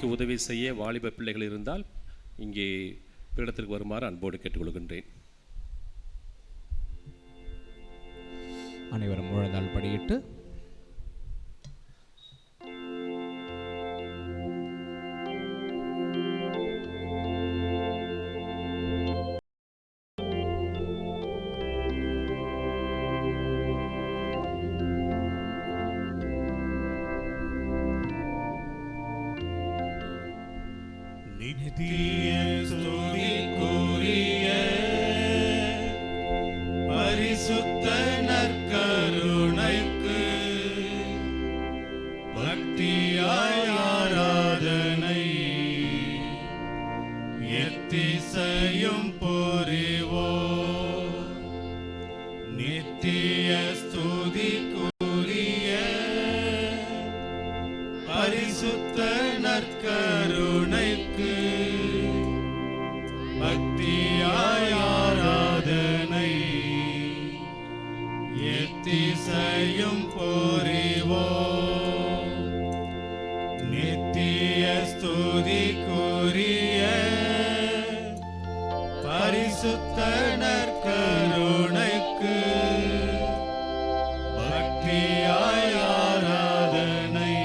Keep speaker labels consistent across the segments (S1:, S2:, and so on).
S1: பணிக்கு உதவி செய்ய வாலிப பிள்ளைகள் இருந்தால் இங்கே பீடத்திற்கு வருமாறு அன்போடு கேட்டுக்கொள்கின்றேன்.
S2: அனைவரும் முழந்தாள் படியிட்டு
S3: நித்திய ஸ்துதிக்குரிய பரிசுத்த நற்கருணைக்கு பக்தியாய் ஆராதனை எத்திசையும் புரிவோம். நித்திய ஸ்துதிக்குரிய பரிசுத்த நற்கருணைக்கு பக்தியாய் ஆராதனை எத்திசையும் புரிவோம். நித்திய ஸ்துதிக்குரிய பரிசுத்த நற்கருணைக்கு பக்தியாய் ஆராதனை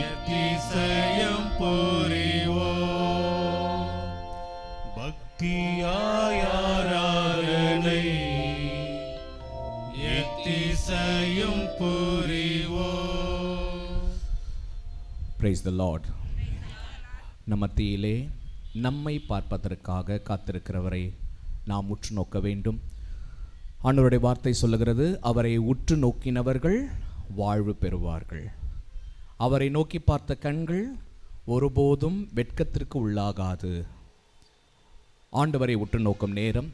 S3: எத்திசையும் புரிவோம். பக்தியாய் ஆராதனை எத்திசையும் புரிவோம்.
S2: Praise the Lord. நம் மத்தியிலே நம்மை பார்ப்பதற்காக காத்திருக்கிறவரை நாம் உற்று நோக்க வேண்டும். ஆண்டவருடைய வார்த்தை சொல்லுகிறது, அவரை உற்று நோக்கினவர்கள் வாழ்வு பெறுவார்கள். அவரை நோக்கி பார்த்த கண்கள் ஒருபோதும் வெட்கத்திற்கு உள்ளாகாது. ஆண்டவரை உற்று நோக்கும் நேரம்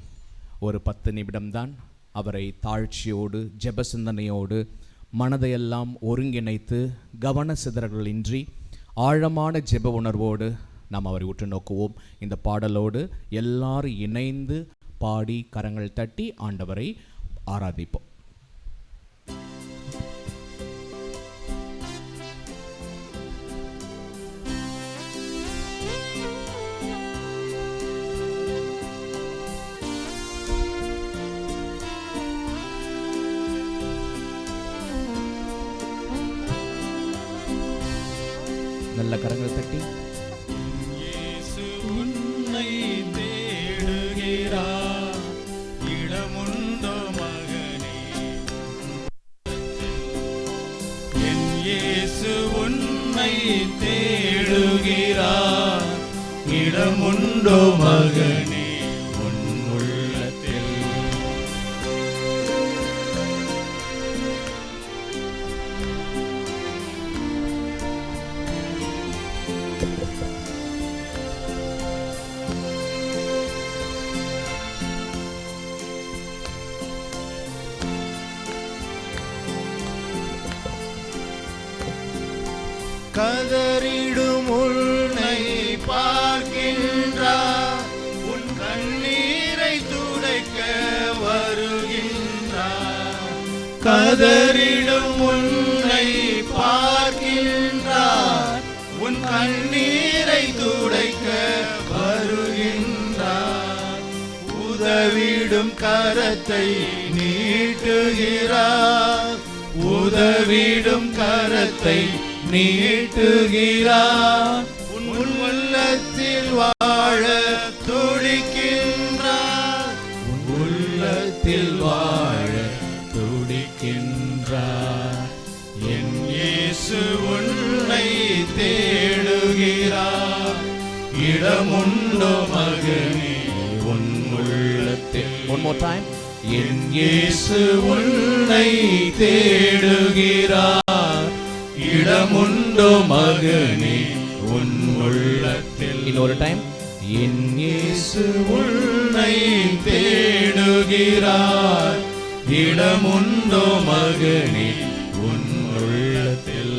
S2: ஒரு 10 நிமிடம்தான். அவரை தாழ்ச்சியோடு ஜெப சிந்தனையோடு மனதையெல்லாம் ஒருங்கிணைத்து கவன சிதறல்களின்றி ஆழமான ஜெப உணர்வோடு நாம் அவரை உற்று நோக்குவோம். இந்த பாடலோடு எல்லாரும் இணைந்து பாடி கரங்கள் தட்டி ஆண்டவரை ஆராதிப்போம். நல்ல கரங்கள் தட்டி
S3: இயேசு உன்னை தேடுகிறார், இடமுண்டோ மகனே. என் இயேசு உன்னை தேடுகிறார், இடமுண்டோ மகனே உன் உள்ளத்தில். கதறிடும் உன்னை பார்க்கின்றார், உன் கண்ணீரை துடைக்க வருகின்றார். கதறிடும் உன்னை பார்க்கின்றார், உன் கண்ணீரை துடைக்க வருகின்றார். உதவிடும் கரத்தை நீட்டுகிறார், உதவிடும் கரத்தை நீட்டுகிறார். உன் உள்ளத்தில் வாழ துடிக்கின்றார், உன் உள்ளத்தில் வாழ துடிக்கின்றார். என் இயேசு உன்னை தேடுகிறார், இடமுண்டோ மகனே உன் உள்ளத்தில்.
S2: One more time.
S3: என் இயேசு உன்னை தேடுகிறார், இடமுண்டோ மகனே உன் உள்ளத்தில்.
S2: இன்னொரு டைம்.
S3: என் இயேசு உன்னை தேடுகிறார், இடமுண்டோ மகனே உன் உள்ளத்தில்.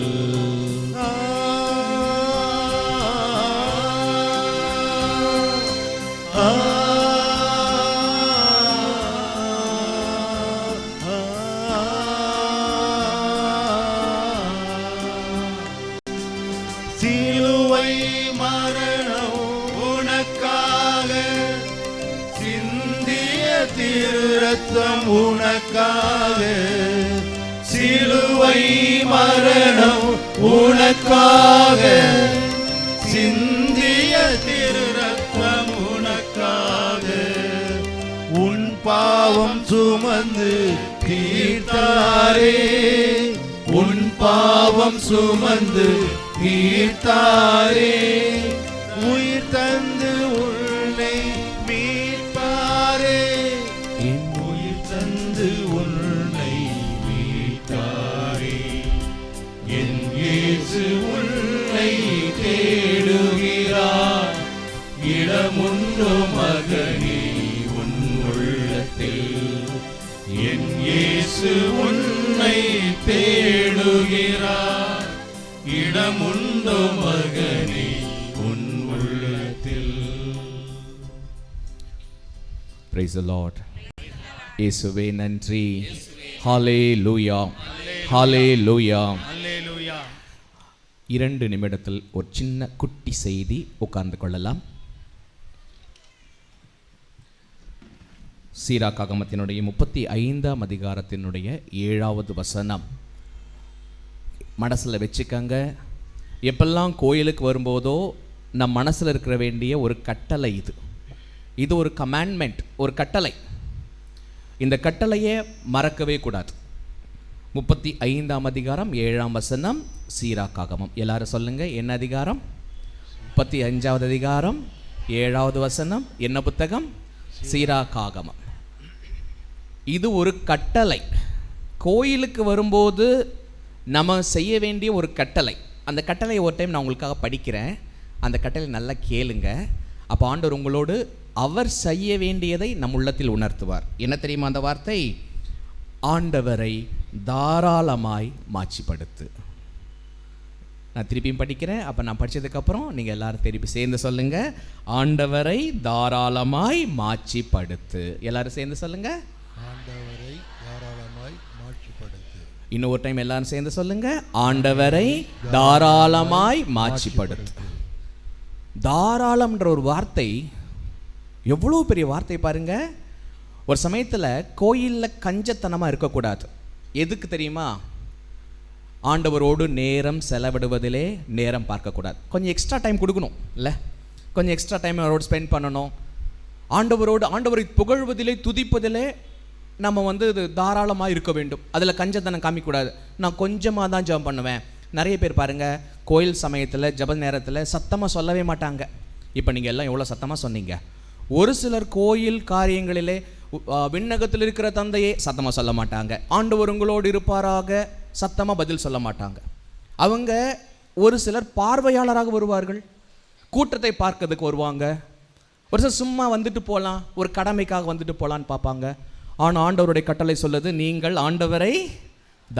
S3: திரு ரத்தம் உனக்காக, சிலுவை மரணம் உனக்காக, சிந்திய திரு ரத்தம் உனக்காக, உன் பாவம் சுமந்து தீர்த்தாரே, உன் பாவம் சுமந்து தீர்த்தாரே, உயிர் தந்து உன்னை மீட்பாரே, உயிர் தந்து உன்னை மீட்பாரே, என் இயேசு உன்னை தேடுகிறார், இடமுண்டோ மகனே உன் உள்ளத்தில், என் இயேசு உன்னை தேடுகிறார், இடமுண்டோ மகனே உன் உள்ளத்தில்.
S2: Praise the Lord. இயேசுவே நன்றி. ஹalleluya, ஹalleluya.
S3: அல்லேலூயா.
S2: 2 நிமிடத்தில் ஒரு சின்ன குட்டி செய்தி உட்கார்ந்து கொள்ளலாம். சீராக்காகமத்தினுடைய 35ஆம் அதிகாரத்தினுடைய 7வது வசனம் மனசில் வச்சுக்கங்க. எப்பெல்லாம் கோயிலுக்கு வரும்போதோ நம் மனசில் இருக்கிற வேண்டிய ஒரு கட்டளை இது. இது ஒரு கமாண்ட்மெண்ட், ஒரு கட்டளை. இந்த கட்டளையை மறக்கவே கூடாது. 35ஆம் அதிகாரம் 7ஆம் வசனம் சீராக்காகமம். எல்லாரும் சொல்லுங்க, என்ன அதிகாரம்? 35வது அதிகாரம் 7வது வசனம். என்ன புத்தகம்? சீராக்காகமம். இது ஒரு கட்டளை. கோயிலுக்கு வரும்போது நம்ம செய்ய வேண்டிய ஒரு கட்டளை. அந்த கட்டளையை ஒரு டைம் நான் உங்களுக்காக படிக்கிறேன். அந்த கட்டளை நல்லா கேளுங்க. அப்போ ஆண்டவர் உங்களோடு அவர் செய்ய வேண்டியதை நம் உள்ளத்தில் உணர்த்துவார். என்ன தெரியுமா அந்த வார்த்தை? ஆண்டவரை தாராளமாய் மாட்சிப்படுத்து. நான் திருப்பியும் படிக்கிறேன். அப்போ நான் படித்ததுக்கப்புறம் நீங்கள் எல்லாரும் திருப்பி சேர்ந்து சொல்லுங்கள், ஆண்டவரை தாராளமாய் மாட்சிப்படுத்து. எல்லாரும் சேர்ந்து சொல்லுங்கள்,
S4: ஆண்டவரை தாராளமாய் மாட்சிப்படுத்து.
S2: இன்னொரு டைம் எல்லாரும் சேர்ந்து சொல்லுங்க, ஆண்டவரை தாராளமாய் மாட்சிப்படுத்து. தாராளம்ன்ற ஒரு வார்த்தை எவ்வளோ பெரிய வார்த்தை பாருங்க. ஒரு சமயத்தில் கோயிலில் கஞ்சத்தனமாக இருக்கக்கூடாது. எதுக்கு தெரியுமா? ஆண்டவரோடு நேரம் செலவிடுவதிலே நேரம் பார்க்கக்கூடாது. கொஞ்சம் எக்ஸ்ட்ரா டைம் கொடுக்கணும் இல்லை? கொஞ்சம் எக்ஸ்ட்ரா டைம் அவரோடு ஸ்பெண்ட் பண்ணணும். ஆண்டவரை புகழ்வதிலே துதிப்பதிலே நம்ம தாராளமாக இருக்க வேண்டும். அதில் கஞ்சத்தனம் காமிக்கக்கூடாது. நான் கொஞ்சமாக தான் ஜெபம் பண்ணுவேன். நிறைய பேர் பாருங்கள், கோயில் சமயத்தில் ஜெப நேரத்தில் சத்தமாக சொல்லவே மாட்டாங்க. இப்போ நீங்கள் எல்லாம் எவ்வளோ சத்தமாக சொன்னீங்க. ஒரு சிலர் கோயில் காரியங்களிலே விண்ணகத்தில் இருக்கிற தந்தையே சத்தமாக சொல்ல மாட்டாங்க. ஆண்டவர் உங்களோடு இருப்பாராக சத்தமாக பதில் சொல்ல மாட்டாங்க. அவங்க ஒரு சிலர் பார்வையாளராக வருவார்கள், கூட்டத்தை பார்க்கறதுக்கு வருவாங்க. ஒரு சிலர் சும்மா வந்துட்டு போகலாம், ஒரு கடமைக்காக வந்துட்டு போகலான்னு பார்ப்பாங்க. ஆனால் ஆண்டவருடைய கட்டளை சொல்லுது, நீங்கள் ஆண்டவரை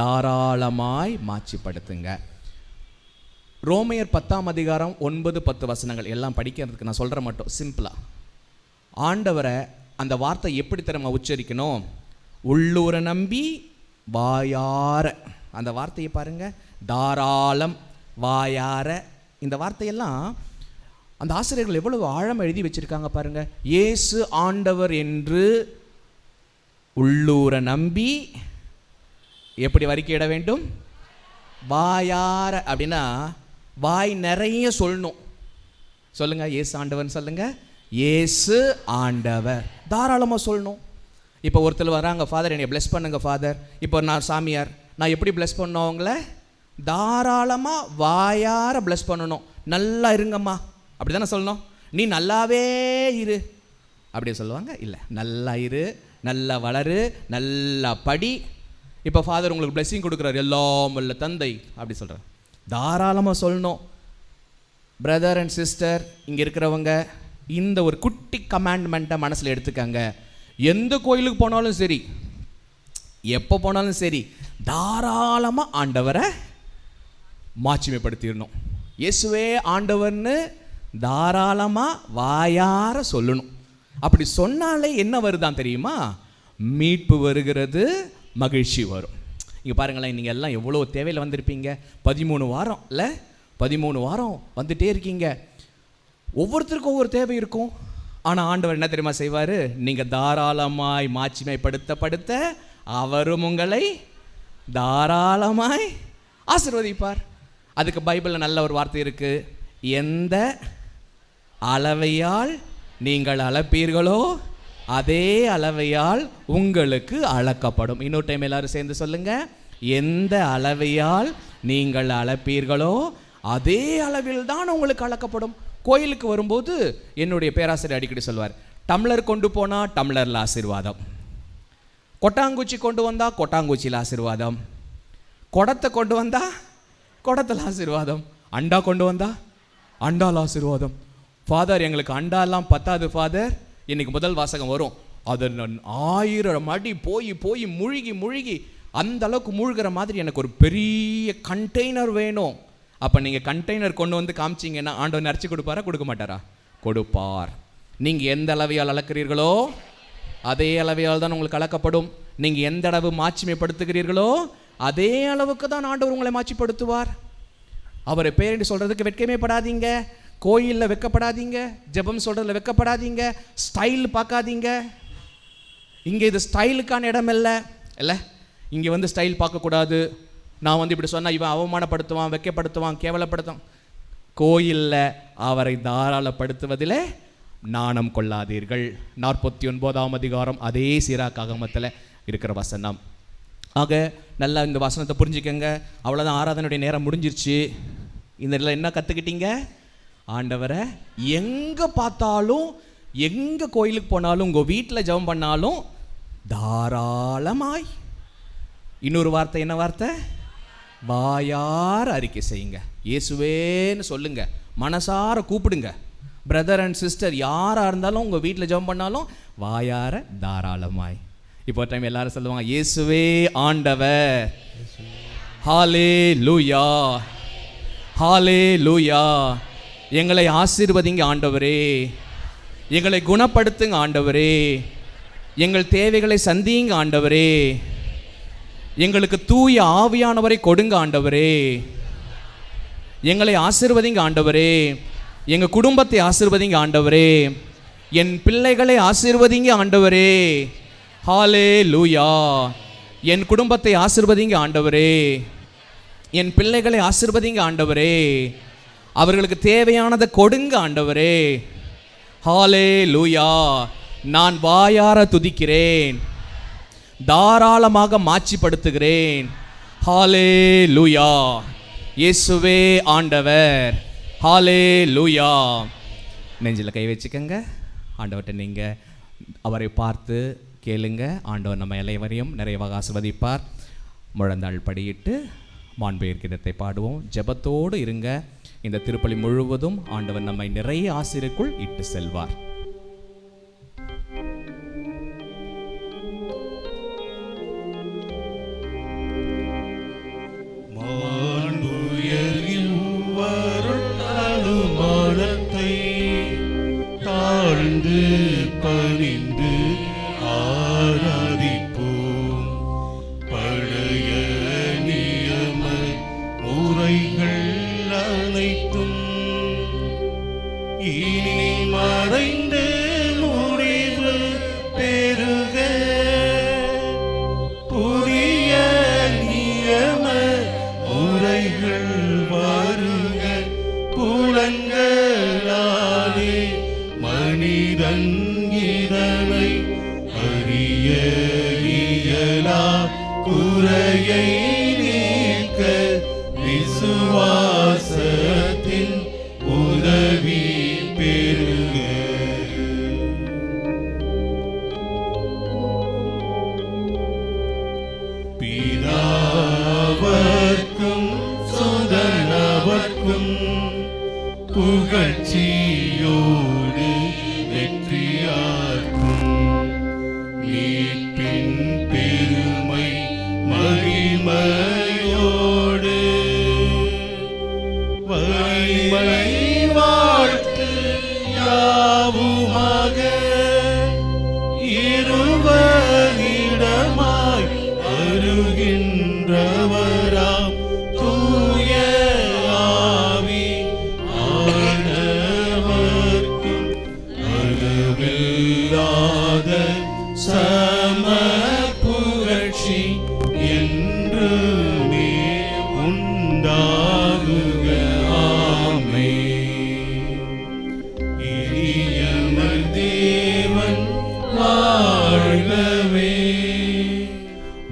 S2: தாராளமாய் மாட்சிப்படுத்துங்க. ரோமையர் 10ஆம் அதிகாரம் 9-10 வசனங்கள் எல்லாம் படிக்கிறதுக்கு நான் சொல்கிற மட்டும் சிம்பிளாக. ஆண்டவரை அந்த வார்த்தை எப்படி தெரியுமா உச்சரிக்கணும்? உள்ளூர நம்பி வாயார. அந்த வார்த்தையை பாருங்க, தாராளம், வாயார. இந்த வார்த்தையெல்லாம் அந்த ஆசிரியர்கள் எவ்வளவு ஆழம் எழுதி வச்சிருக்காங்க பாருங்க. இயேசு ஆண்டவர் என்று உள்ளூர நம்பி எப்படி அறிக்கையிட வேண்டும்? வாயார. அப்படின்னா வாய் நிறைய சொல்லணும். சொல்லுங்க, இயேசு ஆண்டவர்னு சொல்லுங்க. இயேசு ஆண்டவர். தாராளமாக சொல்லணும். இப்போ ஒருத்தர் வராங்க, ஃபாதர் என்னை பிளஸ் பண்ணுங்க ஃபாதர். இப்போ நான் சாமியார், நான் எப்படி பிளஸ் பண்ணணும் அவங்கள? தாராளமாக வாயார பிளஸ் பண்ணணும். நல்லா இருங்கம்மா அப்படி தானே சொல்லணும். நீ நல்லாவே இரு அப்படியே சொல்லுவாங்க? இல்லை, நல்லா இரு, நல்லா வளரு, நல்லா படி. இப்போ ஃபாதர் உங்களுக்கு பிளெஸிங் கொடுக்குறாரு, எல்லாம் வல்ல தந்தை அப்படி சொல்கிறார். தாராளமாக சொல்லணும். பிரதர் அண்ட் சிஸ்டர் இங்கே இருக்கிறவங்க இந்த ஒரு குட்டி கமாண்ட்மெண்ட்டை மனசில் எடுத்துக்கங்க. எந்த கோயிலுக்கு போனாலும் சரி, எப்போ போனாலும் சரி, தாராளமாக ஆண்டவரை மாட்சிமைப்படுத்திடணும். இயேசுவே ஆண்டவர்னு தாராளமாக வாயார சொல்லணும். அப்படி சொன்னாலே என்ன வருதான் தெரியுமா? மீட்பு வருகிறது, மகிழ்ச்சி வரும். இங்கே பாருங்களேன், நீங்கள் எல்லாம் எவ்வளோ தேவையில் வந்திருப்பீங்க. 13 வாரம் இல்லை, 13 வாரம் வந்துட்டே இருக்கீங்க. ஒவ்வொருத்தருக்கும் ஒவ்வொரு தேவை இருக்கும். ஆனால் ஆண்டவர் என்ன தெரியுமா செய்வார்? நீங்கள் தாராளமாய் மாட்சிமைப்படுத்த அவரும் உங்களை தாராளமாய் ஆசீர்வதிப்பார். அதுக்கு பைபிளில் நல்ல ஒரு வார்த்தை இருக்குது. எந்த அளவையால் நீங்கள் அளப்பீர்களோ அதே அளவையால் உங்களுக்கு அளக்கப்படும். இன்னொரு டைம் எல்லாரும் சேர்ந்து சொல்லுங்க. எந்த அளவையால் நீங்கள் அளப்பீர்களோ அதே அளவில் தான் உங்களுக்கு அளக்கப்படும். கோயிலுக்கு வரும்போது என்னுடைய பேராசிரியர் அடிக்கடி சொல்வார், டம்ளர் கொண்டு போனால் டம்ளரில் ஆசீர்வாதம், கொட்டாங்குச்சி கொண்டு வந்தால் கொட்டாங்குச்சியில் ஆசீர்வாதம், குடத்தை கொண்டு வந்தால் குடத்தில் ஆசீர்வாதம், அண்டா கொண்டு வந்தால் அண்டால் ஆசீர்வாதம். ஃபாதர் எங்களுக்கு அண்டாலாம் பத்தாது ஃபாதர், இன்னைக்கு முதல் வாசகம் வரும், அது 1000 அடி போய் முழுகி அந்த அளவுக்கு மூழ்கிற மாதிரி எனக்கு ஒரு பெரிய கண்டெய்னர் வேணும். அப்போ நீங்கள் கண்டெய்னர் கொண்டு வந்து காமிச்சிங்கன்னா ஆண்டவர் நிறச்சி கொடுப்பாரா, கொடுக்க மாட்டாரா? கொடுப்பார். நீங்கள் எந்த அளவையால் அளக்கிறீர்களோ அதே அளவையால் தான் உங்களுக்கு அளக்கப்படும். நீங்கள் எந்த அளவு மாட்சிமைப்படுத்துகிறீர்களோ அதே அளவுக்கு தான் ஆண்டவர் உங்களை மாட்சிப்படுத்துவார். அவரை பேரென்று சொல்கிறதுக்கு வெட்கமே படாதீங்க, கோயிலில் வெக்கப்படாதீங்க, ஜெபம் சொல்கிறதுல வெக்கப்படாதீங்க, ஸ்டைல் பார்க்காதீங்க. இங்கே இது ஸ்டைலுக்கான இடம் இல்லை. இங்கே வந்து ஸ்டைல் பார்க்கக்கூடாது. நான் இப்படி சொன்னால் இவன் அவமானப்படுத்துவான், வெக்கப்படுத்துவான், கேவலப்படுத்துவான். கோயிலில் அவரை தாராளப்படுத்துவதில் நாணம் கொள்ளாதீர்கள். 49ஆம் அதிகாரம் அதே சீராக் ஆகமத்தில் இருக்கிற வசனம். ஆக நல்லா இந்த வசனத்தை புரிஞ்சுக்கங்க. அவ்வளோதான், ஆராதனுடைய நேரம் முடிஞ்சிருச்சு. இந்த இதில் என்ன கற்றுக்கிட்டீங்க? ஆண்டவரை எங்கே பார்த்தாலும், எங்கே கோயிலுக்கு போனாலும், உங்கள் வீட்டில் ஜெபம் பண்ணாலும் தாராளமாய். இன்னொரு வார்த்தை, என்ன வார்த்தை? வாயார அறிக்கை செய்யுங்க. இயேசுவேன்னு சொல்லுங்க, மனசார கூப்பிடுங்க. பிரதர் அண்ட் சிஸ்டர் யாராக இருந்தாலும் உங்கள் வீட்டில் ஜெபம் பண்ணாலும் வாயார தாராளமாய். இப்போ டைம் எல்லாரும் சொல்லுவாங்க, இயேசுவே ஆண்டவர். ஹல்லேலூயா, ஹல்லேலூயா. எங்களை ஆசீர்வதிங்க ஆண்டவரே, எங்களை குணப்படுத்துங்க ஆண்டவரே, எங்கள் தேவைகளை சந்திங்க ஆண்டவரே, எங்களுக்கு தூய ஆவியானவரை கொடுங்க ஆண்டவரே, எங்களை ஆசீர்வதிங்க ஆண்டவரே, எங்கள் குடும்பத்தை ஆசீர்வதிங்க ஆண்டவரே, என் பிள்ளைகளை ஆசீர்வதிங்க ஆண்டவரே. ஹல்லேலூயா. என் குடும்பத்தை ஆசீர்வதிங்க ஆண்டவரே, என் பிள்ளைகளை ஆசீர்வதிங்க ஆண்டவரே, அவர்களுக்கு தேவையானதை கொடுங்க ஆண்டவரே. ஹல்லேலூயா. நான் வாயார துதிக்கிறேன், தாராளமாக மாட்சிப்படுத்துகிறேன். ஹல்லேலூயா. இயேசுவே ஆண்டவர். ஹல்லேலூயா. நெஞ்சில் கை வச்சுக்கங்க. ஆண்டவர்கிட்ட நீங்கள் அவரை பார்த்து கேளுங்க. ஆண்டவர் நம்ம எல்லைவரையும் நிறைவாக ஆசீர்வதிப்பார். முழந்தாள் படியிட்டு மாண்புயர் கீதத்தை பாடுவோம். ஜெபத்தோடு இருங்க. இந்த திருப்பலி முழுவதும் ஆண்டவர் நம்மை நிறைய ஆசீர்க்குள் இட்டு செல்வார்.
S3: பணிந்து ஆராதிப்போம். பழைய நியம முறைகள் அனைத்தும் இனி மறைந்து முடிவு பெறுக. புதிய நியம முறைகள் வருக. புலன்களாலே மனிதன் இதனை அறிய இயலா. குறையை நீக்க விசுவாசத்தின் உதவி பெறுக. பிதாவர்க்கும் சுதனவர்க்கும் புகழ்ச்சியோடு வெற்றியார்க்கும் மீட்பின் பெருமை மகிமையோடு வலிமை வாழ்த்து யாவுமாக இருவரிடமாய் வருகின்றவராம் தூய ஆவி ஆனவர்க்கு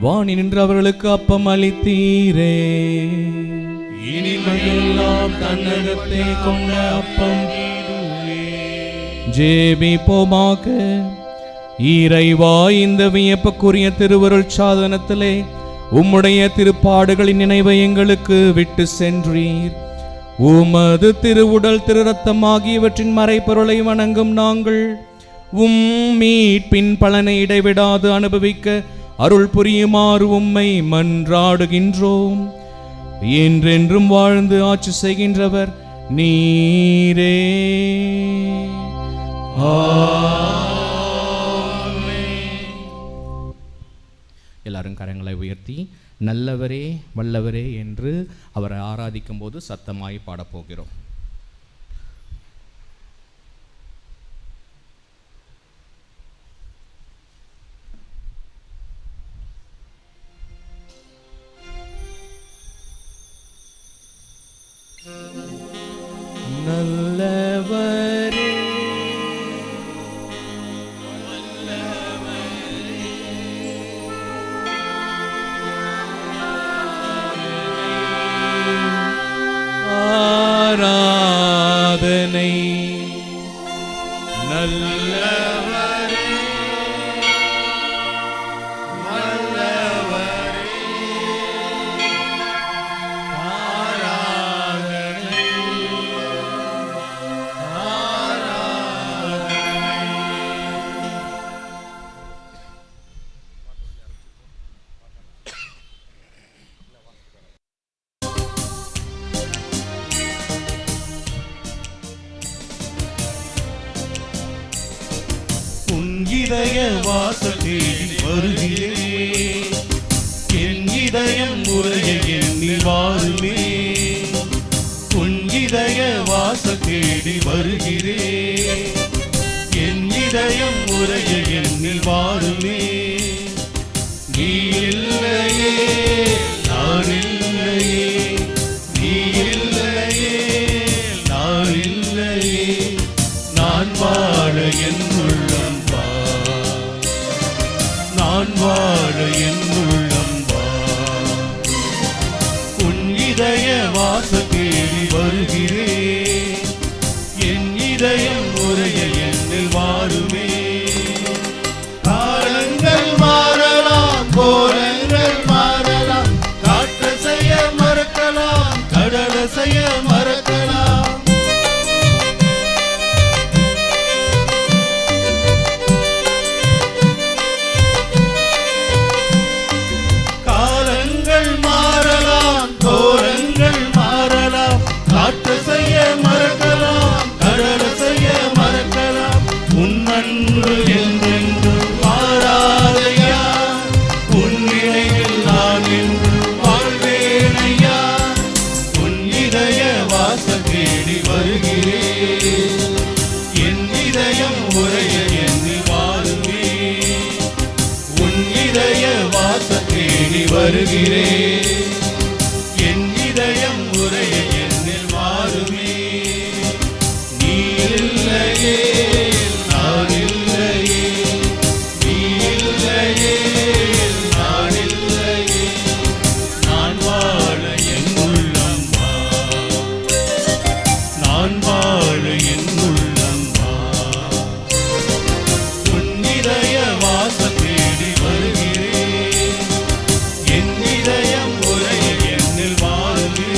S5: வாணி நின்று அவர்களுக்கு அப்பம் அளித்தீரே.
S3: இனிமையெல்லாம் தன்னகத்தை கொண்ட அப்பம் இதுவே.
S5: ஜெபிப்போமாக. இறைவா, இந்த வியப்புக்குரிய திருவருள் சாதனத்திலே உம்முடைய திருப்பாடுகளின் நினைவை எங்களுக்கு விட்டு சென்றீர். உமது திருவுடல் திரு ரத்தம் ஆகியவற்றின் மறைப்பொருளை வணங்கும் நாங்கள் உம் மீட்பின் பலனை இடைவிடாது அனுபவிக்க அருள் புரியுமாறு உம்மை மன்றாடுகின்றோம். என்றென்றும் வாழ்ந்து ஆட்சி செய்கின்றவர் நீரே. எல்லாரும் கரங்களை உயர்த்தி நல்லவரே வல்லவரே என்று அவரை ஆராதிக்கும் போது சத்தமாய் பாடப்போகிறோம். நல்லவரே ஆராதனை நல்லவரே வல்லவரே ஆராதனை
S3: இதய வாசல் தேடி வருகிறேன். என் இதயம் உரைய எண்ணி வாருமே. உன் இதய வாசல் தேடி வருகிறேன். என் இதயம் உரைய எண்ணி வாருமே. நீ இல்லையே நான் இல்லையே, நீ இல்லையே நான் இல்லையே, நான் வாழ என் உள்ளம் வா, நான் வாழ என் உள்ளம் வா. உன் இதய வாசல் தேடி வருகிறேன். என் இதயம் உரைய எண்ணில் வாருமே. காலங்கள் மாறலாம், கோலங்கள் மாறலாம், காற்று செய்ய மறக்கலாம், கடலை செய்ய மறக்கலாம். காலங்கள் மாறலாம், கோலங்கள் மாறலாம், காற்று செய்ய மறக்கலாம், கடலை செய்ய மறக்கலாம். உன் அன்பு என்றென்றும் மாறாதையா, உன் நினைவில் நான் என்றும் வாழ்வேனையா. உன் இதய வாசல் தேடி வருகிறேன். என் இதயம் உரைய எண்ணி வாருமே. உன் இதய வாசல் தேடி வருகிறேன். என் இதயம் உரைய எண்ணில் வாருமே. நீ இல்லையே நான் இல்லையே, நீ இல்லையே நான் இல்லையே, நான் வாழ என் உள்ளம் வா, நான் வாழ என் உள்ளம் வா. உன் இதய வாசல் தேடி வருகிறேன். என் இதயம் உரைய எண்ணில் வாருமே.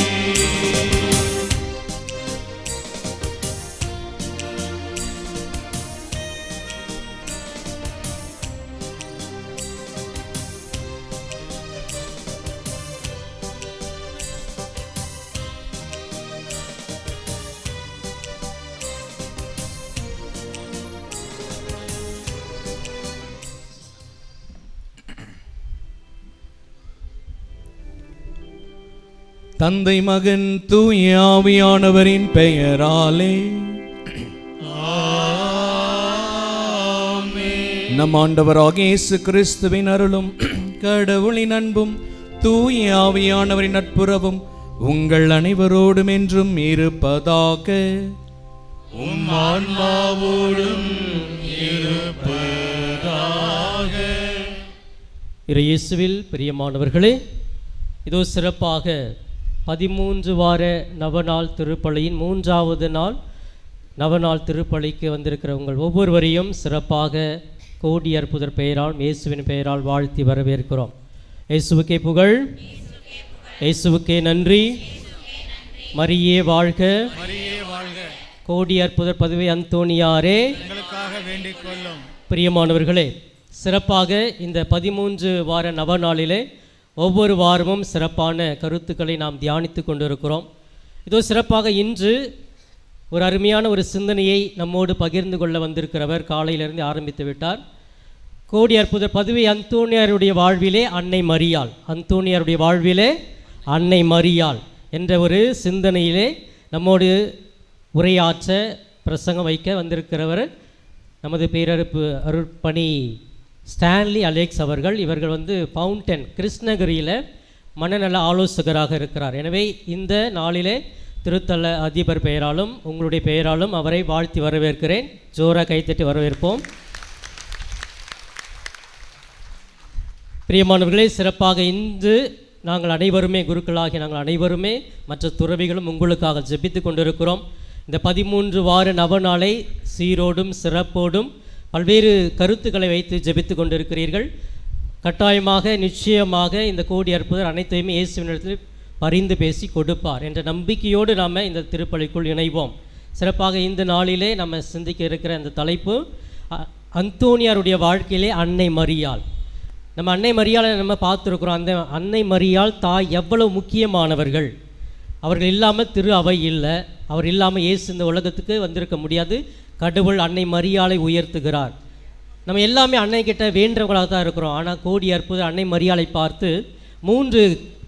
S5: தந்தை மகன் தூய ஆவியானவரின் பெயராலே நம் ஆண்டவராகிய இயேசு கிறிஸ்துவின் அருளும் கடவுளின் அன்பும் தூய ஆவியானவரின் நட்புறவும் உங்கள் அனைவரோடும் என்றும் இருப்பதாக.
S3: உம் ஆன்மாவோடும் இருப்பதாக.
S6: இயேசுவில் பிரியமானவர்களே, இதோ சிறப்பாக 13 வார நவநாள் திருப்பலியின் 3வது நாள் நவநாள் திருப்பலிக்கு வந்திருக்கிற உங்கள் ஒவ்வொருவரையும் சிறப்பாக கோடி அற்புதர் பெயரால் இயேசுவின் பெயரால் வாழ்த்தி வரவேற்கிறோம். இயேசுவுக்கே புகழ், இயேசுவுக்கே நன்றி, மரியே வாழ்க, கோடி அற்புதர் பதுவை அந்தோணியாரே
S3: வேண்டிக் கொள்ளும்.
S6: பிரியமானவர்களே, சிறப்பாக இந்த 13 வார நவநாளிலே ஒவ்வொரு வாரமும் சிறப்பான கருத்துக்களை நாம் தியானித்து கொண்டிருக்கிறோம். இதோ சிறப்பாக இன்று ஒரு அருமையான ஒரு சிந்தனையை நம்மோடு பகிர்ந்து கொள்ள வந்திருக்கிறவர் காலையிலிருந்து ஆரம்பித்து விட்டார். கோடி அற்புதர் பதுவை அந்தோணியாருடைய வாழ்விலே அன்னை மரியாள், அந்தோணியாருடைய வாழ்விலே அன்னை மரியாள் என்ற ஒரு சிந்தனையிலே நம்மோடு உரையாற்ற பிரசங்கம் வைக்க வந்திருக்கிறவர் நமது பேரறுப்பு அருட்பணி ஸ்டான்லி அலெக்ஸ் அவர்கள். இவர்கள் ஃபவுண்டன் கிருஷ்ணகிரியில் மனநல ஆலோசகராக இருக்கிறார். எனவே இந்த நாளிலே திருத்தல அதிபர் பெயராலும் உங்களுடைய பெயராலும் அவரை வாழ்த்தி வரவேற்கிறேன். ஜோரா கைத்தட்டி வரவேற்போம். பிரியமானவர்களே, சிறப்பாக இன்று நாங்கள் அனைவருமே குருக்களாகிய நாங்கள் அனைவருமே மற்ற துறவிகளும் உங்களுக்காக ஜெபித்து கொண்டிருக்கிறோம். இந்த 13 வார நவநாளை சீரோடும் சிறப்போடும் பல்வேறு கருத்துக்களை வைத்து ஜெபித்து கொண்டிருக்கிறீர்கள். கட்டாயமாக நிச்சயமாக இந்த கோடி அற்புதர் அனைத்தையுமே இயேசுவினிடத்தில் பரிந்து பேசி கொடுப்பார் என்ற நம்பிக்கையோடு நாம் இந்த திருப்பலிக்குள் இணைவோம். சிறப்பாக இந்த நாளிலே நம்ம சிந்திக்க இருக்கிற அந்த தலைப்பு அந்தோணியாருடைய வாழ்க்கையிலே அன்னை மரியாள். நம்ம அன்னை மரியாளை நம்ம பார்த்துருக்குறோம். அந்த அன்னை மரியாள் தாய் எவ்வளவு முக்கியமானவர்கள். அவர்கள் இல்லாமல் திரு அவை இல்லை. அவர் இல்லாமல் இயேசு இந்த உலகத்துக்கு வந்திருக்க முடியாது. கடவுள் அன்னை மரியாளை உயர்த்துகிறார். நம்ம எல்லாமே அன்னை கிட்ட வேண்டவங்களாக தான் இருக்கிறோம். ஆனால் கோடி அற்புதர் அன்னை மரியாளை பார்த்து 3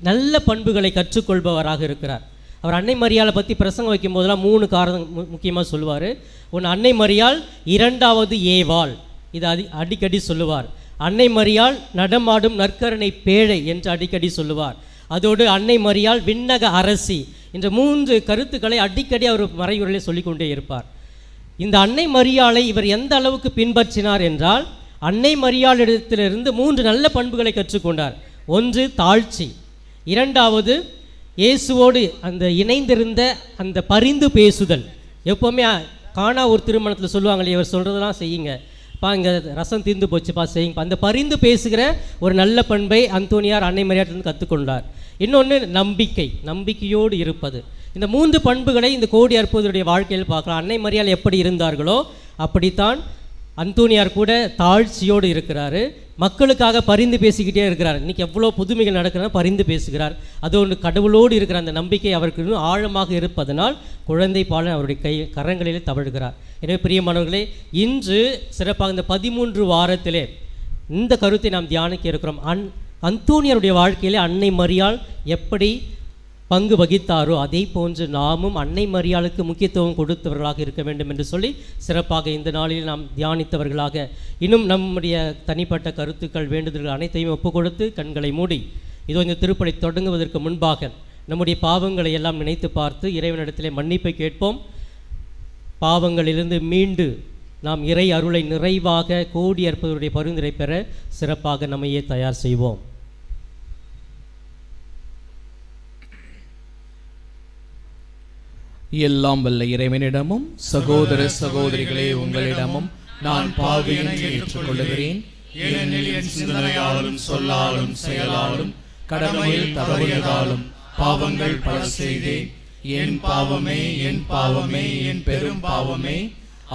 S6: நல்ல பண்புகளை கற்றுக்கொள்பவராக இருக்கிறார். அவர் அன்னை மரியாளை பற்றி பிரசங்கம் வைக்கும் போதெல்லாம் 3 காரணம் முக்கியமாக சொல்லுவார். ஒன்று அன்னை மரியாள், 2வது ஏவாள், இது அடிக்கடி சொல்லுவார். அன்னை மரியாள் நடமாடும் நற்கருணை பேழை என்று அடிக்கடி சொல்லுவார். அதோடு அன்னை மரியாள் விண்ணக அரசி என்ற 3 கருத்துக்களை அடிக்கடி அவர் மறையுரையில் சொல்லிக்கொண்டே இருப்பார். இந்த அன்னை மரியாளை இவர் எந்த அளவுக்கு பின்பற்றினார் என்றால், அன்னை மரியாளிடத்திலிருந்து 3 நல்ல பண்புகளை கற்றுக்கொண்டார். ஒன்று தாழ்ச்சி, 2வது இயேசுவோடு அந்த இணைந்திருந்த அந்த பரிந்து பேசுதல். எப்போவுமே காணா ஒரு திருமணத்தில் சொல்லுவாங்களே, இவர் சொல்கிறதெல்லாம் செய்யுங்க பா, இங்கே ரசம் தீர்ந்து போச்சுப்பா செய்யுங்கப்பா. அந்த பரிந்து பேசுகிற ஒரு நல்ல பண்பை அந்தோணியார் அன்னை மரியாளிலிருந்து கற்றுக்கொண்டார். இன்னொன்று நம்பிக்கை, நம்பிக்கையோடு இருப்பது. இந்த 3 பண்புகளை இந்த கோடி அற்புதருடைய வாழ்க்கையில் பார்க்கலாம். அன்னை மரியாள் எப்படி இருந்தார்களோ அப்படித்தான் அந்தோணியார் கூட தாழ்ச்சியோடு இருக்கிறாரு. மக்களுக்காக பரிந்து பேசிக்கிட்டே இருக்கிறார். இன்றைக்கி எவ்வளோ புதுமைகள் நடக்கிறதா பரிந்து பேசுகிறார். அது ஒன்று கடவுளோடு இருக்கிற அந்த நம்பிக்கை அவருக்கு இன்னும் ஆழமாக இருப்பதனால் குழந்தை பாலன் அவருடைய கரங்களிலே தவழுகிறார். எனவே பிரியமானவர்களே, இன்று சிறப்பாக இந்த 13 வாரத்திலே இந்த கருத்தை நாம் தியானிக்க இருக்கிறோம். அந்தோணியாருடைய வாழ்க்கையிலே அன்னை மரியாள் எப்படி பங்கு வகித்தாரோ அதே போன்று நாமும் அன்னை மரியாளுக்கு முக்கியத்துவம் கொடுத்தவர்களாக இருக்க வேண்டும் என்று சொல்லி சிறப்பாக இந்த நாளில் நாம் தியானித்தவர்களாக இன்னும் நம்முடைய தனிப்பட்ட கருத்துக்கள் வேண்டுதல்கள் அனைத்தையும் ஒப்பு கொடுத்து கண்களை மூடி இதோ இந்த திருப்பலி தொடங்குவதற்கு முன்பாக நம்முடைய பாவங்களை எல்லாம் நினைத்து பார்த்து இறைவனிடத்திலே மன்னிப்பை கேட்போம். பாவங்களிலிருந்து மீண்டு நாம் இறை அருளை நிறைவாக கோடி அற்புதருடைய பரிந்துரை பெற சிறப்பாக நம்மையே தயார் செய்வோம்.
S2: எல்லாம் வல்ல இறைவனிடமும் சகோதர சகோதரிகளே உங்களிடமும் நான் பாவியின்றி ஏற்றுக்கொள்கிறேன்.
S3: ஏனெனில் என் சிந்தனையாலும் சொல்லாலும் செயலாலும் கடமையில் தவறியதாலும் பாவங்கள் பல செய்தேன். என் பாவமே, என் பாவமே, என் பெரும் பாவமே.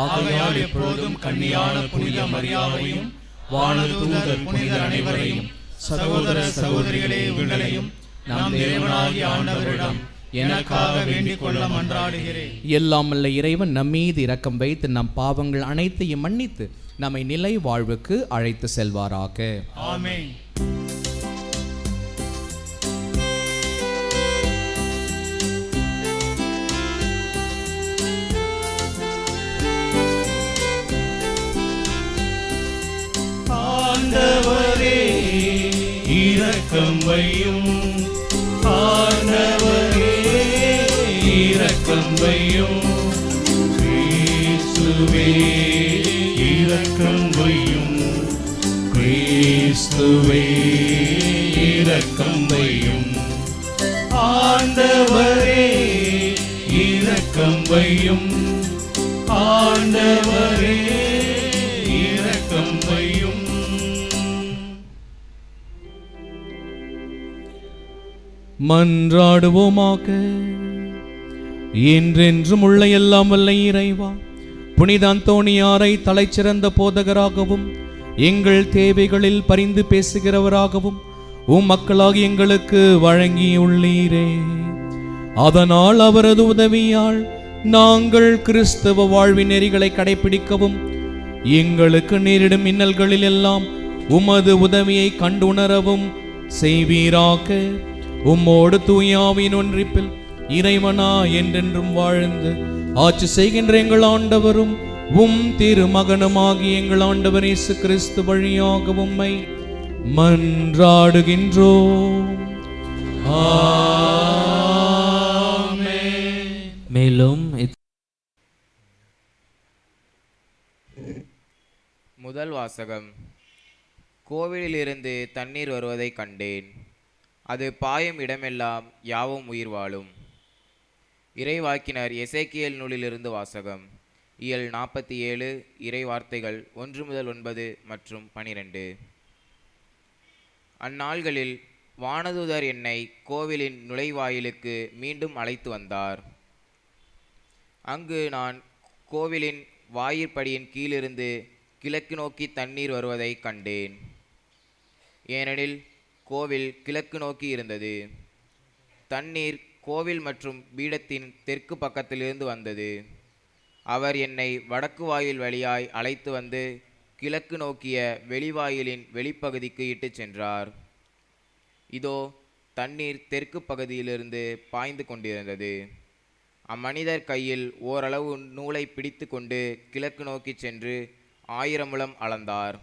S3: ஆகையால் எப்பொழுதும் கன்னியான புனித மரியாதையும் வானதூதர் புனிதர் அனைவரையும் சகோதர சகோதரிகளே உங்களையும் நம் தேவனாகிய ஆண்டவரிடம் எனக்காக வேண்டிக் கொள்ள மன்றாடுகிறேன்.
S2: எல்லாம் வல்ல இறைவன் நம்மீது இரக்கம் வைத்து நம் பாவங்கள் அனைத்தையும் மன்னித்து நம்மை நிலை வாழ்வுக்கு அழைத்து செல்வாராக.
S3: ஆமென். ஆண்டவரே இரக்கம் வையும், ஆண்டவரே இரக்கம் வையும், இயேசுவே இரக்கம் வையும், கிறிஸ்துவே இரக்கம் வையும். ஆண்டவரே இரக்கம் வையும். ஆண்டவரே இரக்கம் வையும்.
S5: மன்றாடுவோமாக. என்றென்றும் உள்ள எல்லாம் வல்ல இறைவா, புனித அந்தோணியாரை தலைச்சிறந்த போதகராகவும் எங்கள் தேவைகளில் பரிந்து பேசுகிறவராகவும் மக்களாகி எங்களுக்கு வழங்கியுள்ளீரே. அதனால் அவரது உதவியால் நாங்கள் கிறிஸ்தவ வாழ்வின் நெறிகளை கடைபிடிக்கவும் எங்களுக்கு நேரிடும் இன்னல்களில் எல்லாம் உமது உதவியை கண்டுணரவும் செய்வீராக. உம்மோடு தூயாவின் ஒன்றிப்பில் இறைவனா என்றென்றும் வாழ்ந்து ஆட்சி செய்கின்ற எங்கள் ஆண்டவரும் திருமகனுமாகி எங்கள் ஆண்டவர் இயேசு கிறிஸ்து வழியாக உம்மை மன்றாடுகின்றோம்.
S7: மேலும்
S8: முதல் வாசகம். கோவிலிலிருந்து தண்ணீர் வருவதை கண்டேன். அது பாயும் இடமெல்லாம் யாவும் உயிர் வாழும். இறைவாக்கினர் எசேக்கியேல் நூலிலிருந்து வாசகம். இயல் 47 இறை வார்த்தைகள் 1 முதல் 9 மற்றும் 12. அந்நாள்களில் வானதூதர் என்னை கோவிலின் நுழைவாயிலுக்கு மீண்டும் அழைத்து வந்தார். அங்கு நான் கோவிலின் வாயிற்படியின் கீழிருந்து கிழக்கு நோக்கி தண்ணீர் வருவதை கண்டேன். ஏனெனில் கோவில் கிழக்கு நோக்கி இருந்தது. தண்ணீர் கோவில் மற்றும் பீடத்தின் தெற்கு பக்கத்திலிருந்து வந்தது. அவர் என்னை வடக்கு வாயில் வழியாய் அழைத்து வந்து கிழக்கு நோக்கிய வெளிவாயிலின் வெளிப்பகுதிக்கு இட்டு சென்றார். இதோ தண்ணீர் தெற்கு பகுதியிலிருந்து பாய்ந்து கொண்டிருந்தது. அம்மனிதர் கையில் ஓரளவு நூலை பிடித்து கொண்டு கிழக்கு நோக்கி சென்று 1000 முழம் அளந்தார்.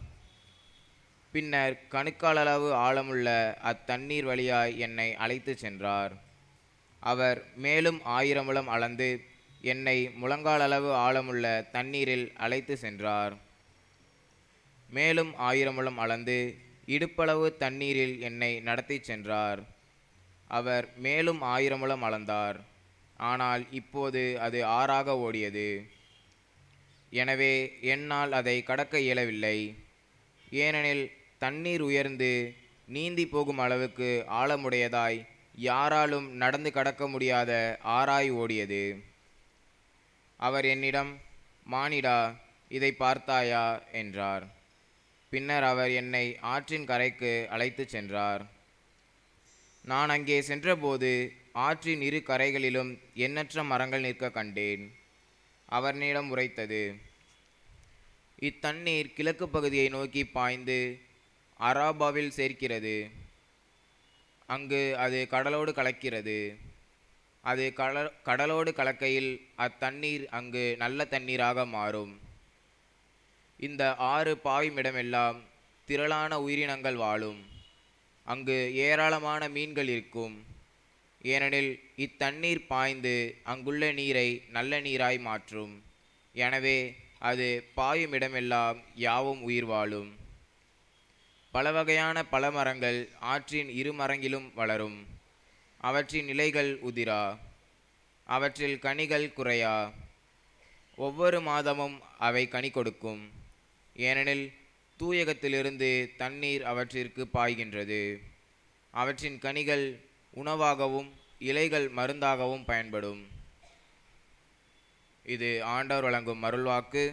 S8: பின்னர் கணுக்கால் ஆழமுள்ள அத்தண்ணீர் வழியாய் என்னை அழைத்து சென்றார். அவர் மேலும் 1000 முழம் அளந்து என்னை முழங்கால் அளவு ஆழமுள்ள தண்ணீரில் அழைத்து சென்றார். மேலும் 1000 முழம் அளந்து இடுப்பளவு தண்ணீரில் என்னை நடத்தி சென்றார். அவர் மேலும் 1000 முழம் அளந்தார். ஆனால் இப்போது அது ஆறாக ஓடியது. எனவே என்னால் அதை கடக்க இயலவில்லை. ஏனெனில் தண்ணீர் உயர்ந்து நீந்தி போகும் அளவுக்கு ஆழமுடையதாய் யாராலும் நடந்து கடக்க முடியாத ஆறாய் ஓடியது. அவர் என்னிடம், மானிடா, இதை பார்த்தாயா என்றார். பின்னர் அவர் என்னை ஆற்றின் கரைக்கு அழைத்து சென்றார். நான் அங்கே சென்றபோது ஆற்றின் இரு கரைகளிலும் எண்ணற்ற மரங்கள் நிற்க கண்டேன். அவர் என்னிடம் உரைத்தது, இத்தண்ணீர் கிழக்கு பகுதியை நோக்கி பாய்ந்து அராபாவில் சேர்க்கிறது. அங்கு அது கடலோடு கலக்கிறது. அது கடலோடு கலக்கையில் அத்தண்ணீர் அங்கு நல்ல தண்ணீராக மாறும். இந்த ஆறு பாயும் இடமெல்லாம் திரளான உயிரினங்கள் வாழும். அங்கு ஏராளமான மீன்கள் இருக்கும். ஏனெனில் இத்தண்ணீர் பாய்ந்து அங்குள்ள நீரை நல்ல நீராய் மாற்றும். எனவே அது பாயும் இடமெல்லாம் யாவும் உயிர் வாழும். பல வகையான பழமரங்கள் ஆற்றின் இரு மரங்கிலும் வளரும். அவற்றின் இலைகள் உதிரா, அவற்றில் கனிகள் குறையா. ஒவ்வொரு மாதமும் அவை கனி கொடுக்கும். ஏனெனில் தூயகத்திலிருந்து தண்ணீர் அவற்றிற்கு பாய்கின்றது. அவற்றின் கனிகள் உணவாகவும் இலைகள் மருந்தாகவும் பயன்படும். இது ஆண்டவர் வழங்கும் அருள்வாக்கு.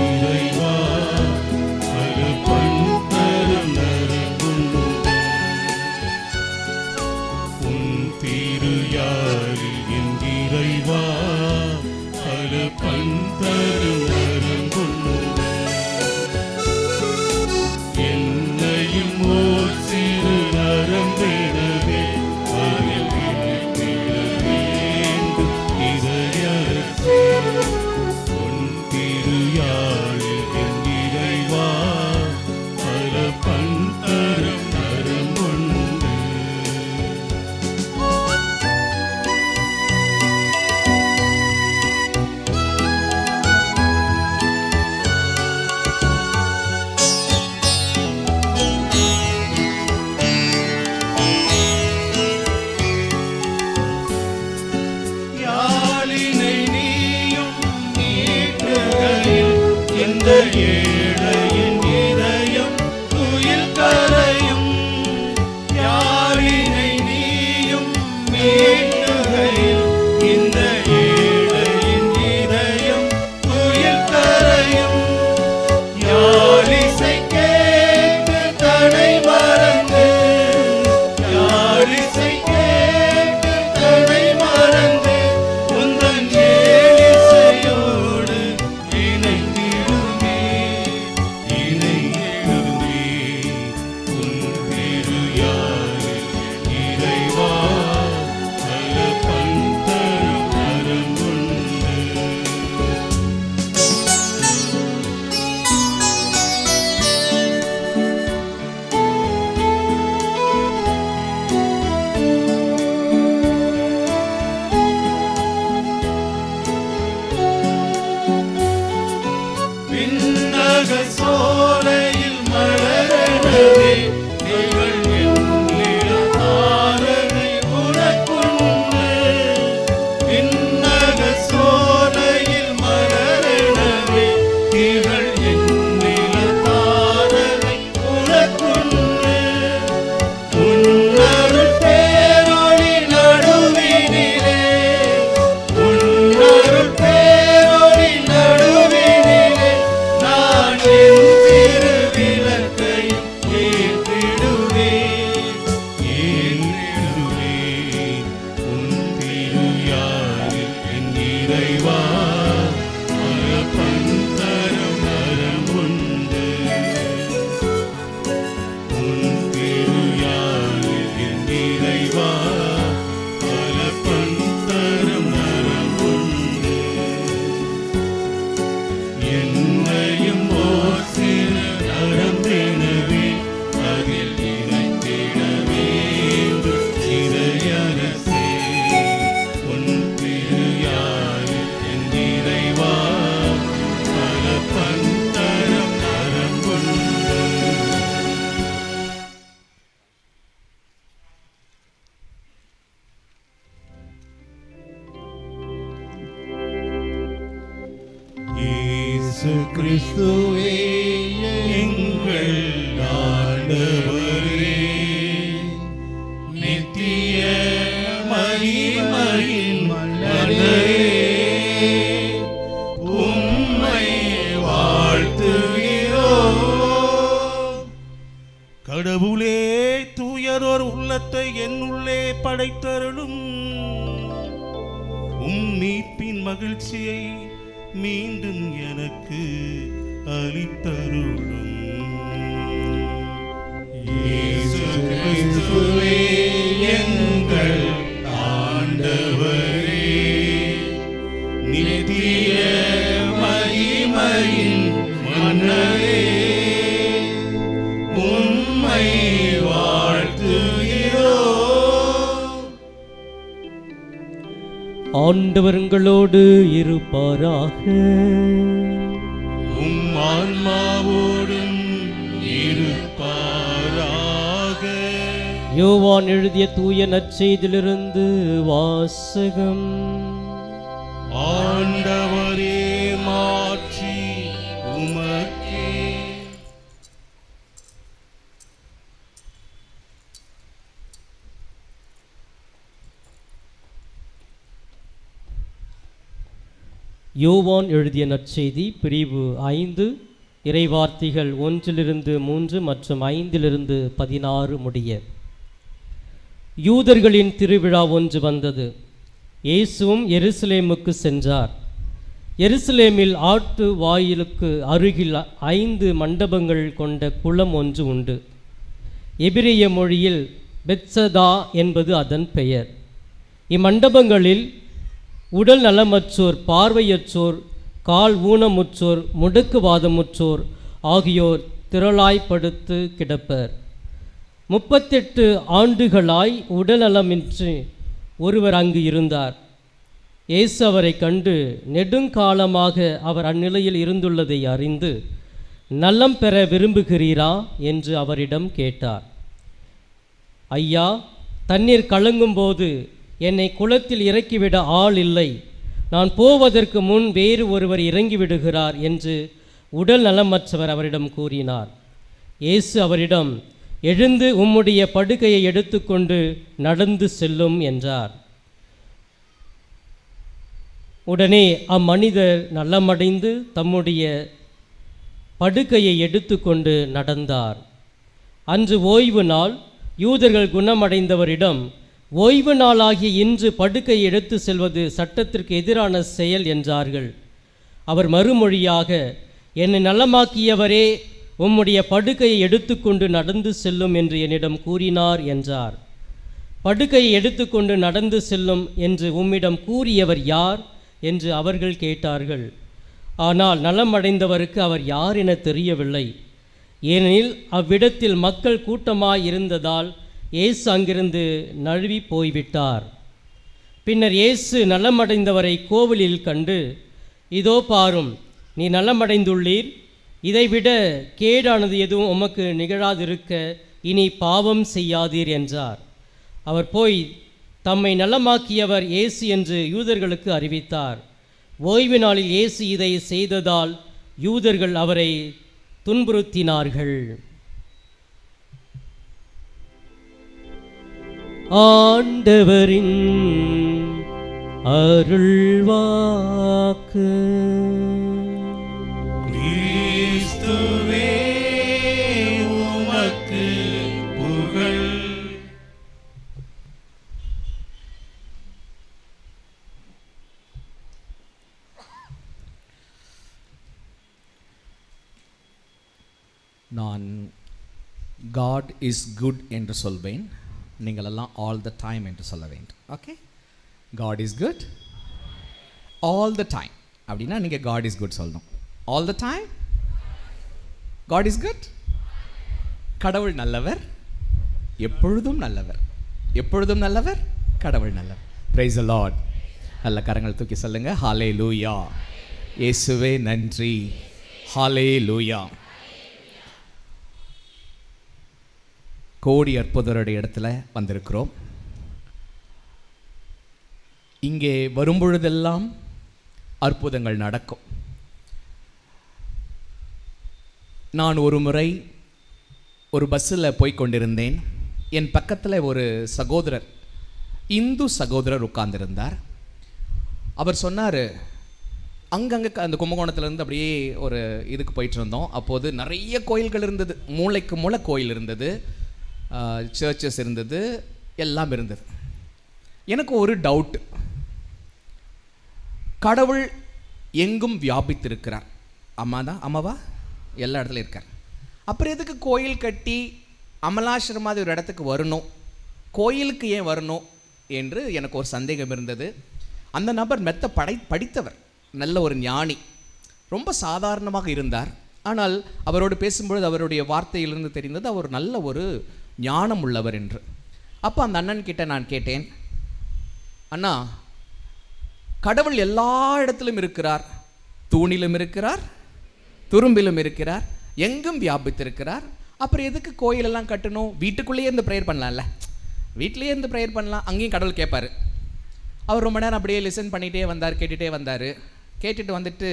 S3: இறைவா, அருள் பண்பரும் நரகும் இந்த ஏழையின் இதயம் துயில் கரையும். யாழினை நீயும் மீட்டுகையில் இந்த ஏழையின் இதயம் துயில் கரையும். யாழிசை கேட்டு தடை மறந்து, யாழிசை கேட்டு தடை மறந்து உந்தன் ஏழிசையோடு இணைந்திடுமே, இணைந்திடுமே. உன் திருயாழில் இறைவா பல பந்தரும் வரம் உண்டு. விண்ணக சோலையில் மலரவே திகழ் எண்ணில் தாரகை உனக்குண்டு. விண்ணக சோலையில் மலரவே திகழ் எண்ணில் தாரகை உனக்குண்டு. உன்னருள் பேரொளி நடுவினிலே, உன்னருள் பேரொளி நடுவினிலே நான் என் திருவிளக்கையும் ஏற்றிடுவேன், ஏற்றிடுவேன். உன் திருயாழில் என் இறைவா பல பந்தரும் வரம் உண்டு. உன் திருயாழில் என் இறைவா பல பந்தரும் வரம் உண்டு. என்னையும் ஓர் சிறு நரம்பெனவே அதில் இணைத்திட வேண்டும் இறையரசே. உன் திருயாழில் என் இறைவா பல பந்தரும் வரம் உண்டு. இயேசு கிறிஸ்துவே எங்கள் ஆண்டவரே, நித்திய மகிமையின் மன்னரே, உம்மை வாழ்த்துகிறோம். கடவுளே, தூயதோர் உள்ளத்தை என்னுள்ளே படைத்தருளும். மீட்பின் மகிழ்ச்சியை மீண்டும் எனக்கு அளித்தருளும். இயேசு கிறிஸ்துவே எங்கள் ஆண்டவரே, நித்திய மகிமையின் மன்னரே, உம்மை வாழ்த்துகிறோம்.
S6: ஆண்டவர் உங்களோடு இருப்பாராக.
S3: உம் ஆன்மாவோடும் இருப்பாராக.
S6: யோவான் எழுதிய தூய நற்செய்தியிலிருந்து வாசகம்.
S3: ஆண்டவரே, மாட்சி உமக்கே.
S6: யோவான் எழுதிய நற்செய்தி பிரிவு 5 இறைவார்த்தைகள் 1-3 மற்றும் 5-16 முடிய. யூதர்களின் திருவிழா ஒன்று வந்தது. இயேசுவும் எருசலேமுக்கு சென்றார். எருசலேமில் ஆட்டு வாயிலுக்கு அருகில் 5 மண்டபங்கள் கொண்ட குளம் ஒன்று உண்டு. எபிரேய மொழியில் பெத்சதா என்பது அதன் பெயர். இம்மண்டபங்களில் உடல் நலமற்றோர், பார்வையற்றோர், கால் ஊனமுற்றோர், முடக்குவாதமுற்றோர் ஆகியோர் திரளாய்ப்படுத்து கிடப்பர். 38 ஆண்டுகளாய் உடல்நலமின்றி ஒருவர் அங்கு இருந்தார். இயேசு அவரை கண்டு நெடுங்காலமாக அவர் அந்நிலையில் இருந்துள்ளதை அறிந்து, நலம் பெற விரும்புகிறீரா என்று அவரிடம் கேட்டார். ஐயா, தண்ணீர் கலங்கும்போது என்னை குளத்தில் இறக்கிவிட ஆள் இல்லை. நான் போவதற்கு முன் வேறு ஒருவர் இறங்கிவிடுகிறார் என்று உடல் நலமற்றவர் அவரிடம் கூறினார். இயேசு அவரிடம், எழுந்து உம்முடைய படுக்கையை எடுத்துக்கொண்டு நடந்து செல்லும் என்றார். உடனே அம்மனிதர் நலமடைந்து தம்முடைய படுக்கையை எடுத்துக்கொண்டு நடந்தார். அன்று ஓய்வு நாள். யூதர்கள் குணமடைந்தவரிடம், ஓய்வு நாளாகிய இன்று படுக்கையை எடுத்து செல்வது சட்டத்திற்கு எதிரான செயல் என்றார்கள். அவர் மறுமொழியாக, என்னை நலமாக்கியவரே உம்முடைய படுக்கையை எடுத்துக்கொண்டு நடந்து செல்லும் என்று என்னிடம் கூறினார் என்றார். படுக்கையை எடுத்துக்கொண்டு நடந்து செல்லும் என்று உம்மிடம் கூறியவர் யார் என்று அவர்கள் கேட்டார்கள். ஆனால் நலமடைந்தவருக்கு அவர் யார் என தெரியவில்லை. ஏனெனில் அவ்விடத்தில் மக்கள் கூட்டமாய் இருந்ததால் இயேசு அங்கிருந்து நழுவி போய்விட்டார். பின்னர் இயேசு நலமடைந்தவரை கோவிலில் கண்டு, இதோ பாரும், நீ நலமடைந்துள்ளீர். இதைவிட கேடானது எதுவும் உமக்கு நிகழாதிருக்க இனி பாவம் செய்யாதீர் என்றார். அவர் போய் தம்மை நலமாக்கியவர் இயேசு என்று யூதர்களுக்கு அறிவித்தார். ஓய்வு நாளில் இயேசு இதை செய்ததால் யூதர்கள் அவரை துன்புறுத்தினார்கள். ஆண்டவரின் அருள்வாக்கு.
S3: கிறிஸ்துவே உமக்கு புகழ்.
S2: நான் காட் இஸ் குட் என்று சொல்வேன். நீங்கள் எல்லாம் ஆல் த டைம் என்று சொல்ல வேண்டும். Okay, God is good all the time அப்படின்னா நீங்கள் காட் இஸ் குட் சொல்லணும். All the time God is good. கடவுள் நல்லவர், எப்பொழுதும் நல்லவர், எப்பொழுதும் நல்லவர், கடவுள் நல்லவர். Praise the Lord. நல்ல கரங்கள் தூக்கி சொல்லுங்க, ஹல்லேலூயா. இயேசுவே நன்றி, ஹல்லேலூயா. கோடி அற்புதருடைய இடத்துல வந்திருக்கிறோம். இங்கே வரும்பொழுதெல்லாம் அற்புதங்கள் நடக்கும். நான் ஒரு முறை ஒரு பஸ்ஸில் போய் கொண்டிருந்தேன். என் பக்கத்தில் ஒரு சகோதரர், இந்து சகோதரர் உட்கார்ந்திருந்தார். அவர் சொன்னார், அங்கங்கே அந்த கும்பகோணத்துலேருந்து அப்படியே ஒரு இதுக்கு போயிட்டு இருந்தோம். அப்போது நிறைய கோயில்கள் இருந்தது, மூளைக்கு மூளை கோயில் இருந்தது, சர்ச்சஸ் இருந்தது, எல்லாம் இருந்தது. எனக்கு ஒரு டவுட், கடவுள் எங்கும் வியாபித்திருக்கிறார். அம்மாவா எல்லா இடத்துலையும் இருக்கார். அப்புறம் எதுக்கு கோயில் கட்டி அமலாசிரம மாதிரி ஒரு இடத்துக்கு வரணும், கோயிலுக்கு ஏன் வரணும் என்று எனக்கு ஒரு சந்தேகம் இருந்தது. அந்த நபர் மெத்த படித்தவர், நல்ல ஒரு ஞானி, ரொம்ப சாதாரணமாக இருந்தார். ஆனால் அவரோடு பேசும்பொழுது அவருடைய வார்த்தையிலிருந்து தெரிந்தது அவர் நல்ல ஒரு ஞானம் உள்ளவர் என்று. அப்போ அந்த அண்ணன் கிட்ட நான் கேட்டேன், அண்ணா, கடவுள் எல்லா இடத்திலும் இருக்கிறார், தூணிலும் இருக்கிறார், துரும்பிலும் இருக்கிறார், எங்கும் வியாபித்திருக்கிறார். அப்புறம் எதுக்கு கோயிலெல்லாம் கட்டணும்? வீட்டுக்குள்ளேயே இருந்து ப்ரேயர் பண்ணலாம்ல, வீட்டிலேயே இருந்து ப்ரேயர் பண்ணலாம், அங்கேயும் கடவுள் கேட்பார். அவர் ரொம்ப நேரம் அப்படியே லிசன் பண்ணிகிட்டே வந்தார், கேட்டுகிட்டே வந்தார். கேட்டுட்டு வந்துட்டு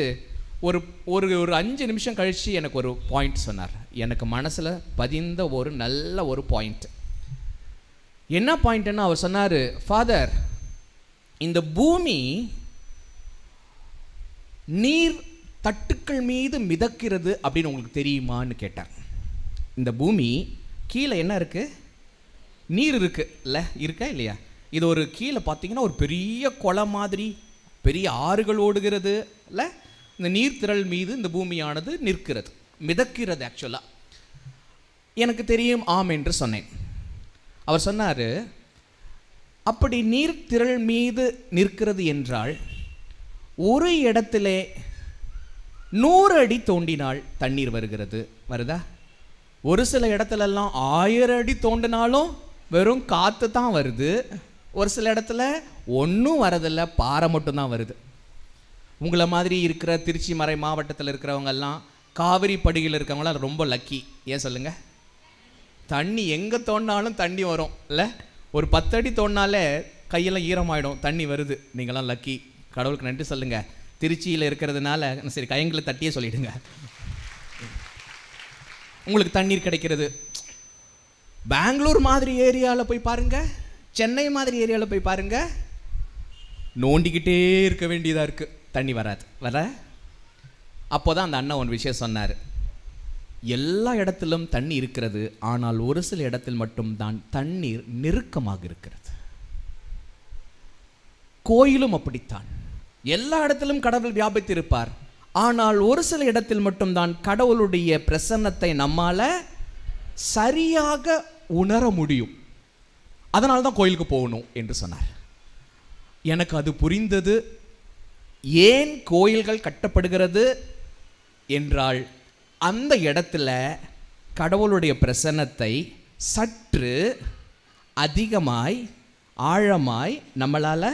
S2: ஒரு ஒரு ஒரு 5 நிமிஷம் கழித்து எனக்கு ஒரு பாயிண்ட் சொன்னார். எனக்கு மனசில் பதிந்த ஒரு நல்ல ஒரு பாயிண்ட். என்ன பாயிண்ட்னா, அவர் சொன்னார், ஃபாதர், இந்த பூமி நீர் தட்டுக்கள் மீது மிதக்கிறது அப்படின்னு உங்களுக்கு தெரியுமான்னு கேட்டார். இந்த பூமி கீழே என்ன இருக்குது? நீர் இருக்குது இல்லை, இருக்கா இல்லையா? இது ஒரு கீழே பார்த்தீங்கன்னா ஒரு பெரிய குளம் மாதிரி பெரிய ஆறுகள் ஓடுகிறது இல்லை, இந்த நீர்த்திரள் மீது இந்த பூமியானது நிற்கிறது, மிதக்கிறது. ஆக்சுவலாக எனக்கு தெரியும், ஆம் என்று சொன்னேன். அவர் சொன்னார், அப்படி நீர்த்திரள் மீது நிற்கிறது என்றால் ஒரு இடத்திலே 100 அடி தோண்டினால் தண்ணீர் வருகிறது, வருதா? ஒரு சில இடத்துலலாம் 1000 அடி தோண்டினாலும் வெறும் காற்று தான் வருது. ஒரு சில இடத்துல ஒன்றும் வரதில்லை, பாறை மட்டும்தான் வருது. உங்களை மாதிரி இருக்கிற திருச்சி மறை மாவட்டத்தில் இருக்கிறவங்கெல்லாம், காவிரி படுகையில் இருக்கிறவங்களாம் ரொம்ப லக்கி. ஏன் சொல்லுங்கள்? தண்ணி எங்கே தோண்டினாலும் தண்ணி வரும் இல்லை? ஒரு 10 அடி தோண்டினாலே கையெல்லாம் ஈரமாயிடும், தண்ணி வருது. நீங்களாம் லக்கி, கடவுளுக்கு நன்றி சொல்லுங்கள். திருச்சியில் இருக்கிறதுனால சரி, கையங்களை தட்டியே சொல்லிவிடுங்க. உங்களுக்கு தண்ணீர் கிடைக்கிறது. பெங்களூர் மாதிரி ஏரியாவில் போய் பாருங்க, சென்னை மாதிரி ஏரியாவில் போய் பாருங்க, நோண்டிக்கிட்டே இருக்க வேண்டியதாக இருக்குது, தண்ணி வர. அப்போ தான் அந்த அண்ணன் ஒரு விஷயம் சொன்னார். எல்லா இடத்திலும் தண்ணி இருக்கிறது, ஆனால் ஒரு சில இடத்தில் மட்டும்தான் தண்ணீர் நெருக்கமாக இருக்கிறது. கோயிலும் அப்படித்தான். எல்லா இடத்திலும் கடவுள் வியாபித்திருப்பார், ஆனால் ஒரு சில இடத்தில் மட்டும்தான் கடவுளுடைய பிரசன்னத்தை நம்மால் சரியாக உணர முடியும். அதனால தான் கோயிலுக்கு போகணும் என்று சொன்னார். எனக்கு அது புரிந்தது. ஏன் கோயில்கள் கட்டப்படுகிறது என்றால், அந்த இடத்துல கடவுளுடைய பிரசன்னத்தை சற்று அதிகமாய் ஆழமாய் நம்மளால்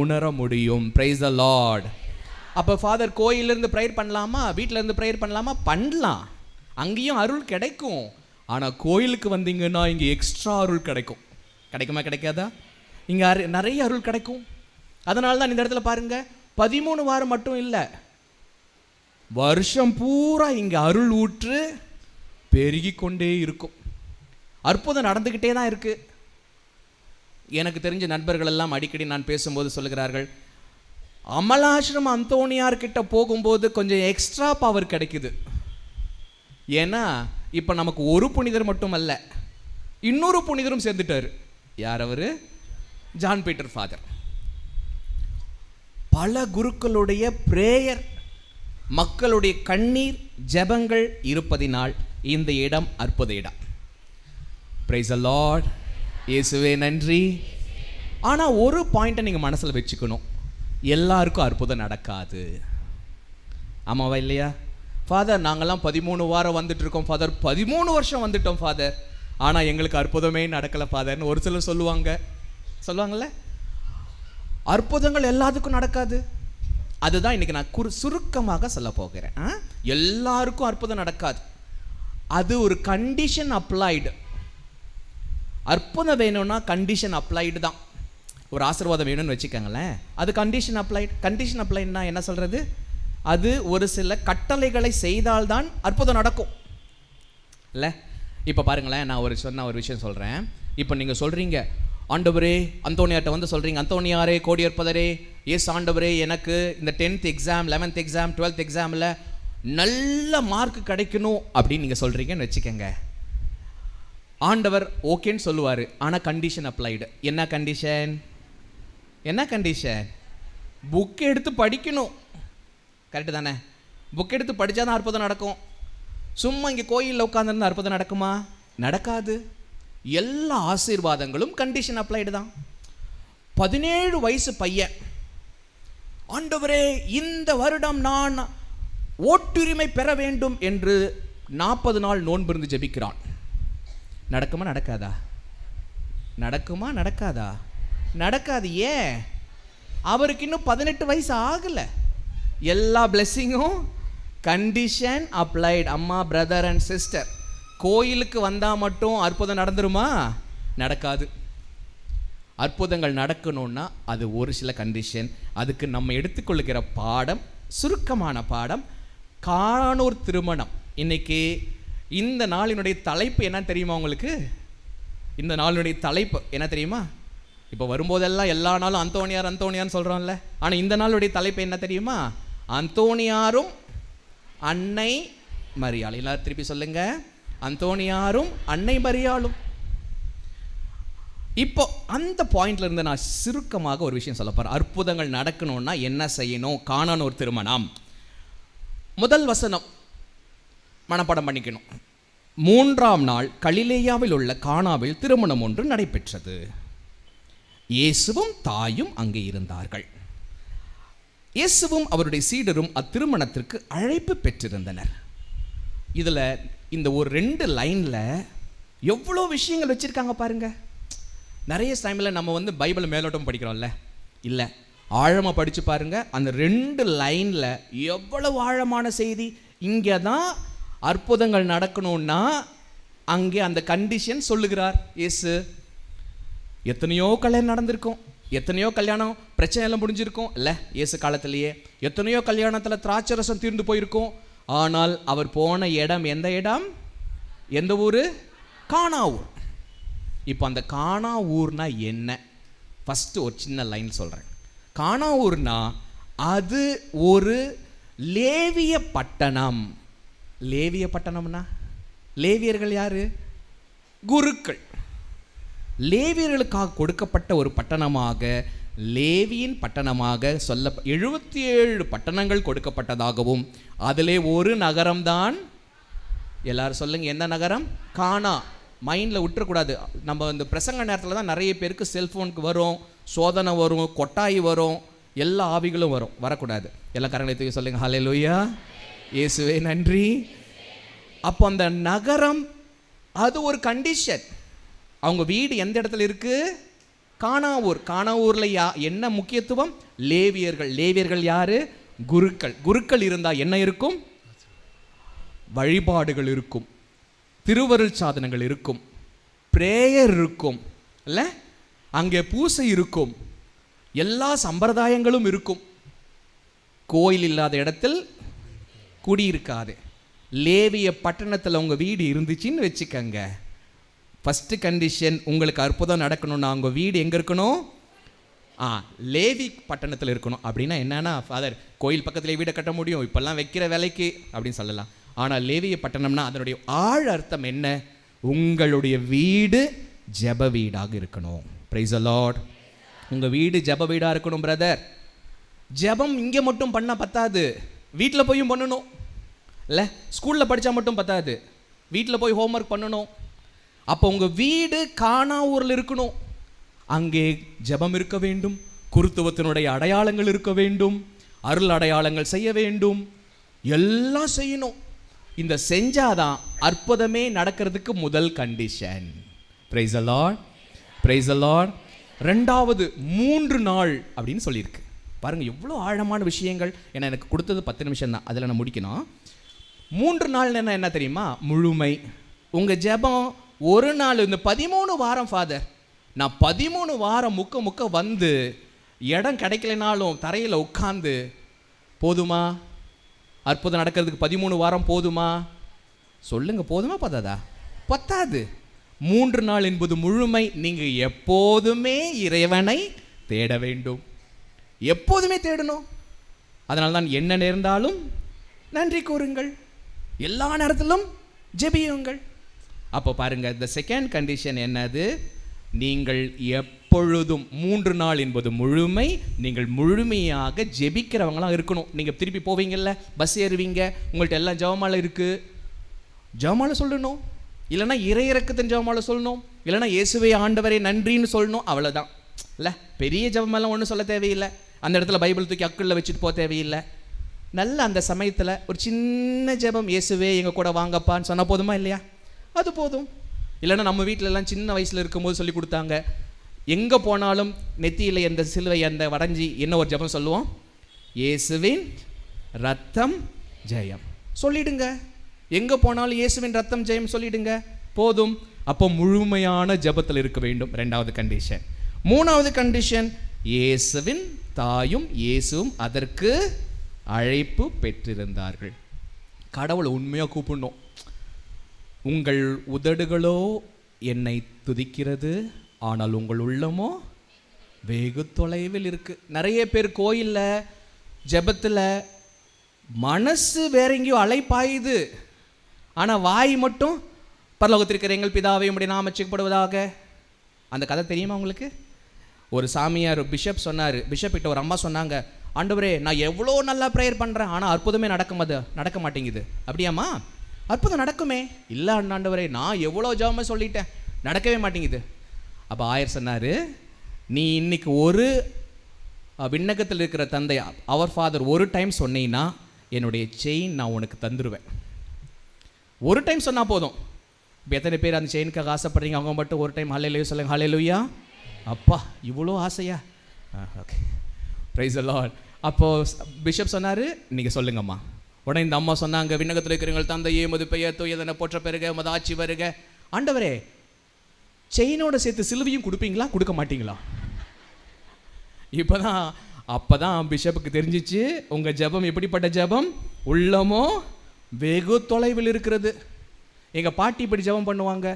S2: உணர முடியும். Price the Lord. அப்போ ஃபாதர் கோயிலிருந்து ப்ரேயர் பண்ணலாமா, வீட்டில் இருந்து ப்ரேயர் பண்ணலாமா? பண்ணலாம், அங்கேயும் அருள் கிடைக்கும். ஆனால் கோயிலுக்கு வந்தீங்கன்னா இங்கே எக்ஸ்ட்ரா அருள் கிடைக்கும். கிடைக்குமா கிடைக்காதா? இங்கே நிறைய அருள் கிடைக்கும். அதனால தான் இந்த இடத்துல பாருங்க, 13 வாரம் மட்டும் இல்லை, வருஷம் பூரா இங்கே அருள் ஊற்று பெருகி கொண்டே இருக்கும். அற்புதம் நடந்துக்கிட்டே தான் இருக்கு. எனக்கு தெரிஞ்ச நண்பர்கள் எல்லாம் அடிக்கடி நான் பேசும்போது சொல்லுகிறார்கள், அமலாசிரம அந்தோணியார்கிட்ட போகும்போது கொஞ்சம் எக்ஸ்ட்ரா பவர் கிடைக்குது. ஏன்னா இப்போ நமக்கு ஒரு புனிதர் மட்டும் அல்ல, இன்னொரு புனிதரும் சேர்ந்துட்டார். யார் அவர்? John Peter father. பல குருக்களுடைய பிரேயர், மக்களுடைய கண்ணீர் ஜெபங்கள் இருப்பதினால் இந்த இடம் அற்புத இடம். Price the Lord. இயேசுவே நன்றி. ஆனால் ஒரு பாயிண்ட்டை நீங்கள் மனசில் வச்சுக்கணும், எல்லாருக்கும் அற்புதம் நடக்காது. ஆமாவா இல்லையா? ஃபாதர் நாங்கள்லாம் 13 வாரம் வந்துட்டு இருக்கோம் ஃபாதர், 13 வருஷம் வந்துட்டோம் ஃபாதர், ஆனால் எங்களுக்கு அற்புதமே நடக்கலை ஃபாதர்னு ஒரு சிலர் சொல்லுவாங்கள்ல. அற்புதங்கள் எல்லாத்துக்கும் நடக்காது. அதுதான் இன்னைக்கு நான் சுருக்கமாக சொல்ல போகிறேன். எல்லாருக்கும் அற்புதம் நடக்காது. அது ஒரு கண்டிஷன் அப்ளைடு. அற்புதம் வேணும்னா கண்டிஷன் அப்ளைடு தான். ஒரு ஆசீர்வாதம் வேணும்னு வச்சுக்கோங்களேன், அது கண்டிஷன் அப்ளைடு. கண்டிஷன் அப்ளைடுனா என்ன சொல்கிறது? அது ஒரு சில கட்டளைகளை செய்தால்தான் அற்புதம் நடக்கும் இல்லை? இப்போ பாருங்களேன், நான் ஒரு விஷயம் சொல்கிறேன். இப்போ நீங்கள் சொல்கிறீங்க, ஆண்டவரே அந்தோணியார்ட்ட வந்து சொல்கிறீங்க, அந்தோணியாரே கோடியற்பதரே, ஏஸ் ஆண்டவரே எனக்கு இந்த 10th exam 11th exam 12th எக்ஸாமில் நல்ல மார்க் கிடைக்கணும் அப்படின்னு நீங்கள் சொல்கிறீங்கன்னு வச்சுக்கோங்க. ஆண்டவர் ஓகேன்னு சொல்லுவார், ஆனால் கண்டிஷன் அப்ளைடு. என்ன கண்டிஷன்? புக் எடுத்து படிக்கணும். கரெக்டு தானே? புக் எடுத்து படித்தா தான் அற்புதம் நடக்கும். சும்மா இங்கே கோயிலில் உட்காந்துருந்தா அற்புதம் நடக்குமா? நடக்காது. எல்லா ஆசீர்வாதங்களும் கண்டிஷன் அப்ளைடு தான். 17 வயசு பையன், ஆண்டவரே இந்த வருடம் நான் ஓட்டுரிமை பெற வேண்டும் என்று 40 நாள் நோன்பு இருந்து ஜெபிக்கிறான். நடக்குமா நடக்காதா? நடக்காது. ஏன்? அவருக்கு இன்னும் 18 வயசு ஆகலை. எல்லா பிளெஸ்ஸிங்கும் கண்டிஷன் அப்ளைடு. அம்மா, பிரதர் அண்ட் சிஸ்டர், கோயிலுக்கு வந்தால் மட்டும் அற்புதம் நடந்துருமா? நடக்காது. அற்புதங்கள் நடக்கணும்னா அது ஒரு சில கண்டிஷன். அதுக்கு நம்ம எடுத்துக்கொள்ளுகிற பாடம், சுருக்கமான பாடம், காணோர் திருமணம். இன்னைக்கு இந்த நாளினுடைய தலைப்பு என்ன தெரியுமா உங்களுக்கு? இந்த நாளினுடைய தலைப்பு என்ன தெரியுமா? இப்போ வரும்போதெல்லாம் எல்லா நாளும் அந்தோணியார்னு சொல்கிறோம்ல, ஆனால் இந்த நாளுடைய தலைப்பு என்ன தெரியுமா? அந்தோணியாரும் அன்னை மரியாள். எல்லாரும் திருப்பி சொல்லுங்க, அந்தோணியாரும் அன்னை மரியாளும். இப்போ அந்த பாயிண்ட்ல இருந்து நான் சுருக்கமாக ஒரு விஷயம் சொல்ல போறேன். அற்புதங்கள் நடக்கணும்னா என்ன செய்யணும்? காணோர் திருமணம். முதல் வசனம் மனப்பாடம் பண்ணிக்கணும். 3ஆம் நாள் கலிலேயாவில் உள்ள கானாவில் திருமணம் ஒன்று நடைபெற்றது. இயேசுவும் தாயும் அங்கே இருந்தார்கள். இயேசுவும் அவருடைய சீடரும் அத்திருமணத்திற்கு அழைப்பு பெற்றிருந்தனர். இதில் இந்த ஒரு 2 லைனில் எவ்வளோ விஷயங்கள் வச்சுருக்காங்க பாருங்க. நிறைய டைமில் நம்ம வந்து பைபிளை மேலோட்டம் படிக்கிறோம்ல, இல்லை, ஆழமாக படித்து பாருங்க. அந்த 2 லைனில் எவ்வளவு ஆழமான செய்தி. இங்கே தான் அற்புதங்கள் நடக்கணும்னா அங்கே அந்த கண்டிஷன் சொல்லுகிறார் இயேசு. எத்தனையோ கல்யாணம் நடந்திருக்கும், எத்தனையோ கல்யாணம் பிரச்சனை எல்லாம் முடிஞ்சிருக்கும் இல்லை இயேசு காலத்திலேயே. எத்தனையோ கல்யாணத்தில் திராட்சை ரசம் தீர்ந்து போயிருக்கும். ஆனால் அவர் போன இடம் எந்த இடம்? எந்த ஊர்? கானா ஊர். இப்போ அந்த கானா ஊர்னா என்ன? ஃபஸ்ட்டு ஒரு சின்ன லைன் சொல்கிறேன். கானா ஊர்னா அது ஒரு லேவிய பட்டணம். லேவிய பட்டணம்னா லேவியர்கள் யாரு? குருக்கள். லேவியர்களுக்காக கொடுக்கப்பட்ட ஒரு பட்டணமாக, லேவியின் பட்டணமாக சொல்ல 77 பட்டணங்கள் கொடுக்கப்பட்டதாகவும் அதிலே ஒரு நகரம்தான், எல்லாரும் சொல்லுங்க எந்த நகரம்? கானா. மைண்டில் விட்டுறக்கூடாது. நம்ம இந்த பிரசங்க நேரத்தில் தான் நிறைய பேருக்கு செல்ஃபோனுக்கு வரும், சோதனை வரும், கொட்டாய் வரும், எல்லா ஆவிகளும் வரும். வரக்கூடாது. எல்லா கரங்களை தூக்கி சொல்லுங்க ஹல்லேலூயா, இயேசுவே நன்றி. அப்போ அந்த நகரம் அது ஒரு கண்டிஷன். அவங்க வீடு எந்த இடத்துல இருக்கு? கானாவூர். கானாவூரில் என்ன முக்கியத்துவம்? லேவியர்கள். லேவியர்கள் யாரு? குருக்கள். குருக்கள் இருந்தால் என்ன இருக்கும்? வழிபாடுகள் இருக்கும், திருவருள் சாதனங்கள் இருக்கும், பிரேயர் இருக்கும், இல்லை அங்கே பூசை இருக்கும், எல்லா சம்பிரதாயங்களும் இருக்கும். கோயில் இல்லாத இடத்தில் குடியிருக்காது. லேவிய பட்டணத்தில் உங்கள் வீடு இருந்துச்சுன்னு வச்சுக்கங்க, ஃபஸ்ட்டு கண்டிஷன், உங்களுக்கு அற்புதம் நடக்கணும்னா உங்கள் வீடு எங்கே இருக்கணும்? லேவி பட்டணத்தில் இருக்கணும். அப்படின்னா என்னன்னா, ஃபாதர் கோயில் பக்கத்தில் வீடை கட்ட முடியும், இப்போல்லாம் வைக்கிற வேலைக்கு அப்படின்னு சொல்லலாம். ஆனால் லேவிய பட்டணம்னா அதனுடைய ஆழ் அர்த்தம் என்ன? உங்களுடைய வீடு ஜெப வீடாக இருக்கணும். Price the Lord. உங்கள் வீடு ஜெப வீடாக இருக்கணும் பிரதர். ஜெபம் இங்கே மட்டும் பண்ணால் பத்தாது, வீட்டில் போயும் பண்ணணும். இல்லை ஸ்கூலில் படித்தா மட்டும் பத்தாது, வீட்டில் போய் ஹோம்ஒர்க் பண்ணணும். அப்போ உங்கள் வீடு கானா ஊரில் இருக்கணும். அங்கே ஜெபம் இருக்க வேண்டும், குருத்துவத்தினுடைய அடையாளங்கள் இருக்க வேண்டும், அருள் அடையாளங்கள் செய்ய வேண்டும், எல்லாம் செய்யணும். இந்த செஞ்சாதான் அற்புதமே நடக்கிறதுக்கு முதல் condition. Price the Lord, price the Lord. ரெண்டாவது 3 நாள் அப்படின்னு சொல்லியிருக்கு. பாருங்கள் எவ்வளோ ஆழமான விஷயங்கள். ஏன்னா எனக்கு கொடுத்தது 10 நிமிஷம் தான், அதில் நான் முடிக்கணும். 3 நாள் என்ன தெரியுமா? முழுமை. உங்கள் ஜெபம் ஒரு நாள், இந்த 13 வாரம் ஃபாதர், நான் 13 வாரம் முக்க வந்து இடம் கிடைக்கலனாலும் தரையில் உட்காந்து போதுமா? அற்புதம் நடக்கிறதுக்கு 13 வாரம் போதுமா? சொல்லுங்க, போதுமா பத்தாதா? பத்தாது. 3 நாள் என்பது முழுமை. நீங்கள் எப்போதுமே இறைவனை தேட வேண்டும், எப்போதுமே தேடணும். அதனால தான் என்ன நேர்ந்தாலும் நன்றி கூறுங்கள், எல்லா நேரத்திலும் ஜெபியுங்கள். அப்போ பாருங்க, இந்த செகண்ட் கண்டிஷன் என்னது? நீங்கள் எப்பொழுதும் 3 நாள் என்பது முழுமை. நீங்கள் முழுமையாக ஜெபிக்கிறவங்களாம் இருக்கணும். நீங்கள் திருப்பி போவீங்கல்ல, பஸ் ஏறுவீங்க, உங்கள்கிட்ட எல்லாம் ஜெபமாலை இருக்குது, ஜெபமாலை சொல்லணும். இல்லைன்னா இறையிறக்கத்தின் ஜெபமாலை சொல்லணும், இல்லைன்னா இயேசுவே ஆண்டவரே நன்றின்னு சொல்லணும். அவ்வளோதான். இல்லை பெரிய ஜெபமெல்லாம் ஒன்றும் சொல்ல தேவையில்லை. அந்த இடத்துல பைபிள் தூக்கி அக்குள்ள வச்சுட்டு போக தேவையில்லை. நல்ல அந்த சமயத்தில் ஒரு சின்ன ஜெபம், இயேசுவே எங்கள் கூட வாங்கப்பான்னு சொன்னால் போதுமா இல்லையா? அது போதும். இல்லைன்னா நம்ம வீட்டிலலாம் சின்ன வயசில் இருக்கும்போது சொல்லி கொடுத்தாங்க, எங்கே போனாலும் நெத்தியில் எந்த சிலுவை அந்த வரைஞ்சி என்ன ஒரு ஜெபம் சொல்லுவோம்? இயேசுவின் ரத்தம் ஜெயம் சொல்லிடுங்க. எங்கே போனாலும் இயேசுவின் ரத்தம் ஜெயம் சொல்லிடுங்க, போதும். அப்போ முழுமையான ஜெபத்தில் இருக்க வேண்டும். ரெண்டாவது கண்டிஷன். மூணாவது கண்டிஷன், இயேசுவின் தாயும் இயேசுவும் அதற்கு அழைப்பு பெற்றிருந்தார்கள். கடவுளை உண்மையாக கூப்பிடணும். உங்கள் உதடுகளோ என்னை துதிக்கிறது, ஆனால் உங்கள் உள்ளமோ வெகு தொலைவில் இருக்குது. நிறைய பேர் கோயிலில் ஜெபத்தில் மனசு வேற எங்கேயோ அலைப்பாயுது, ஆனால் வாய் மட்டும் பரலோகத்திற்கிற எங்கள் பிதாவே உம்முடைய நாமம் ரட்சிக்கப்படுவதாக. அந்த கதை தெரியுமா உங்களுக்கு? ஒரு சாமியார் பிஷப் சொன்னார். பிஷப் கிட்ட ஒரு அம்மா சொன்னாங்க, ஆண்டவரே நான் எவ்வளோ நல்லா ப்ரேயர் பண்ணுறேன், ஆனால் அற்புதமே நடக்க மாட்டேங்குது. அப்படியாம்மா? அற்புதம் நடக்குமே. இல்லை ஆண்டவரே நான் எவ்வளோ ஜெபமே சொல்லிட்டேன், நடக்கவே மாட்டேங்குது. அப்போ ஆயர் சொன்னார், நீ இன்னைக்கு ஒரு விண்ணகத்தில் இருக்கிற தந்தை அவர் ஃபாதர் ஒரு டைம் சொன்னீங்கன்னா என்னுடைய செயின் நான் உனக்கு தந்துடுவேன். ஒரு டைம் சொன்னால் போதும். இப்போ எத்தனை பேர் அந்த செயினுக்காக ஆசைப்படுறீங்க? அவங்க மட்டும் ஒரு டைம் ஹல்லேலூயா சொல்லுங்க. ஹல்லேலூயா. அப்பா இவ்வளோ ஆசையா? Okay, price the Lord. அப்போது பிஷப் சொன்னார், நீங்கள் சொல்லுங்கம்மா. உடனே இந்த அம்மா சொன்னாங்க, விண்ணகத்தில் இருக்கிறவங்கள் தந்தையே உமது பெயர் தூயதென போற்ற பெறுக, உமது ஆட்சி வருக. ஆண்டவரே செயினோட சேர்த்து சிலுவையும் கொடுப்பீங்களா, கொடுக்க மாட்டீங்களா? அப்போ தான் பிஷப்புக்கு தெரிஞ்சிச்சு, உங்கள் ஜெபம் எப்படிப்பட்ட ஜெபம்? உள்ளமோ வெகு தொலைவில் இருக்கிறது. எங்கள் பாட்டி இப்படி ஜெபம் பண்ணுவாங்க,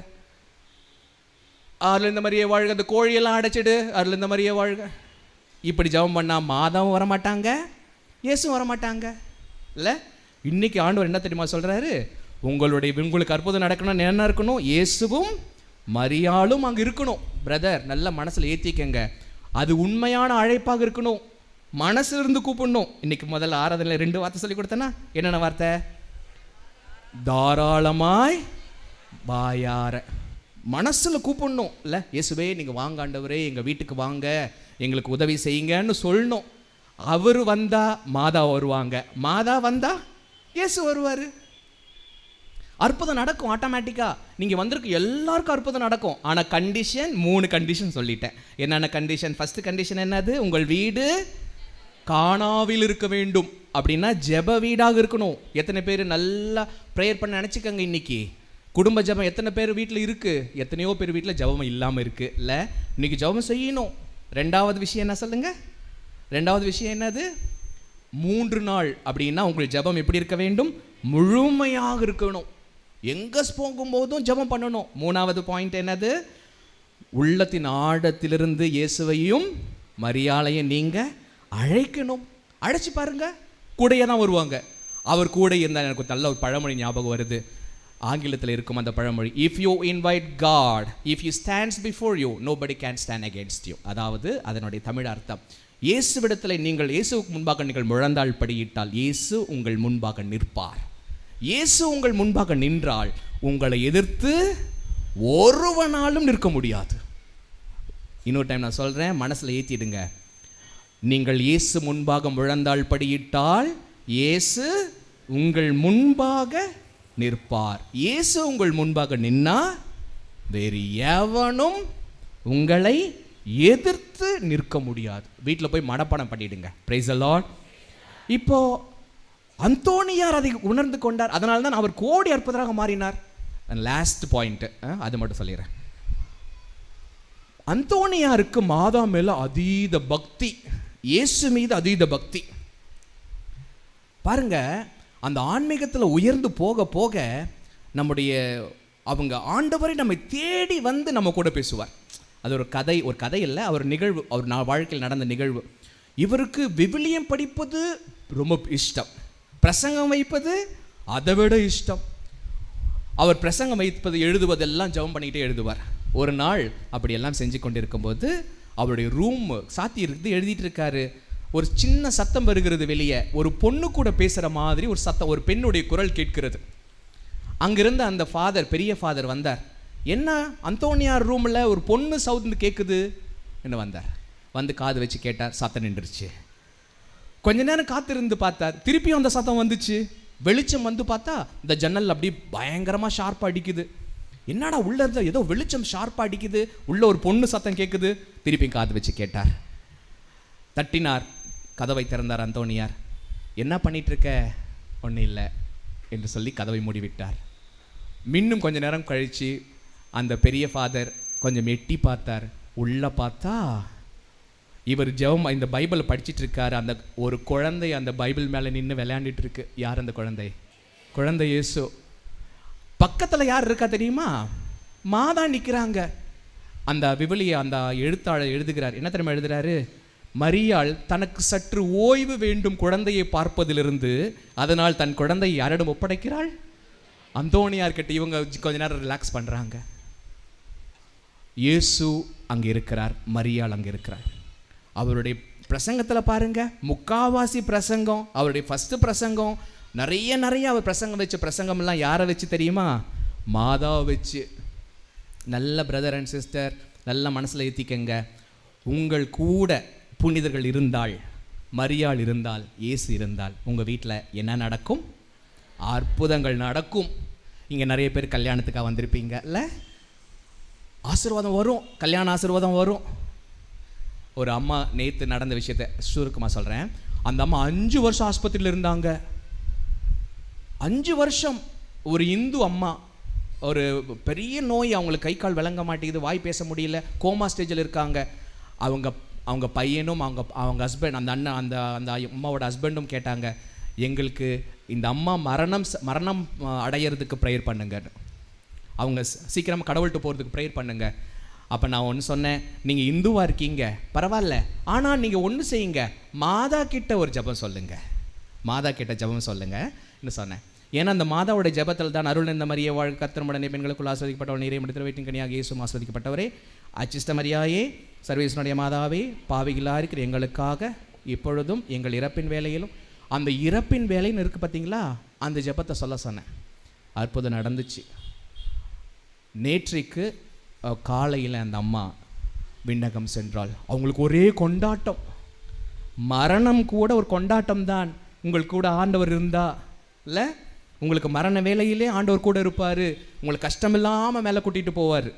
S2: அதில் இந்த மாதிரியே வாழ்க, அந்த கோழியெல்லாம் அடைச்சிடு, அதில் இந்த மாதிரியே வாழ்க. இப்படி ஜெபம் பண்ணால் மாதாவும் வரமாட்டாங்க, இயேசுவும் வரமாட்டாங்க இல்லை. இன்னைக்கு ஆண்டவர் என்ன தெரியுமா சொல்கிறாரு? உங்களுக்கு அற்புதம் நடக்கணும்னு என்ன இருக்கணும்? இயேசுவும் மரியாளும் அங்கே இருக்கணும். பிரதர், நல்ல மனசில் ஏற்றிக்கங்க. அது உண்மையான அழைப்பாக இருக்கணும். மனசுல இருந்து கூப்பிடணும். இன்னைக்கு முதல்ல ஆராதனையில் 2 வார்த்தை சொல்லி கொடுத்தேன்னா, என்னென்ன வார்த்தை? தாராளமாய் வாயார, மனசில் கூப்பிடணும் இல்லை. இயேசுவே நீங்கள் வாங்க ஆண்டவரே, எங்கள் வீட்டுக்கு வாங்க, எங்களுக்கு உதவி செய்யுங்கன்னு சொல்லணும். அவர் வந்தா மாதா வருவாங்க, மாதா வந்தா இயேசு வருவார். அற்புதம் நடக்கும் ஆட்டோமேட்டிக்காக. நீங்கள் வந்திருக்கு எல்லாருக்கும் அற்புதம் நடக்கும். ஆனால் கண்டிஷன், 3 கண்டிஷன் சொல்லிட்டேன். என்னென்ன கண்டிஷன்? ஃபஸ்ட்டு கண்டிஷன் என்னது? உங்கள் வீடு காணாவில் இருக்க வேண்டும். அப்படின்னா ஜெப வீடாக இருக்கணும். எத்தனை பேர் நல்லா ப்ரேயர் பண்ண நினச்சிக்கோங்க. இன்னைக்கு குடும்ப ஜெபம் எத்தனை பேர் வீட்டில் இருக்குது? எத்தனையோ பேர் வீட்டில் ஜெபம் இல்லாமல் இருக்குது இல்லை. இன்னைக்கு ஜெபம் செய்யணும். 2வது விஷயம் என்ன சொல்லுங்கள்? 2வது விஷயம் என்னது? 3 நாள். அப்படின்னா உங்கள் ஜெபம் எப்படி இருக்க வேண்டும்? முழுமையாக இருக்கணும். எங்கே போகும்போதும் ஜெபம் பண்ணணும். 3வது பாயிண்ட் என்னது? உள்ளத்தின் ஆழத்திலிருந்து இயேசுவையும் மரியாளையும் நீங்கள் அழைக்கணும். அழைச்சி பாருங்க, கூடையே தான் வருவாங்க. அவர் கூட இருந்தால் எனக்கு நல்ல ஒரு பழமொழி ஞாபகம் வருது. ஆங்கிலத்தில் இருக்கும் அந்த பழமொழி, if you invite God, if you stands before you, nobody can stand against you. அதாவது அதனுடைய தமிழ் அர்த்தம், இயேசுவிடத்தில் நீங்கள் இயேசுவுக்கு முன்பாக நீங்கள் முழந்தாள் படியிட்டால் இயேசு உங்கள் முன்பாக நிற்பார். இயேசு உங்கள் முன்பாக நின்றால் உங்களை எதிர்த்து ஒருவனாலும் நிற்க முடியாது. இன்னொரு டைம் நான் சொல்கிறேன், மனசில் ஏற்றிடுங்க. நீங்கள் இயேசு முன்பாக முழந்தாள் படியிட்டால் இயேசு உங்கள் முன்பாக நிற்பார். இயேசு உங்கள் முன்பாக நின்னா வேறு எவனும் உங்களை எதிர்த்து நிற்க முடியாது. வீட்டில் போய் மனப்பாடம் பண்ணிடுங்க. Price the Lord. இப்போ அந்தோனியார் அதை உணர்ந்து கொண்டார். அதனால தான் அவர் கோடி அற்புதராக மாறினார். லாஸ்ட் பாயிண்ட் அது மட்டும் சொல்லிடுறேன். அந்தோனியாருக்கு மாதா மேல அதீத பக்தி, இயேசு மீது அதீத பக்தி. பாருங்க, அந்த ஆன்மீகத்தில் உயர்ந்து போக போக நம்முடைய அவங்க ஆண்டவரை நம்மை தேடி வந்து நம்ம கூட பேசுவார். அது ஒரு கதை இல்லை, அவர் நிகழ்வு, அவர் வாழ்க்கையில் நடந்த நிகழ்வு. இவருக்கு விவிலியம் படிப்பது ரொம்ப இஷ்டம், பிரசங்கம் வைப்பது அதை விட இஷ்டம். அவர் பிரசங்கம் வைப்பது, எழுதுவதெல்லாம் ஜெபம் பண்ணிக்கிட்டே எழுதுவார். ஒரு நாள் அப்படியெல்லாம் செஞ்சு கொண்டிருக்கும்போது அவருடைய ரூம் சாத்தி இருக்குது, எழுதிட்டு இருக்காரு. ஒரு சின்ன சத்தம் வருகிறது வெளியே. ஒரு பொண்ணு கூட பேசுகிற மாதிரி ஒரு சத்தம், ஒரு பெண்ணுடைய குரல் கேட்கிறது. அங்கிருந்து அந்த ஃபாதர், பெரிய ஃபாதர் வந்தார். என்ன அந்தோனியார் ரூமில் ஒரு பொண்ணு சவுண்ட் கேட்குது என்ன வந்தார். வந்து காது வச்சு கேட்டார், சத்தம் நின்றுச்சு. கொஞ்ச நேரம் காத்திருந்து பார்த்தார், திருப்பியும் அந்த சத்தம் வந்துச்சு. வெளிச்சம் வந்து பார்த்தா இந்த ஜன்னல் அப்படி பயங்கரமாக ஷார்ப்பாக அடிக்குது. என்னடா உள்ள இருந்த ஏதோ வெளிச்சம் ஷார்ப்பாக அடிக்குது, உள்ள ஒரு பொண்ணு சத்தம் கேட்குது. திருப்பியும் காது வச்சு கேட்டார், தட்டினார், கதவை திறந்தார். அந்தோனியார், என்ன பண்ணிட்டு இருக்க? ஒன்றும் இல்லை என்று சொல்லி கதவை மூடிவிட்டார். இன்னும் கொஞ்ச நேரம் கழித்து அந்த பெரிய ஃபாதர் கொஞ்சம் எட்டி பார்த்தார். உள்ள பார்த்தா இவர் ஜெபம் இந்த பைபிளை படிச்சுட்டு இருக்காரு. அந்த ஒரு குழந்தை அந்த பைபிள் மேலே நின்று விளையாண்டுட்டு இருக்கு. யார் அந்த குழந்தை? குழந்தை இயேசு. பக்கத்தில் யார் இருக்கா தெரியுமா? மாதா நிற்கிறாங்க. அந்த விவிலிய அந்த எழுத்தாளர் எழுதுகிறார். என்ன தெரியுமா எழுதுகிறாரு? மரியாள் தனக்கு சற்று ஓய்வு வேண்டும் குழந்தையை பார்ப்பதிலிருந்து, அதனால் தன் குழந்தையை யாரிடம் ஒப்படைக்கிறாள்? அந்தோனியார்கிட்ட. இவங்க கொஞ்ச நேரம் ரிலாக்ஸ் பண்ணுறாங்க. இயேசு அங்கே இருக்கிறார், மரியாள் அங்கே இருக்கிறார். அவருடைய பிரசங்கத்தில் பாருங்க, முக்காவாசி பிரசங்கம், அவருடைய ஃபஸ்ட்டு பிரசங்கம் நிறைய அவர் பிரசங்கம் வச்ச பிரசங்கம்லாம் யாரை வச்சு தெரியுமா? மாதாவை வச்சு. நல்ல பிரதர் அண்ட் சிஸ்டர், நல்ல மனசில் ஏற்றிக்கங்க. உங்கள் கூட புனிதர்கள் இருந்தால், மரியாள் இருந்தால், இயேசு இருந்தால் உங்கள் வீட்டில் என்ன நடக்கும்? அற்புதங்கள் நடக்கும். இங்கே நிறைய பேர் கல்யாணத்துக்காக வந்திருப்பீங்க இல்லை? ஆசீர்வாதம் வரும், கல்யாண ஆசீர்வாதம் வரும். ஒரு அம்மா நேற்று நடந்த விஷயத்தை சுருக்கமாக சொல்கிறேன். அந்த அம்மா 5 வருஷம் ஆஸ்பத்திரியில் இருந்தாங்க. 5 வருஷம். ஒரு இந்து அம்மா, ஒரு பெரிய நோய், அவங்களுக்கு கை கால் விளங்க மாட்டேங்குது, வாய் பேச முடியல, கோமா ஸ்டேஜில் இருக்காங்க. அவங்க பையனும் அவங்க ஹஸ்பண்ட், அந்த அண்ணன், அந்த அம்மாவோட ஹஸ்பண்டும் கேட்டாங்க, எங்களுக்கு இந்த அம்மா மரணம் அடையிறதுக்கு ப்ரேயர் பண்ணுங்க. அவங்க சீக்கிரமாக கடவுள்கிட்ட போகிறதுக்கு ப்ரேயர் பண்ணுங்க. அப்போ நான் ஒன்று சொன்னேன், நீங்கள் இந்துவாக இருக்கீங்க பரவாயில்ல, ஆனால் நீங்கள் ஒன்று செய்யுங்க, மாதா கிட்ட ஒரு ஜெபம் சொல்லுங்கள், மாதா கிட்ட ஜெபம் சொல்லுங்கன்னு சொன்னேன். ஏன்னா அந்த மாதாவோட ஜெபத்தில் தான் அருள் இந்த மரியே வாழ் கர்த்தருமுடனே பெண்களுக்குள் ஆஸ்வதிக்கப்பட்டவள் நீரே முடித்து வயிற்றின் கனியாக இயேசுவும் ஆஸ்வதிக்கப்பட்டவரே, அச்சிஷ்ட மரியாயே சர்வேசனுடைய மாதாவே, பாவிகளாக இருக்கிற எங்களுக்காக இப்பொழுதும் எங்கள் இறப்பின் வேலையிலும். அந்த இறப்பின் வேலைன்னு இருக்குது பார்த்தீங்களா, அந்த ஜெபத்தை சொல்ல சொன்னேன். அற்புதம் நடந்துச்சு. நேற்றைக்கு காலையில் அந்த அம்மா விண்ணகம் சென்றாள். அவங்களுக்கு ஒரே கொண்டாட்டம், மரணம் கூட ஒரு கொண்டாட்டம் தான். உங்களுக்கு கூட ஆண்டவர் இருந்தா இல்லை, உங்களுக்கு மரண வேலையிலே ஆண்டவர் கூட இருப்பார், உங்களுக்கு கஷ்டம் இல்லாமல் மேலே கூட்டிகிட்டு போவார்.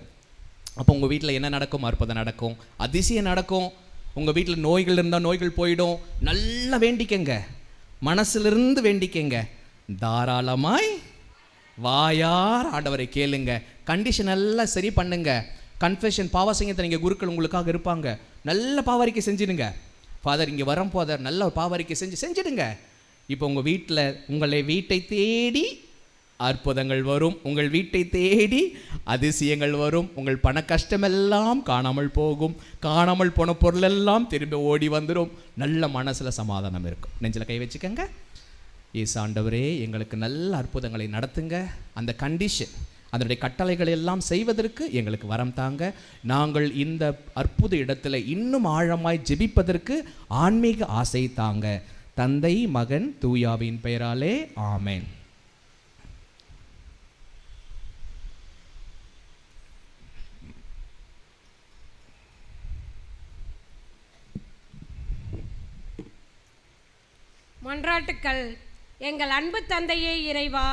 S2: அப்போ உங்கள் வீட்டில் என்ன நடக்கும்? அற்புதம் நடக்கும், அதிசயம் நடக்கும். உங்கள் வீட்டில் நோய்கள் இருந்தால் நோய்கள் போயிடும். நல்லா வேண்டிக்கங்க, மனசிலிருந்து வேண்டிக்கங்க, தாராளமாய் வாயார் ஆண்டவரை கேளுங்க. கண்டிஷன் எல்லாம் சரி பண்ணுங்க. கன்ஃபெஷன் பாவசங்கத்தை நீங்கள் குருக்கள் உங்களுக்காக இருப்பாங்க. நல்ல பாவரிக்கை செஞ்சிடுங்க. ஃபாதர் இங்கே வரும் போதர் நல்ல பாவரிக்கை செஞ்சிடுங்க. இப்போ உங்கள் வீட்டில் உங்களை வீட்டை தேடி அற்புதங்கள் வரும், உங்கள் வீட்டை தேடி அதிசயங்கள் வரும். உங்கள் பண கஷ்டமெல்லாம் காணாமல் போகும், காணாமல் போன பொருளெல்லாம் திரும்பி ஓடி வந்துடும். நல்ல மனசில் சமாதானம் இருக்கும். நெஞ்சில் கை வச்சுக்கோங்க. இயேசு ஆண்டவரே எங்களுக்கு நல்ல அற்புதங்களை நடத்துங்க. அந்த கண்டிஷன், அதனுடைய கட்டளைகள் எல்லாம் செய்வதற்கு எங்களுக்கு வரம் தாங்க. நாங்கள் இந்த அற்புத இடத்துல இன்னும் ஆழமாய் ஜெபிப்பதற்கு ஆன்மீக ஆசை தாங்க. தந்தை மகன் தூயாவின் பெயராலே ஆமென்.
S7: மன்றாட்டுக்கள். எங்கள் அன்பு தந்தையே இறைவா,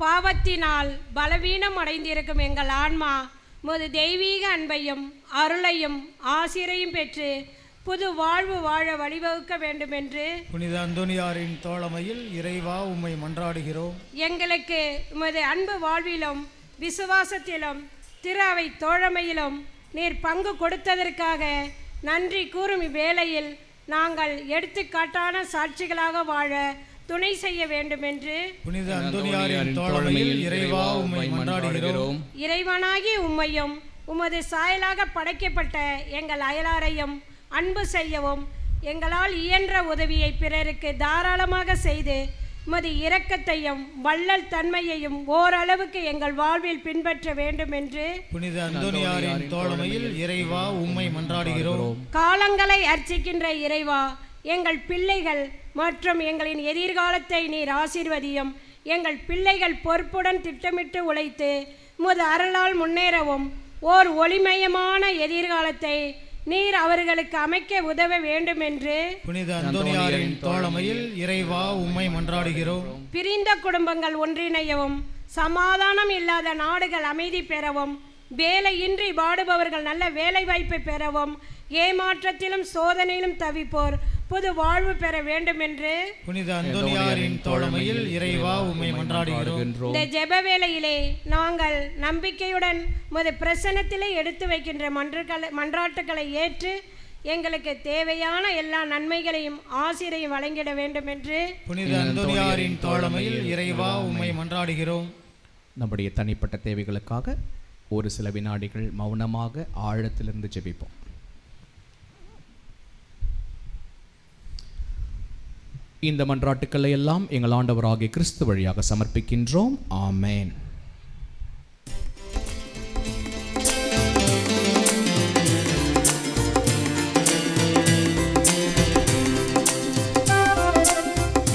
S7: பாவத்தினால் பலவீனம் அடைந்திருக்கும் எங்கள் ஆன்மா முது தெய்வீக அன்பையும் அருளையும் ஆசிரையும் பெற்று புது வாழ்வு வாழ வழிவகுக்க வேண்டும் என்று
S9: புனித அந்தோனியாரின் தோழமையில் இறைவா உம்மை மன்றாடுகிறோம்.
S7: எங்களுக்கு உமது அன்பு வாழ்விலும் விசுவாசத்திலும் திரு அவை தோழமையிலும் நீர் பங்கு கொடுத்ததற்காக நன்றி கூறும் இவ்வேளையில் நாங்கள் எடுத்துக்காட்டான சாட்சிகளாக வாழ துணை செய்ய வேண்டும் என்று
S9: புனித அந்தோனியாரின் தோழமையில் இறைவா உம்மை மன்றாடுகிறோம்.
S7: இறைவனாகி உம்மையும் உமது சாயலாக படைக்கப்பட்ட எங்கள் அயலாரையும் அன்பு செய்யவும் எங்களால் இயன்ற உதவியை பிறருக்கு தாராளமாக செய்து உமது இரக்கத்தையும் வள்ளல் தன்மையையும் ஓரளவுக்கு எங்கள் வாழ்வில் பின்பற்ற வேண்டும் என்று
S9: புனித அந்தோனியாரின் தோழமையில் இறைவா உம்மை மன்றாடுகிறோம்.
S7: காலங்களை அர்ச்சிக்கின்ற இறைவா, எங்கள் பிள்ளைகள் மற்றும் எங்களின் எதிர்காலத்தை நீர் ஆசீர்வதியும். எங்கள் பிள்ளைகள் பொறுப்புடன் திட்டமிட்டு உழைத்து உமது அருளால் முன்னேறவும் ஓர் ஒளிமயமான எதிர்காலத்தை நீர் அவர்களுக்கு அமைக்க உதவ வேண்டும் என்று
S9: புனித அந்தோனியாரின் தோழமையில் இறைவா உம்மை மன்றாடுகிறோம்.
S7: பிரிந்த குடும்பங்கள் ஒன்றிணையவும், சமாதானம் இல்லாத நாடுகள் அமைதி பெறவும், வேலையின்றி வாடுபவர்கள் நல்ல வேலை வாய்ப்பை பெறவும், ஏமாற்றத்திலும் சோதனையிலும் தவிப்போர் புது வாழ்வு பெற வேண்டும் என்று
S9: புனித அந்தோனியாரின் தோழமையில் இறைவா உம்மை மன்றாடுகிறோம்.
S7: இந்த ஜெப வேளையிலே நாங்கள் நம்பிக்கையுடன் உமது பிரசன்னத்திலே எடுத்து வைக்கின்ற மன்றாட்டுக்களை ஏற்று எங்களுக்கு தேவையான எல்லா நன்மைகளையும் ஆசிரையும் வழங்கிட வேண்டும் என்று
S9: புனித அந்தோனியாரின் தோழமையில் இறைவா உம்மை மன்றாடுகிறோம்.
S2: நம்முடைய தனிப்பட்ட தேவைகளுக்காக ஒரு சில வினாடிகள் மௌனமாக ஆழத்திலிருந்து ஜெபிப்போம். இந்த மன்றாட்டுக்களை எல்லாம் எங்கள் ஆண்டவராகிய கிறிஸ்து வழியாக சமர்ப்பிக்கின்றோம். ஆமென்.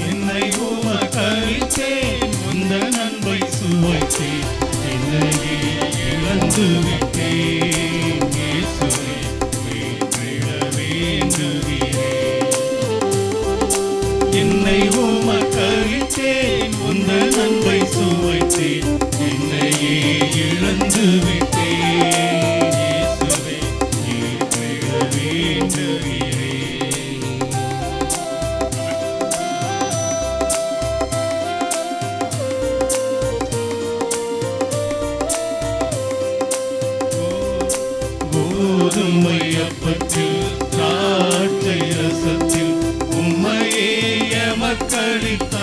S3: என்னை உமக்களித்தேன், உந்தன் அன்பை சுவைத்தேன், என்னையே இழந்து விட்டேன். இயேசுவே, மீட்பிட வேண்டுகிறேன். என்னை உமக்களித்தேன், உந்தன் அன்பை சுவைத்தேன், என்னையே இழந்து விட்டேன். இயேசுவே, மீட்பிட வேண்டுகிறேன். கோதுமை அப்பத்தில் திராட்சை ரசத்தில் உம்மையே எமக்களித்தார்.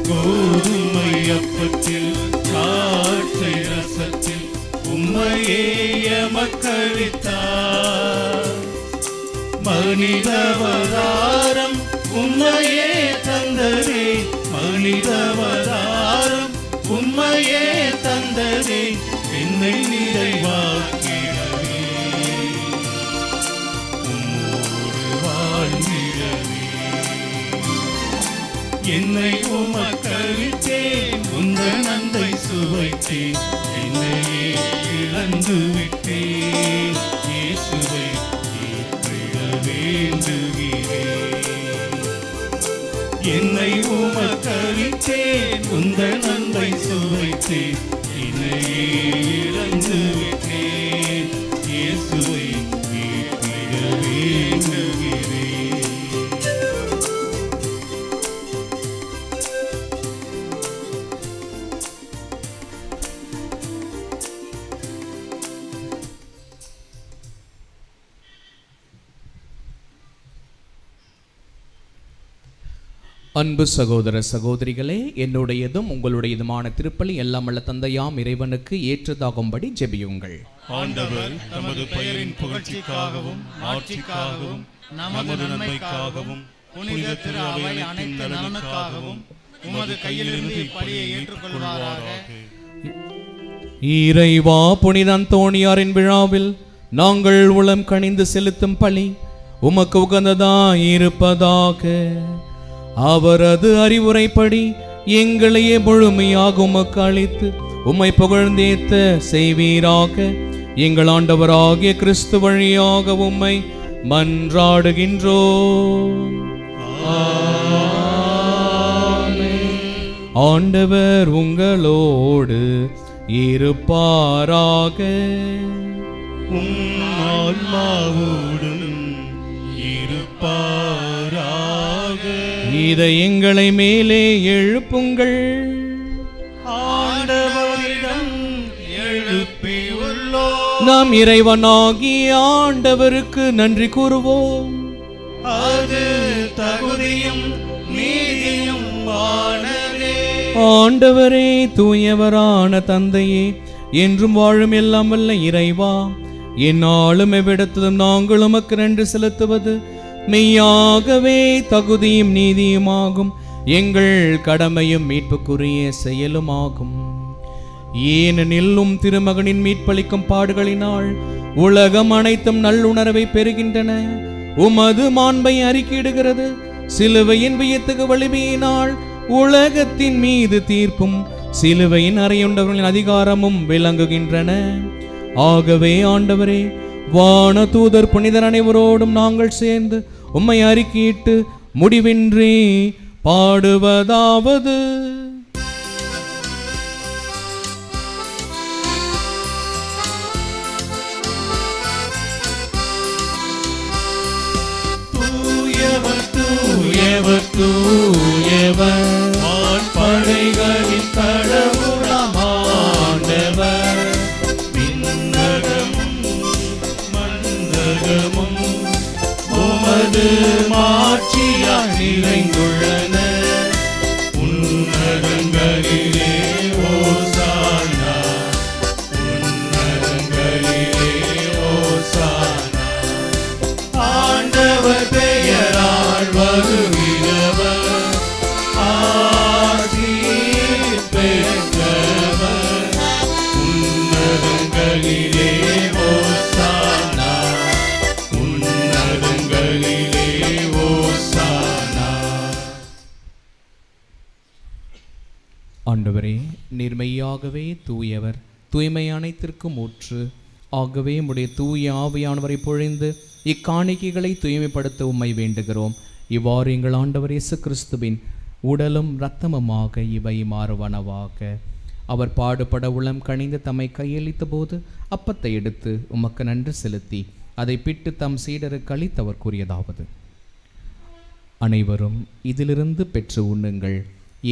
S3: கோதுமை அப்பத்தில் உம்மையே எமக்களித்தார். மனிதவதாரம் உம்மையே தந்ததே, மனிதவதாரம் உம்மையே தந்ததே, என்னை நிறைவாக்கிடவே உம்மோடு வாழ்ந்திடவே. என்னை உமக்களித்தேன், உந்தன் அன்பை சுவைத்தேன், என்னையே இழந்து விட்டேன். இயேசுவை ஏற்றிட வேண்டுகிறேன். என்னை உமக்களித்தேன், உந்தன் அன்பை சுவைத்தேன், என்னையே இழந்து விட்டேன். இயேசுவை ஏற்றிட வேண்டுகிறேன்.
S2: அன்பு சகோதர சகோதரிகளே, என்னுடையதும் உங்களுடையதுமான திருப்பலி எல்லாம் வல்ல தந்தையாம் இறைவனுக்கு ஏற்றதாகும்படி ஜெபியுங்கள்.
S3: ஆண்டவர் தமது பெயரின் புகழ்ச்சிக்காகவும் ஆட்சிக்காகவும் நமது நன்மைக்காகவும் புனித திரு அவை அனைத்து நலனுக்காகவும் உமது கையிலிருந்து இப்பலியை ஏற்றுக்கொள்வாராக.
S5: இறைவா, புனித அந்தோணியாரின் விழாவில் நாங்கள் உளம் கனிந்து செலுத்தும் பலி உமக்கு உகந்ததாயிருப்பதாக. அவரது அறிவுரைப்படி எங்களையே முழுமையாக உமக்கு அளித்து உம்மை புகழ்ந்தேத்த செய்வீராக. எங்கள் ஆண்டவராகிய கிறிஸ்து வழியாக உம்மை மன்றாடுகின்றோம். ஆண்டவர் உங்களோடு இருப்பாராக.
S3: ஆன்மாவோடும் இருப்பாராக.
S5: இதை எங்களை மேலே எழுப்புங்கள்.
S3: ஆண்டவரிடம் எழுப்பியுள்ளோம்.
S5: நாம் இறைவனாகிய ஆண்டவருக்கு நன்றி கூறுவோம்.
S3: அது தகுதியும் நீதியும் ஆனதே.
S5: ஆண்டவரே, தூயவரான தந்தையே, என்றும் வாழும் எல்லாம் வல்ல இறைவா, என்னாலும் எவ்விடத்திலும் நாங்கள் உமக்கு நன்றி செலுத்துவது மெய்யாகவே தகுதியும் நீதியுமாகும், எங்கள் கடமையும் மீட்புக்குரிய செயலுமாகும். ஏனெனில் திருமகனின் மீட்பளிக்கும் பாடுகளினால் உலகம் அனைத்தும் நல்லுணர்வை பெறுகின்றன. உமது மாண்பை அறிக்கையிடுகிறது. சிலுவையின் வியத்தகு வலிமையினால் உலகத்தின் மீது தீர்ப்பும் சிலுவையின் அறையுண்டவர்களின் அதிகாரமும் விளங்குகின்றன. ஆகவே ஆண்டவரே, வான தூதர் புனிதர் அனைவரோடும் நாங்கள் சேர்ந்து உம்மை அறிக்கையிட்டு முடிவின்றி பாடுவதாவது:
S3: தூயவர் தூயவர் தூயவர் வான்படைகளின் கடவுளாம் ஆண்டவர். விண்ணகமும் மண்ணகமும் உமது மாட்சியால் நிறைந்துள்ளன. உன்னதங்களிலே ஓசானா, உன்னதங்களிலே ஓசானா. ஆண்டவர் பெயரால் வருகிறவர் ஆசீர் பெற்றவர். உன்னதங்களிலே ஓசானா, உன்னதங்களிலே ஓசானா.
S2: ஆண்டவரே, நீர்மையாகவே தூயவர், தூய்மை அனைத்திற்கும் ஊற்று. ஆகவே உம்முடைய தூய ஆவியானவரை பொழிந்து இக்காணிக்கைகளை தூய்மைப்படுத்த உம்மை வேண்டுகிறோம். இவ்வாறு எங்கள் ஆண்டவர் இயேசு கிறிஸ்துவின் உடலும் இரத்தமுமாக இவை மாறுவனவாக. அவர் பாடுபட உளம் கனிந்து தம்மை கையளித்த போது அப்பத்தை எடுத்து உமக்கு நன்றி செலுத்தி அதை பிட்டு தம் சீடருக்கு அளித்தவர் கூறியதாவது: அனைவரும் இதிலிருந்து பெற்று உண்ணுங்கள்,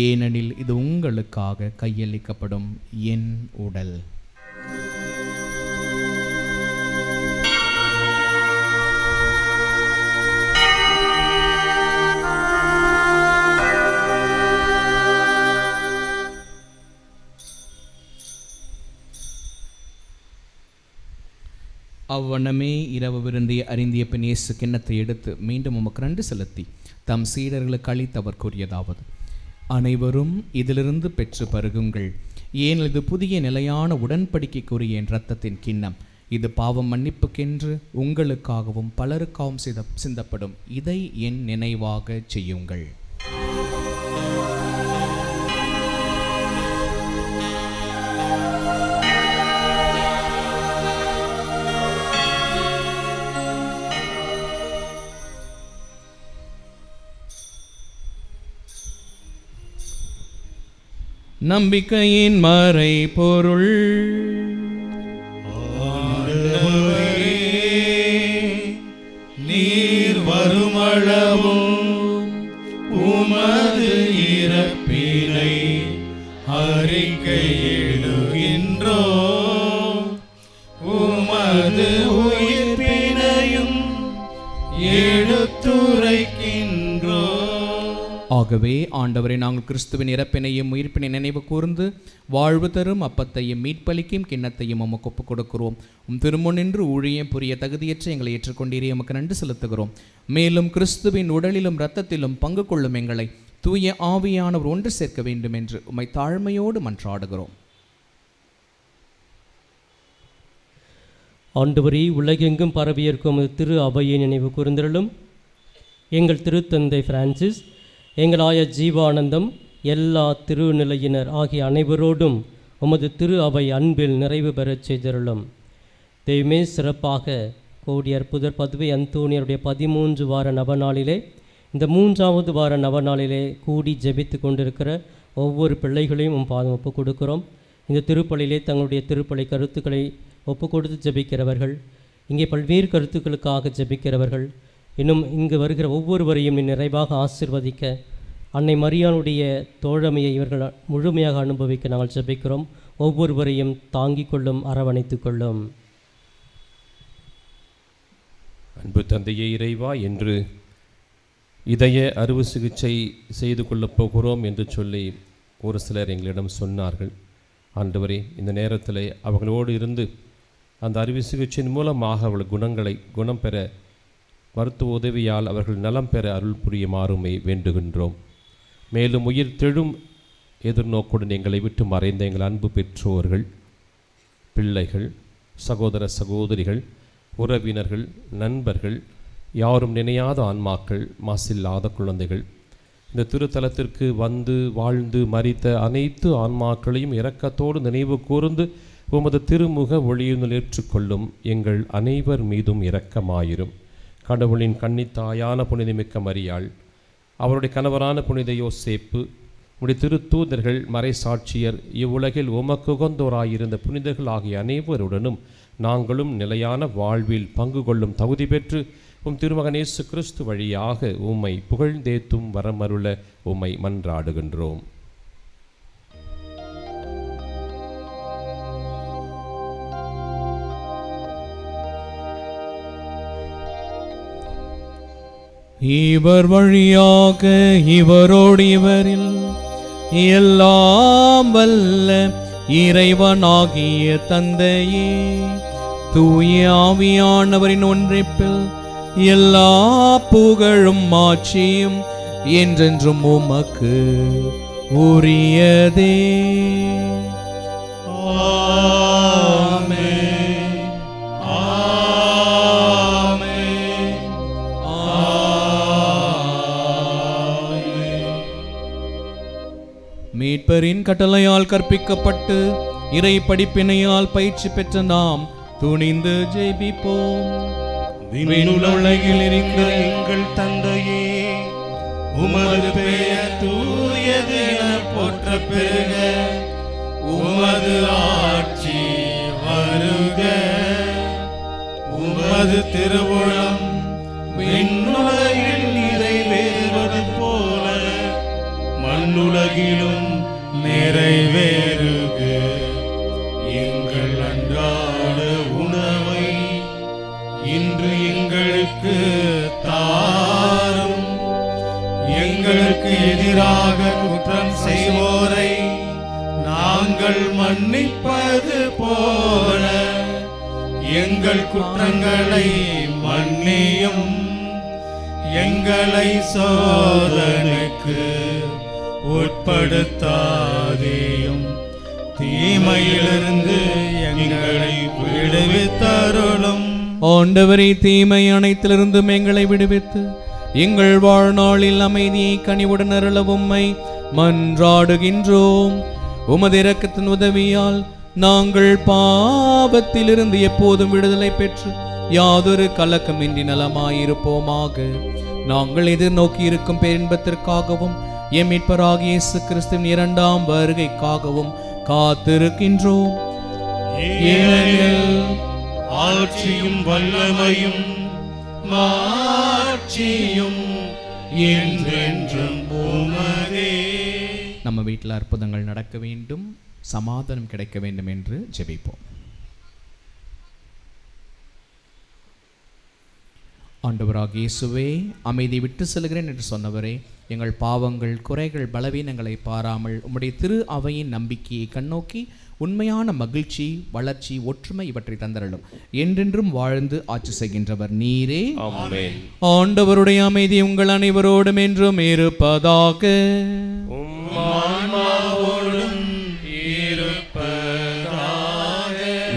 S2: ஏனெனில் இது உங்களுக்காக கையளிக்கப்படும் என் உடல். அவ்வண்ணமே இரவு விருந்திய அறிந்திய பின் இயேசு கிண்ணத்தை எடுத்து மீண்டும் உமக்கு நன்றி செலுத்தி தம் சீடர்களுக்கு அளித்தவர் கூறியதாவது: அனைவரும் இதிலிருந்து பெற்று பருகுங்கள், ஏன் இது புதிய நிலையான உடன்படிக்கைக்குரிய என் இரத்தத்தின் கிண்ணம். இது பாவம் மன்னிப்புக்கென்று உங்களுக்காகவும் பலருக்காகவும் சிந்தப்படும். இதை என் நினைவாக செய்யுங்கள்.
S5: நம்பிக்கையின் மறை பொருள்.
S3: நீர் வருமளவும் உமது இறப்பினை அறிக்கையிடுகின்றோ, உமது உயிர்ப்பினையும் எடுத்துரைக்கின்றோ.
S2: ஆகவே ஆண்டவரை நாங்கள் கிறிஸ்துவின் இறப்பினையும் உயிர்ப்பினை நினைவு கூர்ந்து வாழ்வு தரும் அப்பத்தையும் மீட்பளிக்கும் கிண்ணத்தையும் உமக்கு ஒப்புக் கொடுக்கிறோம். திருமுன்னின்று ஊழியம் புரிய தகுதியற்ற எங்களை ஏற்றுக்கொண்டீரே உமக்கு நன்றி செலுத்துகிறோம். மேலும் கிறிஸ்துவின் உடலிலும் இரத்தத்திலும் பங்கு கொள்ளும் எங்களை தூய ஆவியானவர் ஒன்று சேர்க்க வேண்டும் என்று உம்மை தாழ்மையோடு மன்றாடுகிறோம்.
S6: ஆண்டவரே, உலகெங்கும் பரவியிருக்கும் திரு அவையை நினைவு கூர்ந்திருளும். எங்கள் திருத்தந்தை பிரான்சிஸ், எங்கள் ஆயர் ஜீவானந்தம், எல்லா திருநிலையினர் ஆகிய அனைவரோடும் உமது திரு அவை அன்பில் நிறைவு பெறச் செய்திருளும். தெய்வமே, சிறப்பாக கோடி அற்புதர் பதுவை அந்தோணியருடைய 13 வார நவநாளிலே, இந்த 3வது வார நவநாளிலே கூடி ஜெபித்து கொண்டிருக்கிற ஒவ்வொரு பிள்ளைகளையும் பாதம் ஒப்புக் கொடுக்கிறோம். இந்த திருப்பலியிலே தங்களுடைய திருப்பலி கருத்துக்களை ஒப்புக் கொடுத்து ஜெபிக்கிறவர்கள், இங்கே பல்வேறு கருத்துக்களுக்காக ஜெபிக்கிறவர்கள், இன்னும் இங்கு வருகிற ஒவ்வொருவரையும் நீ நிறைவாக ஆசிர்வதிக்க, அன்னை மரியாளுடைய தோழமையை இவர்கள் முழுமையாக அனுபவிக்க நாங்கள் ஜெபிக்கிறோம். ஒவ்வொருவரையும் தாங்கிக் கொள்ளும், அரவணைத்துக் கொள்ளும்.
S1: அன்பு தந்தையே இறைவா, என்று இதய அறுவை சிகிச்சை செய்து கொள்ளப் போகிறோம் என்று சொல்லி ஒரு சிலர் எங்களிடம் சொன்னார்கள். ஆண்டவரே, இந்த நேரத்தில் அவர்களோடு இருந்து அந்த அறுவை சிகிச்சையின் மூலமாக அவர்கள் குணம் பெற, மருத்துவ உதவியால் அவர்கள் நலம் பெற அருள் புரியுமாறுமை வேண்டுகின்றோம். மேலும் உயிர் தெழும் எதிர்நோக்குடன் எங்களை விட்டு மறைந்த எங்கள் அன்பு பெற்றோர்கள், பிள்ளைகள், சகோதர சகோதரிகள், உறவினர்கள், நண்பர்கள், யாரும் நினையாத ஆன்மாக்கள், மாசில்லாத குழந்தைகள், இந்த திருத்தலத்திற்கு வந்து வாழ்ந்து மரித்த அனைத்து ஆன்மாக்களையும் இரக்கத்தோடு நினைவு கூர்ந்து உமது திருமுக ஒளியுடன் ஏற்றுக்கொள்ளும் எங்கள் அனைவர் மீதும் இரக்கமாயிரும். கடவுளின் கன்னித்தாயான புனிதமிக்க மரியாள், அவருடைய கணவரான புனித யோசேப்பு, உடைய திருத்தூதர்கள், மறை சாட்சியர், இவ்வுலகில் உமக்கு உகந்தோராயிருந்த புனிதர்கள் ஆகிய அனைவருடனும் நாங்களும் நிலையான வாழ்வில் பங்கு கொள்ளும் தகுதி பெற்று திருமகன் இயேசு கிறிஸ்து வழியாக உம்மை புகழ்ந்தேத்தும் வரமருள உம்மை மன்றாடுகின்றோம்.
S5: இவர் வழியாக இவரோடு இவரில் எல்லாம் வல்ல இறைவனாகிய தந்தையே, தூய ஆவியானவரின் ஒன்றிப்பில் எல்லா புகழும் மாட்சியும் என்றென்றும் உமக்கு உரியதே. மீட்பரின் கட்டளையால் கற்பிக்கப்பட்டு இறை படிப்பினையால் பயிற்சி பெற்ற நாம் துணிந்து ஜெபிப்போம்.
S3: விண்ணுலகில் இருக்கிற எங்கள் தந்தையே, உமது பெயர் தூயது என போற்ற பெருக, உமது ஆட்சி வருக, உமது திருவுளம் விண்ணுலகில் நிறைவேறுவது போல மண்ணுலகிலும் நிறைவேறுக. எங்கள் அன்றாட உணவை இன்று எங்களுக்கு தாரும். எங்களுக்கு எதிராக குற்றம் செய்வோரை நாங்கள் மன்னிப்பது போல எங்கள் குற்றங்களை மன்னியும், எங்களை சோதனைக்கு உட்படுத்தாதேயும், தீமையிலிருந்து எங்களை விடுவித்தருளும்.
S5: ஆண்டவரே, தீமை அனைத்திலிருந்தும் எங்களை விடுவித்து எங்கள் வாழ்நாளில் அமைதியை கனிவுடன் அருள உம்மை மன்றாடுகின்றோம். உமது இரக்கத்தின் உதவியால் நாங்கள் பாவத்திலிருந்து எப்போதும் விடுதலை பெற்று யாதொரு கலக்கமின்றி நலமாயிருப்போமாக. நாங்கள் எதிர்நோக்கி இருக்கும் பேரின்பத்திற்காகவும் எம் மீட்பராகிய இயேசு கிறிஸ்துவின் இரண்டாம் வருகைக்காகவும் காத்திருக்கின்றோம்.
S3: ஏனெனில் ஆட்சியும் வல்லமையும் மாட்சியும் என்றென்றும் உமதே.
S2: நம்ம வீட்டில் அற்புதங்கள் நடக்க வேண்டும், சமாதானம் கிடைக்க வேண்டும் என்று ஜெபிப்போம். ஆண்டவராகிய இயேசுவே, அமைதி விட்டு செல்கிறேன் என்று சொன்னவரே, எங்கள் பாவங்கள், குறைகள், பலவீனங்களை பாராமல் உம்முடைய திரு அவையின் நம்பிக்கையை கண்ணோக்கி உண்மையான மகிழ்ச்சி, வளர்ச்சி, ஒற்றுமை இவற்றை தந்தரலும். என்றென்றும் வாழ்ந்து ஆட்சி செய்கின்றவர் நீரே.
S1: ஆமென்.
S5: ஆண்டவருடைய அமைதி உங்கள் அனைவரோடும் என்றும் இருப்பதாக.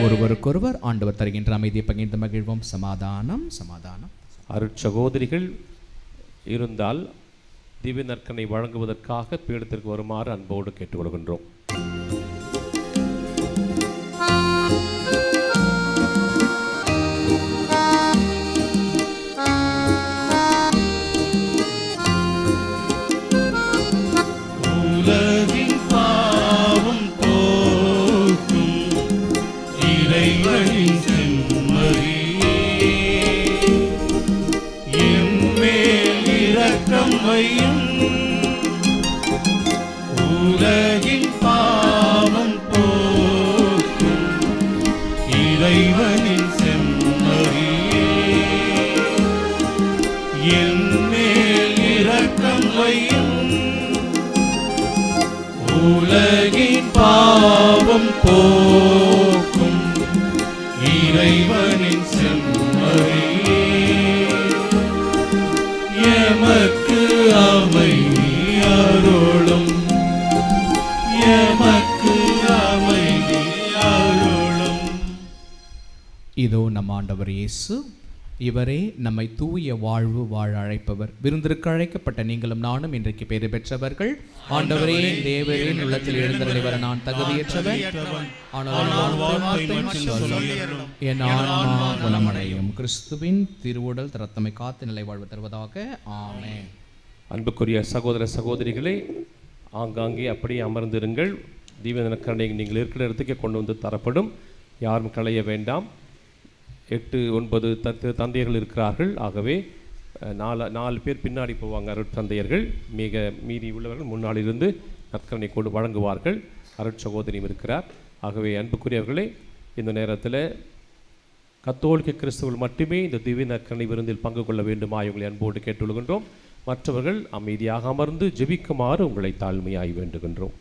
S2: ஒருவருக்கொருவர் ஆண்டவர் தருகின்ற அமைதியை பகிர்ந்து மகிழ்வோம். சமாதானம், சமாதானம்.
S1: அருட்சகோதரிகள் இருந்தால் திவ்ய நற்கனை வழங்குவதற்காக பீடத்திற்கு வருமாறு அன்போடு கேட்டுக்கொள்கின்றோம்.
S3: உலகின் பாவம் போக்கும் இறைவனின் செம்மறியே, எம்மேல் இரக்கம் வையும். உலகின் பாவம் போக்கும் இறைவனின் செம்மறியே, எம்மேல் இரக்கம் வையும். உலகின் பாவம் போக்கும் இறைவனின் செம்மறியே, எமக்கு அமைதி அருளும், எமக்கு அமைதி அருளும்.
S2: இதோ நம் ஆண்டவர் இயேசு, இவரே நம்மை தூய வாழ்வு வாழ அழைப்பவர். விருந்திற்கு அழைக்கப்பட்ட நீங்களும் நானும் இன்றைக்கு பேறு பெற்றவர்கள். ஆண்டவரே, தேவரின் உள்ளத்தில் எழுந்தருளி வர நான் தகுதியற்றவன், ஆனால் என் ஆன்மா குணமடையும். கிறிஸ்துவின் திருவுடல் ரத்தமை காத்து நிலை வாழ்வு தருவதாக. ஆமென்.
S1: அன்புக்குரிய சகோதர சகோதரிகளே, ஆங்காங்கே அப்படியே அமர்ந்திருங்கள். தீப நற்கரணை நீங்கள் இருக்கிற இடத்துக்கே கொண்டு வந்து தரப்படும். யாரும் களைய வேண்டாம். 8-9 தந்தையர்கள் இருக்கிறார்கள். ஆகவே 4 பேர் பின்னாடி போவாங்க. அருட்தந்தையர்கள் மீதி உள்ளவர்கள் முன்னால் இருந்து நற்கரணை கொண்டு வழங்குவார்கள். அருட்சகோதரியும் இருக்கிறார். ஆகவே அன்புக்குரியவர்களே, இந்த நேரத்தில் கத்தோலிக்க கிறிஸ்தவர்கள் மட்டுமே இந்த திவ்ய நற்கரணை விருந்தில் பங்கு கொள்ள வேண்டுமா இவங்களை அன்போடு கேட்டுக்கொள்கின்றோம். மற்றவர்கள் அமைதியாக அமர்ந்து ஜெபிக்குமாறு உங்களை தாழ்மையாய் வேண்டுகின்றோம்.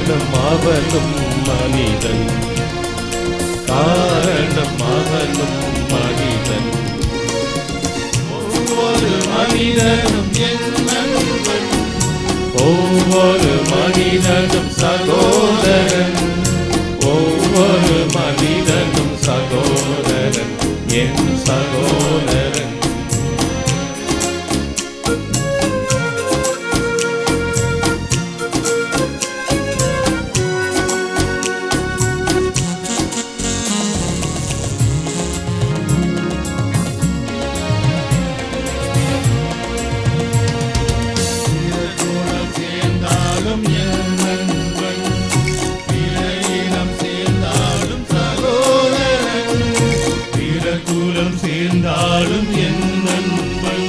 S3: காரணம் அவனும் மனிதன், காரணம் அவனும் மனிதன். ஒவ்வொரு மனிதனும் என் நண்பன், ஒவ்வொரு மனிதனும் சகோதரன், ஒவ்வொரு மனிதனும் சகோதரன், என் சகோதரன். சேர்ந்தாலும் என் நண்பன்,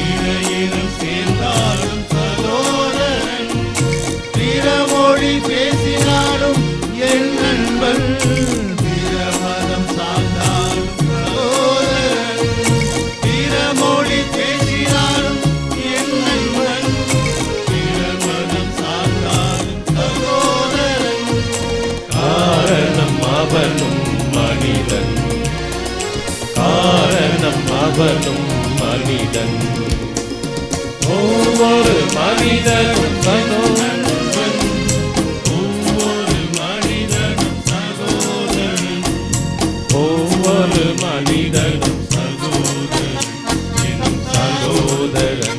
S3: இடையிலும் சேர்ந்தாலும் சகோதரன், பிற மொழி பேசினாலும் என் நண்பன், பிற மதம் சார்ந்தாலும் சகோதரன், பிற மொழி பேசினாலும் என் நண்பன், பிற மதம் சார்ந்தாலும் சகோதரன். காரணம் அவனும் மனிதன், காரணம் அவனும் மனிதன். ஒவ்வொரு மனிதனும் சகோதரன், ஒவ்வொரு மனிதனும் சகோதரன், ஒவ்வொரு மனிதனும் சகோதரன், என் சகோதரன்.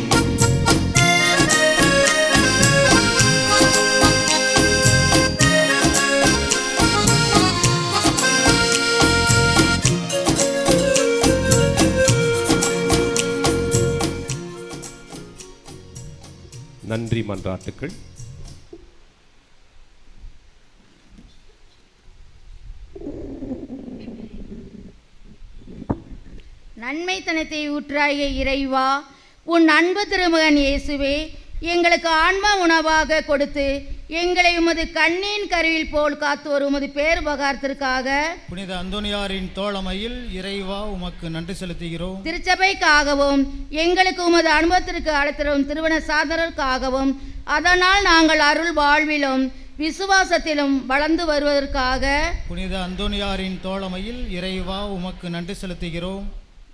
S1: நன்றி மன்றாட்டுக்கள்.
S10: நன்மைத்தனத்தை ஊற்றாகிய இறைவா, உன் அன்பு திருமகன் இயேசுவே எங்களுக்கு ஆன்ம உணவாக கொடுத்து எங்களை உமது கண்ணின் கருவில் போல் காத்தோர் உமது பேருபகாரத்திற்காக
S9: புனித அந்தோனியாரின் தோழமையில் இறைவா உமக்கு நன்றி செலுத்துகிறோம்.
S10: திருச்சபைக்காகவும் எங்களுக்கு உமது அனுபவத்திற்கு அழைத்தரும் திருமண சாதனருக்காகவும் அதனால் நாங்கள் அருள் வாழ்விலும் விசுவாசத்திலும் வளர்ந்து வருவதற்காக
S9: புனித அந்தோனியாரின் தோழமையில் இறைவா உமக்கு நன்றி செலுத்துகிறோம்.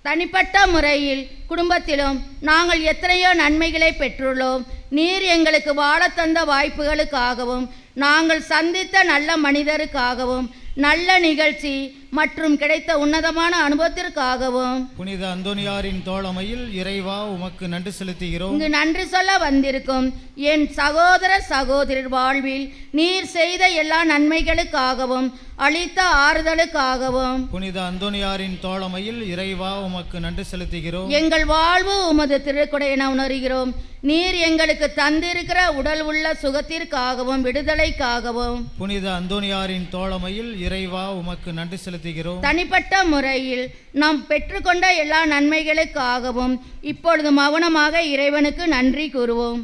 S10: தனிப்பட்ட முறையில் குடும்பத்திலும் நாங்கள் எத்தனையோ நன்மைகளை பெற்றுள்ளோம். நீர் எங்களுக்கு வாழத் தந்த வாய்ப்புகளுக்காகவும் நாங்கள் சந்தித்த நல்ல மனிதருக்காகவும் நல்ல நிகழ்ச்சி மற்றும் கிடைத்த உன்னதமான அனுபவத்திற்காகவும்
S9: புனித அந்தோனியாரின் தோழமையில் இறைவா உமக்கு நன்றி செலுத்துகிறோம்.
S10: இங்கு நன்றி சொல்ல வந்திருக்கும் என் சகோதர சகோதரர் வாழ்வில் நீர் செய்த எல்லா நன்மைகளுக்காகவும் அளித்த ஆறுதலுக்காகவும்
S9: புனித அந்தோனியாரின் தோழமையில் இறைவா உமக்கு நன்றி செலுத்துகிறோம்.
S10: எங்கள் வாழ்வு உமது திருக்குடை என உணர்கிறோம். நீர் எங்களுக்கு தந்திருக்கிற உடல் உள்ள சுகத்திற்காகவும் விடுதலைக்காகவும்
S9: புனித அந்தோனியாரின் தோழமையில் இறைவா உமக்கு நன்றி செலுத்துகிறோம்.
S10: தனிப்பட்ட முறையில் நாம் பெற்றுக்கொண்ட எல்லா நன்மைகளுக்காகவும் இப்பொழுது மௌனமாக இறைவனுக்கு நன்றி கூறுவோம்.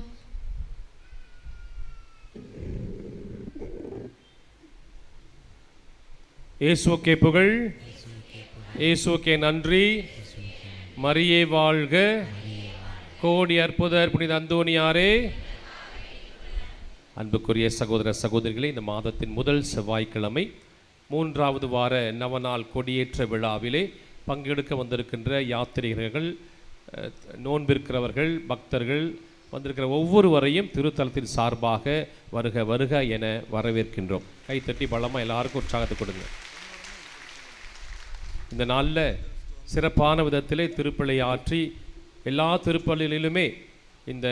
S1: இயேசுவுக்கே புகழ், இயேசுவுக்கே நன்றி. மரியே வாழ்க, கோடி அற்புதர் புனித அந்தோனியாரே. அன்புக்குரிய சகோதர சகோதரிகளே, இந்த மாதத்தின் முதல் செவ்வாய்க்கிழமை 3வது வார நவநாள் கொடியேற்ற விழாவிலே பங்கெடுக்க வந்திருக்கின்ற யாத்திரிகர்கள், நோன்பிருக்கிறவர்கள், பக்தர்கள் வந்திருக்கிற ஒவ்வொருவரையும் திருத்தலத்தின் சார்பாக வருக வருக என வரவேற்கின்றோம். கைத்தட்டி பலமாக எல்லாருக்கும் உற்சாகத்தை கொடுங்க. இந்த நாளில் சிறப்பான விதத்திலே திருப்பலி ஆற்றி எல்லா திருப்பலிகளிலுமே இந்த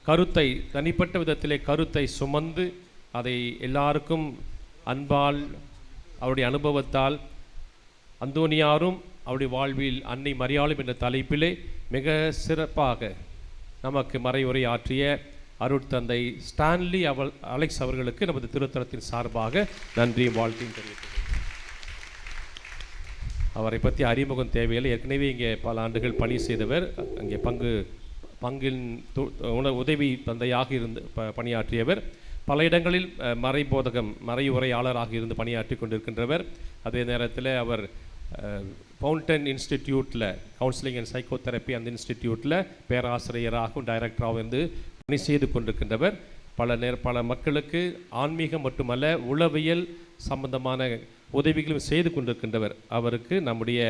S1: கருத்தை தனிப்பட்ட விதத்திலே கருத்தை சுமந்து அதை எல்லாருக்கும் அன்பால் அவருடைய அனுபவத்தால் அந்தோனியாரும் அவருடைய வாழ்வில் அன்னை மரியாளும் என்ற தலைப்பிலே மிக சிறப்பாக நமக்கு மறைவுரை ஆற்றிய அருட்தந்தை ஸ்டான்லி அலெக்ஸ் அவர்களுக்கு நமது திருத்தலத்தின் சார்பாக நன்றியும் வாழ்த்தையும் தெரிவித்துள்ளேன். அவரை பற்றி அறிமுகம் தேவையில்லை. ஏற்கனவே இங்கே பல ஆண்டுகள் பணி செய்தவர். அங்கே பங்கின் உதவி தந்தையாக இருந்து பணியாற்றியவர். பல இடங்களில் மறையுரையாளராக இருந்து பணியாற்றி கொண்டிருக்கின்றவர். அதே நேரத்தில் அவர் ஃபவுண்டன் இன்ஸ்டிடியூட்டில் கவுன்சிலிங் அண்ட் சைக்கோதெரப்பி அந்த இன்ஸ்டிடியூட்டில் பேராசிரியராகவும் டைரக்டராகவும் இருந்து பணி செய்து கொண்டிருக்கின்றவர். பல மக்களுக்கு ஆன்மீகம் மட்டுமல்ல உளவியல் சம்பந்தமான உதவிகளும் செய்து கொண்டிருக்கின்றவர். அவருக்கு நம்முடைய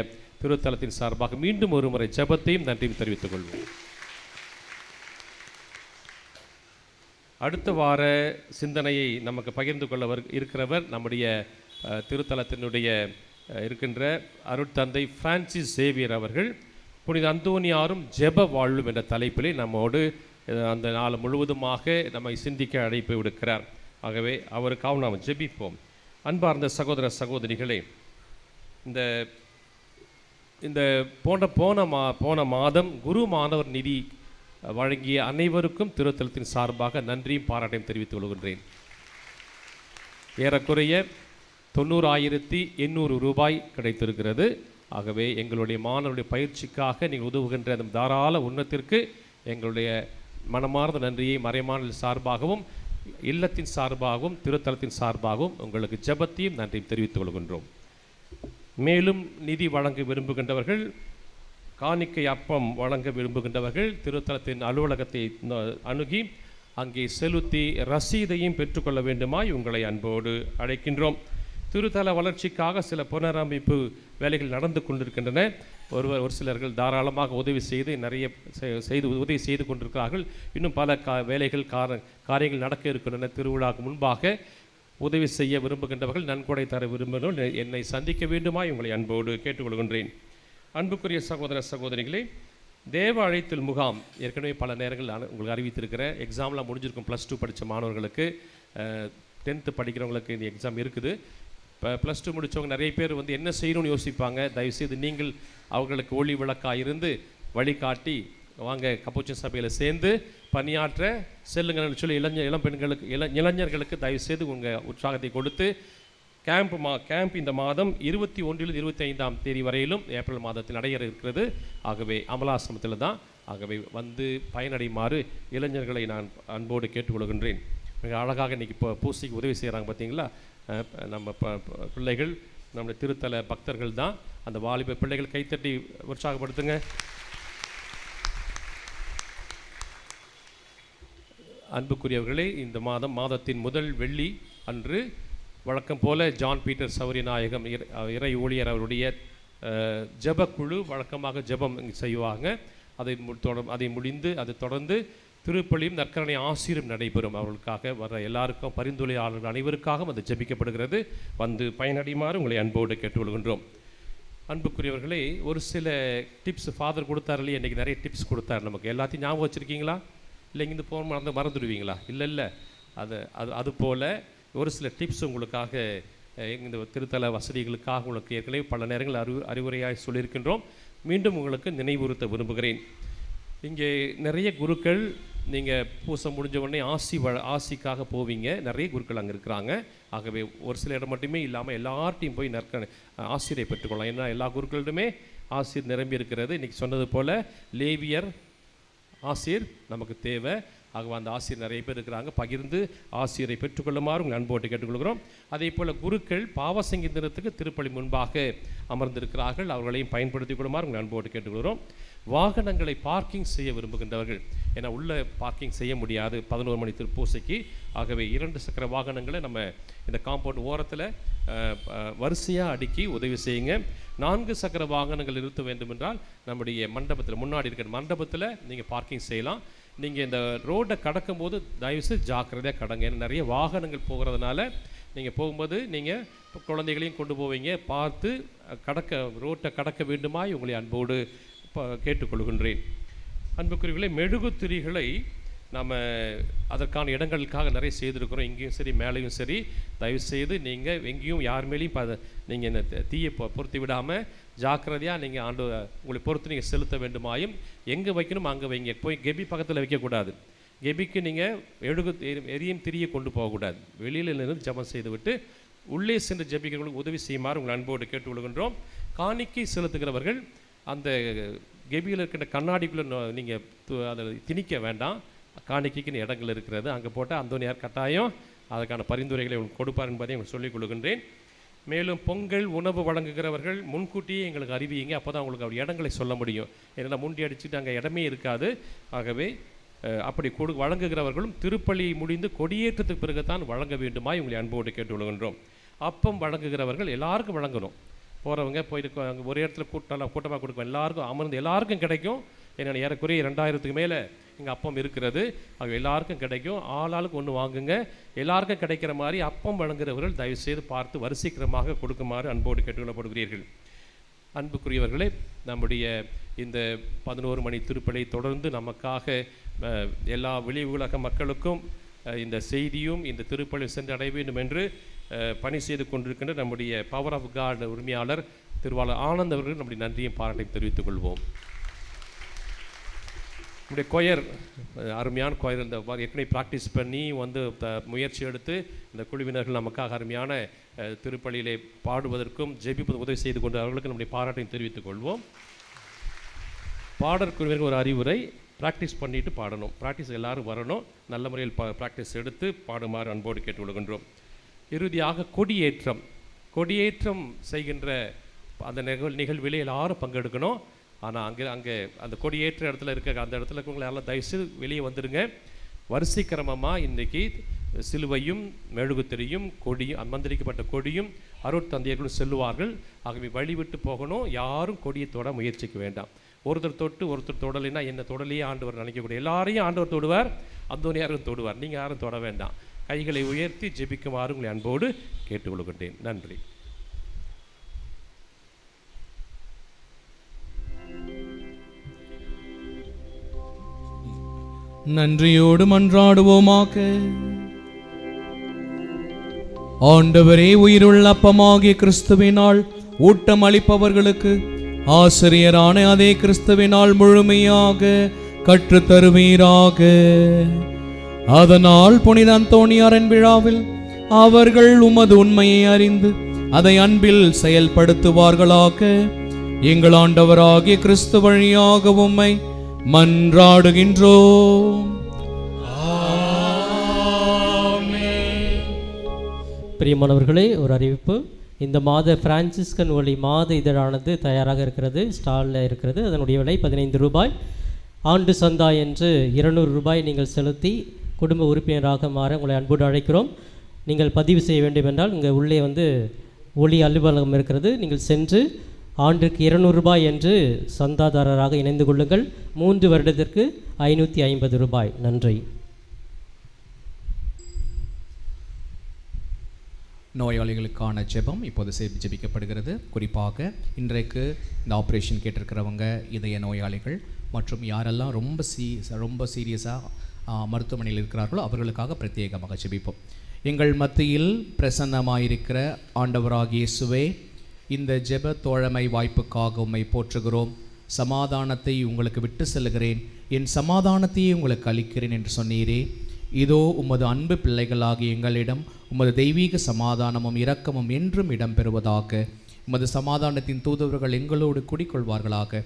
S1: திருத்தலத்தின் சார்பாக மீண்டும் ஒரு முறை ஜெபத்தையும் நன்றியும் தெரிவித்துக் கொள்வோம். அடுத்த வார சிந்தனையை நமக்கு பகிர்ந்து கொள்ள இருக்கிறவர் நம்முடைய திருத்தலத்தினுடைய இருக்கின்ற அருட்தந்தை பிரான்சிஸ் சேவியர் அவர்கள். புனித அந்தோனியாரும் ஜெப வாழ்வும் என்ற தலைப்பிலே நம்மோடு அந்த நாள் முழுவதுமாக நம்மை சிந்திக்க அழைப்பு விடுக்கிறார். ஆகவே அவருக்காக நாம் ஜெபிப்போம். அன்பார்ந்த சகோதர சகோதரிகளே, இந்த போன மாதம் குரு மாணவர் நிதி வழங்கிய அனைவருக்கும் திருத்தலத்தின் சார்பாக நன்றியும் பாராட்டையும் தெரிவித்துக் கொள்கின்றேன். ஏறக்குறைய 90,800 ரூபாய் கிடைத்திருக்கிறது. ஆகவே எங்களுடைய மாணவருடைய பயிற்சிக்காக நீங்கள் உதவுகின்ற அந்த தாராள உன்னத்திற்கு எங்களுடைய மனமார்ந்த நன்றியை மறைமாநில சார்பாகவும் இல்லத்தின் சார்பாகவும் திருத்தலத்தின் சார்பாகவும் உங்களுக்கு ஜெபத்தையும் நன்றியும் தெரிவித்துக் கொள்கின்றோம். மேலும் நிதி வழங்க விரும்புகின்றவர்கள், காணிக்கை அப்பம் வழங்க விரும்புகின்றவர்கள் திருத்தலத்தின் அலுவலகத்தை அணுகி அங்கே செலுத்தி ரசீதையும் பெற்றுக்கொள்ள வேண்டுமாய் உங்களை அன்போடு அழைக்கின்றோம். திருத்தல வளர்ச்சிக்காக சில புனரமைப்பு வேலைகள் நடந்து கொண்டிருக்கின்றன. ஒரு சிலர்கள் தாராளமாக உதவி செய்து கொண்டிருக்கிறார்கள். இன்னும் பல காரியங்கள் நடக்க இருக்கின்றன. திருவிழாவுக்கு முன்பாக உதவி செய்ய விரும்புகின்றவர்கள், நன்கொடை தர விரும்புகிறவர்கள் என்னை சந்திக்க வேண்டுமாய் உங்களை அன்போடு கேட்டுக்கொள்கின்றேன். அன்புக்குரிய சகோதர சகோதரிகளே, தேவ அழைத்தல் முகாம் ஏற்கனவே பல நேரங்கள் உங்களுக்கு அறிவித்திருக்கிற எக்ஸாம்லாம் முடிஞ்சிருக்கும். +2 படித்த மாணவர்களுக்கு, 10th படிக்கிறவங்களுக்கு இந்த எக்ஸாம் இருக்குது. இப்போ +2 முடித்தவங்க நிறைய பேர் என்ன செய்யணும்னு யோசிப்பாங்க. தயவுசெய்து நீங்கள் அவர்களுக்கு ஒளி விளக்காக இருந்து வழிகாட்டி வாங்க கப்போச்சின் சபையில் சேர்ந்து பணியாற்ற செல்லுங்கன்னு சொல்லி இளைஞர்களுக்கு தயவுசெய்து உங்கள் உற்சாகத்தை கொடுத்து கேம்ப் இந்த மாதம் 21 25ஆம் தேதி வரையிலும் ஏப்ரல் மாதத்தில் நடைபெற இருக்கிறது. ஆகவே அமலாசிரமத்தில் தான். ஆகவே வந்து பயனடையுமாறு இளைஞர்களை நான் அன்போடு கேட்டுக்கொள்கின்றேன். மிக அழகாக இன்றைக்கி இப்போ பூசைக்கு உதவி செய்கிறாங்க பார்த்தீங்களா. நம்ம பிள்ளைகள் நம்முடைய திருத்தல பக்தர்கள் தான். அந்த வாலிப பிள்ளைகள் கைத்தட்டி உற்சாகப்படுத்துங்க. அன்புக்குரியவர்களே, இந்த மாதத்தின் முதல் வெள்ளி அன்று வழக்கம் போல ஜான் பீட்டர் சௌரியநாயகம் இறை ஊழியர் அவருடைய ஜெபக்குழு வழக்கமாக ஜெபம் செய்வாங்க. அதை முடிந்து அதை தொடர்ந்து திருப்பலியும் நற்கரணை ஆசீரும் நடைபெறும். அவர்களுக்காக வர எல்லாருக்கும், பரிந்துரையாளர்கள் அனைவருக்காகவும் அது ஜெபிக்கப்படுகிறது. வந்து பயனடையுமாறு உங்களை அன்போடு கேட்டுக்கொள்கின்றோம். அன்புக்குரியவர்களே, ஒரு சில டிப்ஸ் ஃபாதர் கொடுத்தார் இல்லையா, இன்றைக்கி நிறைய டிப்ஸ் கொடுத்தார். நமக்கு எல்லாத்தையும் ஞாபகம் வச்சுருக்கீங்களா? இல்லை இங்கேருந்து போன மறந்துடுவீங்களா? இல்லை அது போல் ஒரு சில டிப்ஸ் உங்களுக்காக இந்த திருத்தல வசதிகளுக்காக உங்களுக்கு ஏற்கனவே பல நேரங்கள் அறிவுரையாக சொல்லியிருக்கின்றோம். மீண்டும் உங்களுக்கு நினைவுறுத்த விரும்புகிறேன். இங்கே நிறைய குருக்கள், நீங்கள் பூசை முடிஞ்ச உடனே ஆசிக்காக போவீங்க. நிறைய குருக்கள் அங்கே இருக்கிறாங்க. ஆகவே ஒரு சில இடம் மட்டுமே இல்லாமல் எல்லார்ட்டையும் போய் ஆசிரியை பெற்றுக்கொள்ளலாம். ஏன்னா எல்லா குருக்களிடமே ஆசிரியர் நிரம்பி இருக்கிறது. இன்றைக்கி சொன்னது போல் லேவியர் ஆசிரியர் நமக்கு தேவை. ஆகவே அந்த ஆசிரியர் நிறைய பேர் இருக்கிறாங்க. பகிர்ந்து ஆசிரியரை பெற்றுக்கொள்ளுமாறு உங்கள் அன்போட்டு கேட்டுக்கொள்கிறோம். அதே போல் குருக்கள் பாவசங்கி தினத்துக்கு திருப்பலி முன்பாக அமர்ந்திருக்கிறார்கள். அவர்களையும் பயன்படுத்திக் கொள்ளுமாறு உங்கள் அன்போட்டு கேட்டுக்கொள்கிறோம். வாகனங்களை பார்க்கிங் செய்ய விரும்புகின்றவர்கள், ஏன்னா உள்ளே பார்க்கிங் செய்ய முடியாது 11 மணி திருப்பூசைக்கு. ஆகவே 2 சக்கர வாகனங்களை நம்ம இந்த காம்பவுண்ட் ஓரத்தில் வரிசையாக அடுக்கி உதவி செய்யுங்க. 4 சக்கர வாகனங்கள் நிறுத்த வேண்டும் என்றால் நம்முடைய மண்டபத்தில், முன்னாடி இருக்கிற மண்டபத்தில் நீங்கள் பார்க்கிங் செய்யலாம். நீங்கள் இந்த ரோட்டை கடக்கும்போது தயவுசெய்து ஜாக்கிரதையாக கடங்க. ஏன்னா நிறைய வாகனங்கள் போகிறதுனால நீங்கள் போகும்போது நீங்கள் குழந்தைகளையும் கொண்டு போவீங்க. பார்த்து ரோட்டை கடக்க வேண்டுமாய் உங்களை அன்போடு கேட்டுக்கொள்கின்றேன். அன்புக்குரியவர்களே, மெழுகுத்திரிகளை நம்ம அதற்கான இடங்களுக்காக நிறைய செய்திருக்கிறோம். இங்கேயும் சரி மேலேயும் சரி. தயவுசெய்து நீங்கள் எங்கேயும் யார் மேலேயும் நீங்கள் இந்த தீயை பொருத்தி விடாமல் ஜாக்கிரதையாக நீங்கள் உங்களை பொறுத்து நீங்கள் செலுத்த வேண்டுமாயும் எங்கே வைக்கணும் அங்கே வைங்க. போய் கெபி பக்கத்தில் வைக்கக்கூடாது. கெபிக்கு நீங்கள் எரியும் திரியை கொண்டு போகக்கூடாது. வெளியில் இருந்து ஜெபம் செய்துவிட்டு உள்ளே சென்று ஜெபிக்கிறவங்களுக்கு உதவி செய்யுமாறு உங்கள் அன்போடு கேட்டுக்கொள்கின்றோம். காணிக்கை செலுத்துகிறவர்கள் அந்த கெபியில் இருக்கின்ற கண்ணாடிக்குள்ளே நீங்கள் அதை திணிக்க வேண்டாம். காணிக்கைக்குன்னு இடங்கள் இருக்கிறது, அங்கே போட்டால் அந்தோனியார் கட்டாயம் அதற்கான பரிந்துரைகளை உங்களுக்கு கொடுப்பார் என்பதை உங்களுக்கு சொல்லிக் கொள்கின்றேன். மேலும் பொங்கல் உணவு வழங்குகிறவர்கள் முன்கூட்டியே எங்களுக்கு அறிவியுங்க. அப்போ தான் உங்களுக்கு அவர் இடங்களை சொல்ல முடியும். ஏன்னா முண்டி அடிச்சுட்டு அங்கே இடமே இருக்காது. ஆகவே அப்படி வழங்குகிறவர்களும் திருப்பலி முடிந்து கொடியேற்றத்துக்கு பிறகுதான் வழங்க வேண்டுமாய் உங்களை அன்போடு கேட்டுக்கொள்கின்றோம். அப்பம் வழங்குகிறவர்கள் எல்லாருக்கும் வழங்கணும். போகிறவங்க போயிட்டு அங்கே ஒரு இடத்துல கூட்டமாக கொடுக்கும், எல்லாருக்கும் அமர்ந்து எல்லாருக்கும் கிடைக்கும். ஏன்னா ஏறக்குறைய 2000க்கு மேலே இங்கே அப்பம் இருக்கிறது. அது எல்லாருக்கும் கிடைக்கும். ஆளாளுக்கு ஒன்று வாங்குங்க. எல்லாருக்கும் கிடைக்கிற மாதிரி அப்பம் வழங்குகிறவர்கள் தயவுசெய்து பார்த்து வரிசைக்கிரமாக கொடுக்குமாறு அன்போடு கேட்டுக்கொள்ளப்படுகிறீர்கள். அன்புக்குரியவர்களே, நம்முடைய இந்த 11 மணி திருப்பலி தொடர்ந்து நமக்காக எல்லா வெளி உலக மக்களுக்கும் இந்த செய்தியும் இந்த திருப்பலி சென்று அடைய வேண்டும் என்று பணி செய்து கொண்டிருக்கின்ற நம்முடைய பவர் ஆஃப் காட் உரிமையாளர் திருவாளர் ஆனந்த் அவர்கள் நம்முடைய நன்றியும் பாராட்டையும் தெரிவித்துக் கொள்வோம். நம்முடைய கொயர், அருமையான கொயர், இந்த ஏற்கனவே ப்ராக்டிஸ் பண்ணி வந்து முயற்சி எடுத்து இந்த குழுவினர்கள் நமக்காக அருமையான திருப்பலியிலே பாடுவதற்கும் ஜெபிப்பது உதவி செய்து கொண்டு அவர்களுக்கு நம்முடைய பாராட்டையும் தெரிவித்துக் கொள்வோம். பாடற் குழுவினருக்கு ஒரு அறிவுரை, ப்ராக்டிஸ் பண்ணிட்டு பாடணும். ப்ராக்டிஸ் எல்லாரும் வரணும். நல்ல முறையில் ப்ராக்டிஸ் எடுத்து பாடுமாறு அன்போடு கேட்டுக்கொள்கின்றோம். இறுதியாக கொடியேற்றம் செய்கின்ற அந்த நிகழ்விலே எல்லாரும் பங்கெடுக்கணும். ஆனால் அங்கே அந்த கொடியேற்ற இடத்துல இருக்க அந்த இடத்துல இருக்கவங்களை எல்லாம் தயவுசெய்து வெளியே வந்துடுங்க. வரிசைக்கிரமமாக இன்றைக்கி சிலுவையும் மெழுகுத்திரையும் கொடியும் மந்திரிக்கப்பட்ட கொடியும் அருட்தந்தையர்களும் செல்லுவார்கள். ஆகவே வழிவிட்டு போகணும். யாரும் கொடியை தொட முயற்சிக்க வேண்டாம். ஒருத்தர் தொட்டு ஒருத்தர் தொடலைன்னா என்ன தொடலையே ஆண்டவர் நினைக்கக்கூடிய எல்லாரையும் ஆண்டவர் தொடுவார். அந்தோனியாரும் தொடுவார். நீங்கள் யாரும் தொட வேண்டாம். கைகளை உயர்த்தி ஜெபிக்குமாறு உங்களை அன்போடு கேட்டுக்கொள்கின்றேன். நன்றி.
S5: நன்றியோடு மன்றாடுவோமாக. ஆண்டவரே, உயிருள்ள அப்பமாகிய கிறிஸ்துவினால் ஊட்டம் அளிப்பவர்களுக்கு ஆசிரியரான அதே கிறிஸ்துவினால் முழுமையாக கற்றுத்தருவீராக. அதனால் புனித அந்தோணியாரின் விழாவில் அவர்கள் உமது உண்மையை அறிந்து அதை அன்பில் செயல்படுத்துவார்களாக. எங்கள் ஆண்டவராகிய கிறிஸ்து வழியாக உம்மை மன்றாடுகின்றோம்.
S6: பிரியமானவர்களே, ஒரு அறிவிப்பு. இந்த மாத பிரான்சிஸ்கன் ஒளி மாத இதழானது தயாராக இருக்கிறது, ஸ்டாலில் இருக்கிறது. அதனுடைய விலை 15 ரூபாய். ஆண்டு சந்தா என்று 200 ரூபாய் நீங்கள் செலுத்தி குடும்ப உறுப்பினராக மாற உங்களை அன்போடு அழைக்கிறோம். நீங்கள் பதிவு செய்ய வேண்டும் என்றால் இங்கே உள்ளே ஒளி அலுவலகம் இருக்கிறது. நீங்கள் சென்று ஆண்டுக்கு 200 ரூபாய் என்று சந்தாதாரராக இணைந்து கொள்ளுங்கள். 3 வருடத்திற்கு 550 ரூபாய். நன்றி.
S2: நோயாளிகளுக்கான ஜெபம் இப்போது ஜெபிக்கப்படுகிறது. குறிப்பாக இன்றைக்கு இந்த ஆப்ரேஷன் கேட்டிருக்கிறவங்க, இதய நோயாளிகள் மற்றும் யாரெல்லாம் ரொம்ப சீரியஸாக மருத்துவமனையில் இருக்கிறார்களோ அவர்களுக்காக பிரத்யேகமாக ஜெபிப்போம். எங்கள் மத்தியில் பிரசன்னமாயிருக்கிற ஆண்டவராகிய இயேசுவே, இந்த ஜெப தோழமை வாய்ப்புக்காக உம்மை போற்றுகிறோம். சமாதானத்தை உங்களுக்கு விட்டு செல்கிறேன், என் சமாதானத்தையே உங்களுக்கு அளிக்கிறேன் என்று சொன்னீரே. இதோ உமது அன்பு பிள்ளைகளாகி எங்களிடம் உமது தெய்வீக சமாதானமும் இரக்கமும் என்றும் இடம்பெறுவதாக. உமது சமாதானத்தின் தூதுவர்கள் எங்களோடு குடிக்கொள்வார்களாக.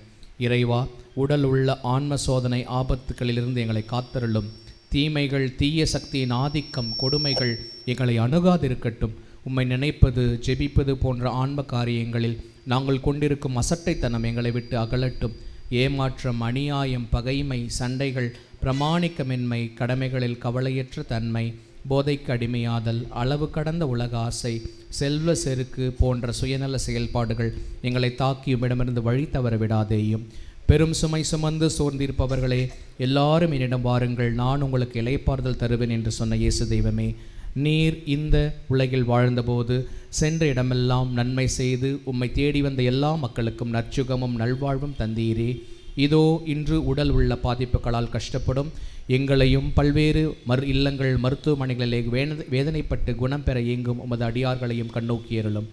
S2: இறைவா, உடல் உள்ள ஆன்ம சோதனை ஆபத்துக்களிலிருந்து எங்களை காத்தருளும். தீமைகள், தீய சக்தியின் ஆதிக்கம், கொடுமைகள் எங்களை அணுகாதிருக்கட்டும். உம்மை நினைப்பது, ஜெபிப்பது போன்ற ஆன்ம காரியங்களில் நாங்கள் கொண்டிருக்கும் அசட்டைத்தனம் எங்களை விட்டு அகலட்டும். ஏமாற்றம், அநியாயம், பகைமை, சண்டைகள், பிரமாணிக்கமின்மை, கடமைகளில் கவலையற்ற தன்மை, போதைக்கு அடிமையாதல், அளவு கடந்த உலக ஆசை, செல்வ செருக்கு போன்ற சுயநல செயல்பாடுகள் எங்களை தாக்கியுமிடமிருந்து வழி தவற விடாதேயும். பெரும் சுமை சுமந்து சோர்ந்திருப்பவர்களே, எல்லாரும் என்னிடம் வாருங்கள், நான் உங்களுக்கு இளைப்பாறுதல் தருவேன் என்று சொன்ன இயேசு தெய்வமே, நீர் இந்த உலகில் வாழ்ந்தபோது சென்ற இடமெல்லாம் நன்மை செய்து உம்மை தேடி வந்த எல்லா மக்களுக்கும் நற்சுகமும் நல்வாழ்வும் தந்தீரே. இதோ இன்று உடல் உள்ள பாதிப்புகளால் கஷ்டப்படும் எங்களையும் பல்வேறு இல்லங்கள், மருத்துவமனைகளிலே வேதனைப்பட்டு குணம் பெற இயங்கும் உமது அடியார்களையும் கண்ணோக்கியருளும்.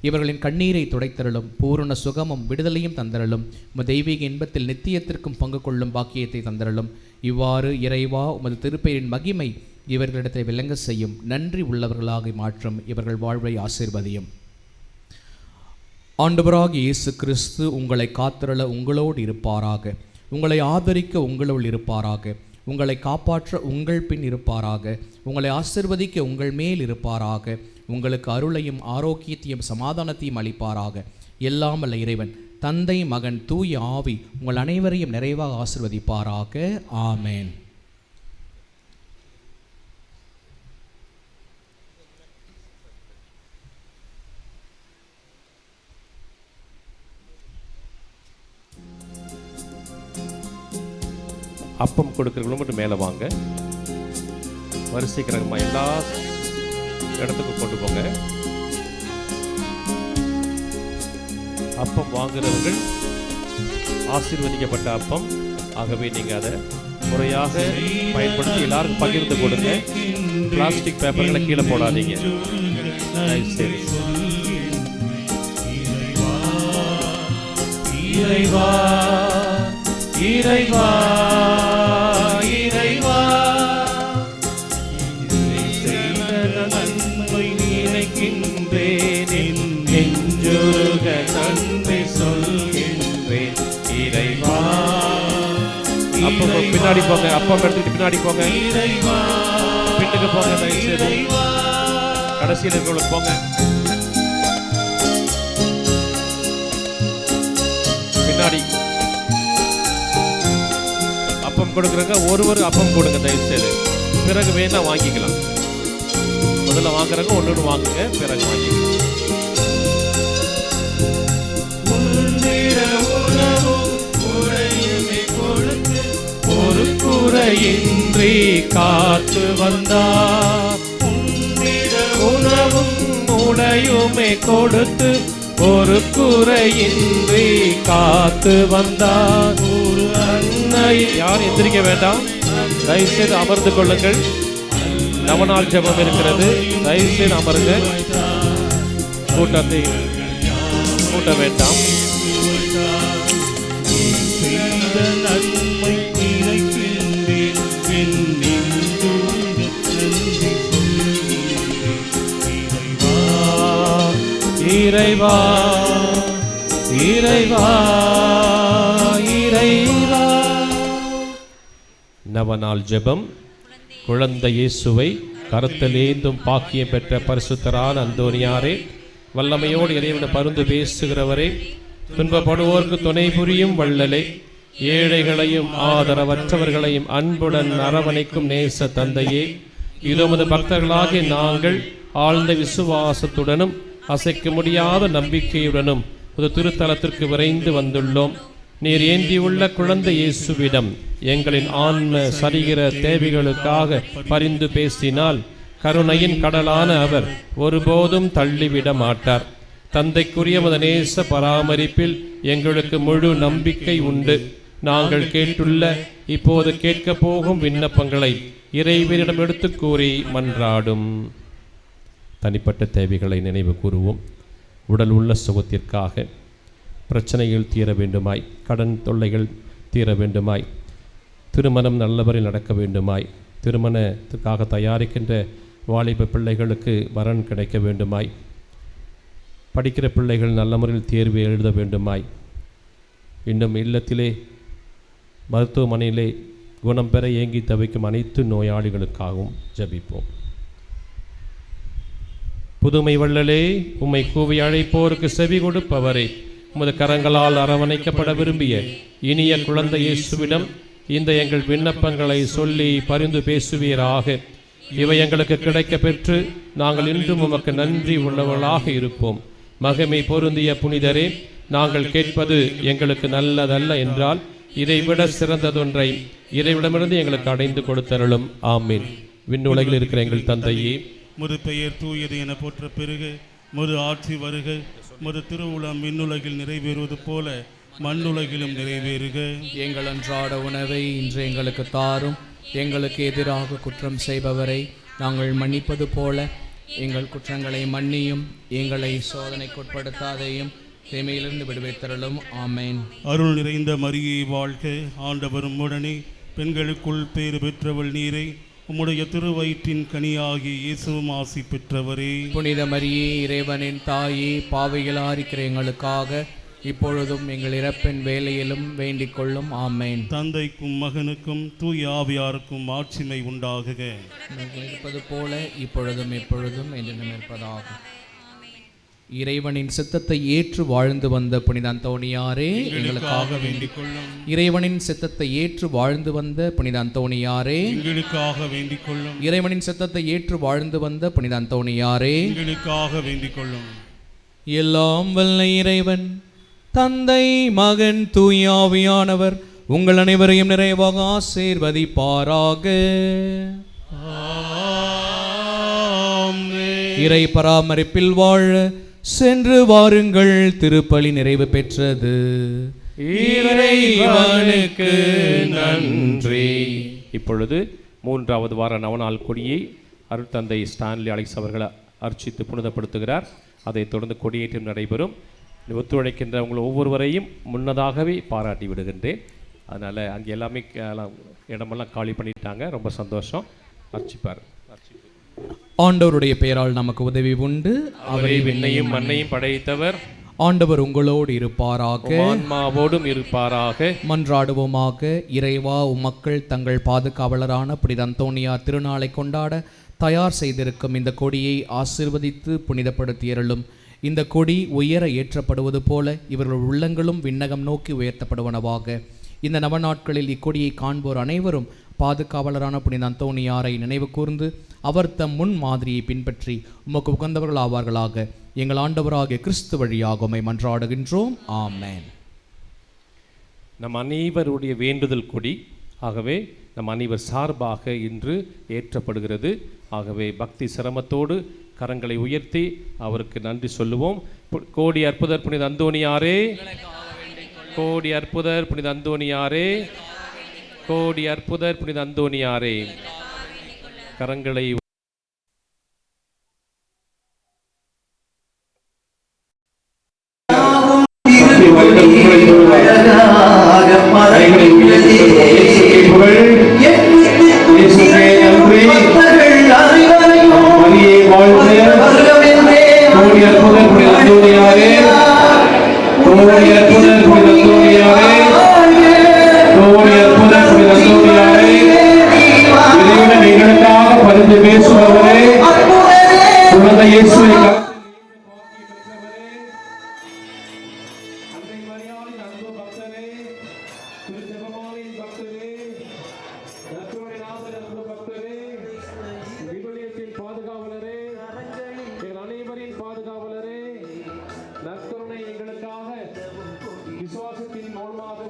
S2: இவர்களின் கண்ணீரை துடைத்தருளும். பூரண சுகமும் விடுதலையும் தந்தருளும். உமது தெய்வீக இன்பத்தில் நித்தியத்திற்கும் பங்கு கொள்ளும் பாக்கியத்தை தந்தருளும். இவ்வாறு இறைவா, உமது திருப்பெயரின் மகிமை இவர்களிடத்தை விளங்க செய்யும். நன்றி உள்ளவர்களாக மாற்றும் இவர்கள் வாழ்வை ஆசீர்வதியும். ஆண்டவராகிய இயேசு கிறிஸ்து உங்களை காத்தருள உங்களோடு இருப்பாராக. உங்களை ஆதரிக்க உங்களோடு இருப்பாராக. உங்களை காப்பாற்ற உங்கள் பின் இருப்பாராக. உங்களை ஆசிர்வதிக்க உங்கள் மேல் இருப்பாராக. உங்களுக்கு அருளையும் ஆரோக்கியத்தையும் சமாதானத்தையும் அளிப்பாராக. எல்லாம் வல்ல இறைவன் தந்தை, மகன், தூய ஆவி உங்கள் அனைவரையும் நிறைவாக ஆசிர்வதிப்பாராக. ஆமேன்.
S1: அப்பம் கொடுக்குறவங்களும் மட்டும் மேலே வாங்க. வரிசைக்கிறமா எல்லா இடத்துக்கும் கொண்டு போங்க. அப்பம் வாங்குறவர்கள் ஆசீர்வதிக்கப்பட்ட அப்பம். ஆகவே நீங்கள் அதை முறையாக பயன்படுத்தி எல்லாருக்கும் பகிர்ந்து கொடுங்க. பிளாஸ்டிக் பேப்பர்களை கீழே போடாதீங்க. சரி.
S3: இறைவா இறைவா இறைவா நன்மை நினைக்கின்றேன், நெஞ்சுருக நன்மை சொல்கின்றேன். இறைவா
S1: அப்பம் பின்னாடி போங்க. அப்பம் எடுத்துட்டு பின்னாடி போங்க. பின்னுக்கு போங்க. கடைசியில் இருக்கிறவங்களுக்கு போங்க. பின்னாடி அப்பம் கொடுக்குறங்க. ஒரு அப்பம் கொடுங்க தயவுசெய்து. பிறகு வேணா வாங்கிக்கலாம். முதல்ல வாங்குறவங்க ஒன்று வாங்குங்க, பிறகு வாங்கிக்கலாம்.
S3: ஒரு குறையின்றி காத்து வந்தார். உணவும் உடையுமே கொடுத்து ஒரு குறையின்றி காத்து வந்தார். ஒரு அன்னை.
S1: யாரும் எந்திரிக்க வேண்டாம். தயவுசெய்து அமர்ந்து கொள்ளுங்கள். நவநாள் ஜெபம் இருக்கிறது. தயவுசெய்து அமருங்க. கூட்டத்தை கூட்ட வேண்டாம்.
S3: நன்மை நினைக்கின்றேன், இறைவா இறைவா இறைவா.
S1: நவநாள் ஜெபம். குழந்தை இயேசுவை கருத்தலேந்தும் பாக்கியம் பெற்ற பரிசுத்தரான அந்தோனியாரே, வல்லமையோடு இறைவனை பருந்து பேசுகிறவரே, துன்பப்படுவோருக்கு துணை புரியும் வள்ளலே, ஏழைகளையும் ஆதரவற்றவர்களையும் அன்புடன் அரவணைக்கும் நேச தந்தையே, இதோமது பக்தர்களாகிய நாங்கள் ஆழ்ந்த விசுவாசத்துடனும் அசைக்க முடியாத நம்பிக்கையுடனும் ஒரு திருத்தலத்திற்கு விரைந்து வந்துள்ளோம். நீர் ஏந்தியுள்ள குழந்தை இயேசுவிடம் எங்களின் ஆன்ம சரீர தேவைகளுக்காக பரிந்து பேசினால் கருணையின் கடலான அவர் ஒருபோதும் தள்ளிவிட மாட்டார். தந்தைக்குரிய நேச பராமரிப்பில் எங்களுக்கு முழு நம்பிக்கை உண்டு. நாங்கள் கேட்டுள்ள இப்போது கேட்க போகும் விண்ணப்பங்களை இறைவனிடம் எடுத்து கூறி மன்றாடும். தனிப்பட்ட தேவைகளை நினைவு கூறுவோம். உடல் உள்ள சுகத்திற்காக, பிரச்சனைகள் தீர வேண்டுமாய், கடன் தொல்லைகள் தீர வேண்டுமாய், திருமணம் நல்லவரில் நடக்க வேண்டுமாய், திருமணத்துக்காக தயாரிக்கின்ற வாலிப பிள்ளைகளுக்கு வரன் கிடைக்க வேண்டுமாய், படிக்கிற பிள்ளைகள் நல்ல முறையில் தேர்வு எழுத வேண்டுமாய், இன்னும் இல்லத்திலே மருத்துவமனையிலே குணம் பெற ஏங்கி தவிக்கும் அனைத்து நோயாளிகளுக்காகவும் ஜெபிப்போம். புதுமை வள்ளலே, உம்மை கூவி அழைப்போருக்கு செவி கொடுப்பவரே, உமது கரங்களால் அரவணைக்கப்பட விரும்பிய இனிய குழந்தை இயேசுவிடம் இந்த எங்கள் விண்ணப்பங்களை சொல்லி பரிந்து பேசுவீராக. இவை எங்களுக்கு கிடைக்க பெற்று நாங்கள் இன்றும் உமக்கு நன்றி உள்ளவர்களாக இருப்போம். மகிமை பொருந்திய புனிதரே, நாங்கள் கேட்பது எங்களுக்கு நல்லதல்ல என்றால் இதைவிட சிறந்ததொன்றை இறைவிடமிருந்து எங்களுக்கு அடைந்து கொடுத்தருளும். ஆமீன். விண்ணுலகில் இருக்கிற எங்கள் தந்தையே,
S3: முது பெயர் தூயது என போற்ற பெருக, முது ஆட்சி வருக, முது திருவுளம் விண்ணுலகில் நிறைவேறுவது போல மண்ணுலகிலும் நிறைவேறுக.
S5: எங்கள் அன்றாட உணவை இன்று எங்களுக்கு தாரும். எங்களுக்கு எதிராக குற்றம் செய்பவரை நாங்கள் மன்னிப்பது போல எங்கள் குற்றங்களை மன்னியும். எங்களை சோதனைக்குட்படுத்தாதையும், தீமையிலிருந்து விடுவித்தருளும். ஆமேன்.
S3: அருள் நிறைந்த மரியே வாழ்க, ஆண்டவரும் உடனே, பெண்களுக்குள் பேறு பெற்றவள் நீரே, உம்முடைய திருவயிற்றின் கனியாகி இயேசுவும் ஆசி பெற்றவரே.
S5: புனித மரியே, இறைவனின் தாயே, பாவிகளாக இருக்கிற எங்களுக்காக இப்பொழுதும் எங்கள் இறப்பின் வேலையிலும் வேண்டிக் கொள்ளும். ஆமேன்.
S3: தந்தைக்கும் மகனுக்கும் தூய ஆவியாருக்கும் ஆட்சிமை உண்டாகுக.
S5: இருப்பது போல இப்பொழுதும் எப்பொழுதும் என்று இருப்பதாகும். இறைவனின் சித்தத்தை ஏற்று வாழ்ந்து வந்த புனித அந்தோணியாரே, எங்களுக்காக வேண்டிக் கொள்ளும். இறைவனின் சித்தத்தை ஏற்று வாழ்ந்து வந்த புனித அந்தோணியாரே,
S3: எங்களுக்காக வேண்டிக் கொள்ளும்.
S5: இறைவனின் சித்தத்தை ஏற்று வாழ்ந்து வந்த புனித அந்தோணியாரே,
S3: எங்களுக்காக வேண்டிக் கொள்ளும்.
S5: எல்லாம் வல்ல இறைவன் தந்தை, மகன், தூய ஆவியானவர் உங்கள் அனைவரையும் நிறைவாக ஆசீர்வதிப்பாராக. இறை பராமரிப்பில் வாழ சென்று வாருங்கள். திருப்பலி நிறைவு பெற்றது.
S1: இறைவனுக்கு நன்றி. இப்பொழுது 3வது வார நவநாள் கொடியை அருட்தந்தை ஸ்டான்லி அலெக்ஸ் அவர்கள் அர்ச்சித்து புனிதப்படுத்துகிறார். அதைத் தொடர்ந்து கொடியேற்றம் நடைபெறும். ஒத்துழைக்கின்ற உங்கள் ஒவ்வொருவரையும் முன்னதாகவே பாராட்டி விடுகின்றேன். அதனால் அங்கே எல்லாமே இடமெல்லாம் காலி பண்ணிட்டாங்க. ரொம்ப சந்தோஷம். அர்ச்சிப்பார்.
S5: ஆண்டவருடைய பெயரால் நமக்கு உதவி உண்டு.
S1: அவரே விண்ணையும் மண்ணையும் படைத்தவர்.
S5: ஆண்டவர் உங்களோடு இருப்பாராக,
S1: ஆன்மாவோடும் இருப்பாராக.
S5: மன்றாடுவோமாக. இறைவா, உம்மக்கள் தங்கள் பாதுகாவலரான புனித அந்தோனியார் திருநாளை கொண்டாட தயார் செய்திருக்கும் இந்த கொடியை ஆசீர்வதித்து புனிதப்படுத்தியருளும். இந்த கொடி உயர ஏற்றப்படுவது போல இவர்கள் உள்ளங்களும் விண்ணகம் நோக்கி உயர்த்தப்படுவனவாக. இந்த நவநாட்களில் இக்கொடியை காண்போர் அனைவரும் பாதுகாவலரான புனித அந்தோனியாரை நினைவு கூர்ந்து அவர் தம் முன் மாதிரியை பின்பற்றி உமக்கு உகந்தவர்கள் ஆவார்களாக. எங்கள் ஆண்டவராகிய கிறிஸ்து வழியாக உம்மை மன்றாடுகின்றோம். ஆமென்.
S1: நம் அனைவருடைய வேண்டுதல் கொடி. ஆகவே நம் அனைவர் சார்பாக இன்று ஏற்றப்படுகிறது. ஆகவே பக்தி சிரமத்தோடு கரங்களை உயர்த்தி அவருக்கு நன்றி சொல்லுவோம். கோடி அற்புதர் புனித அந்தோனியாரே, கோடி அற்புதர் புனித அந்தோனியாரே, கோடி அற்புதர் புனித அந்தோனியாரே. கரங்களை பாதுகாவலரே, எங்கள் அனைவரின் பாதுகாவலரே, நற்கருணை எங்களுக்காக விசுவாசத்தின் மூலமாக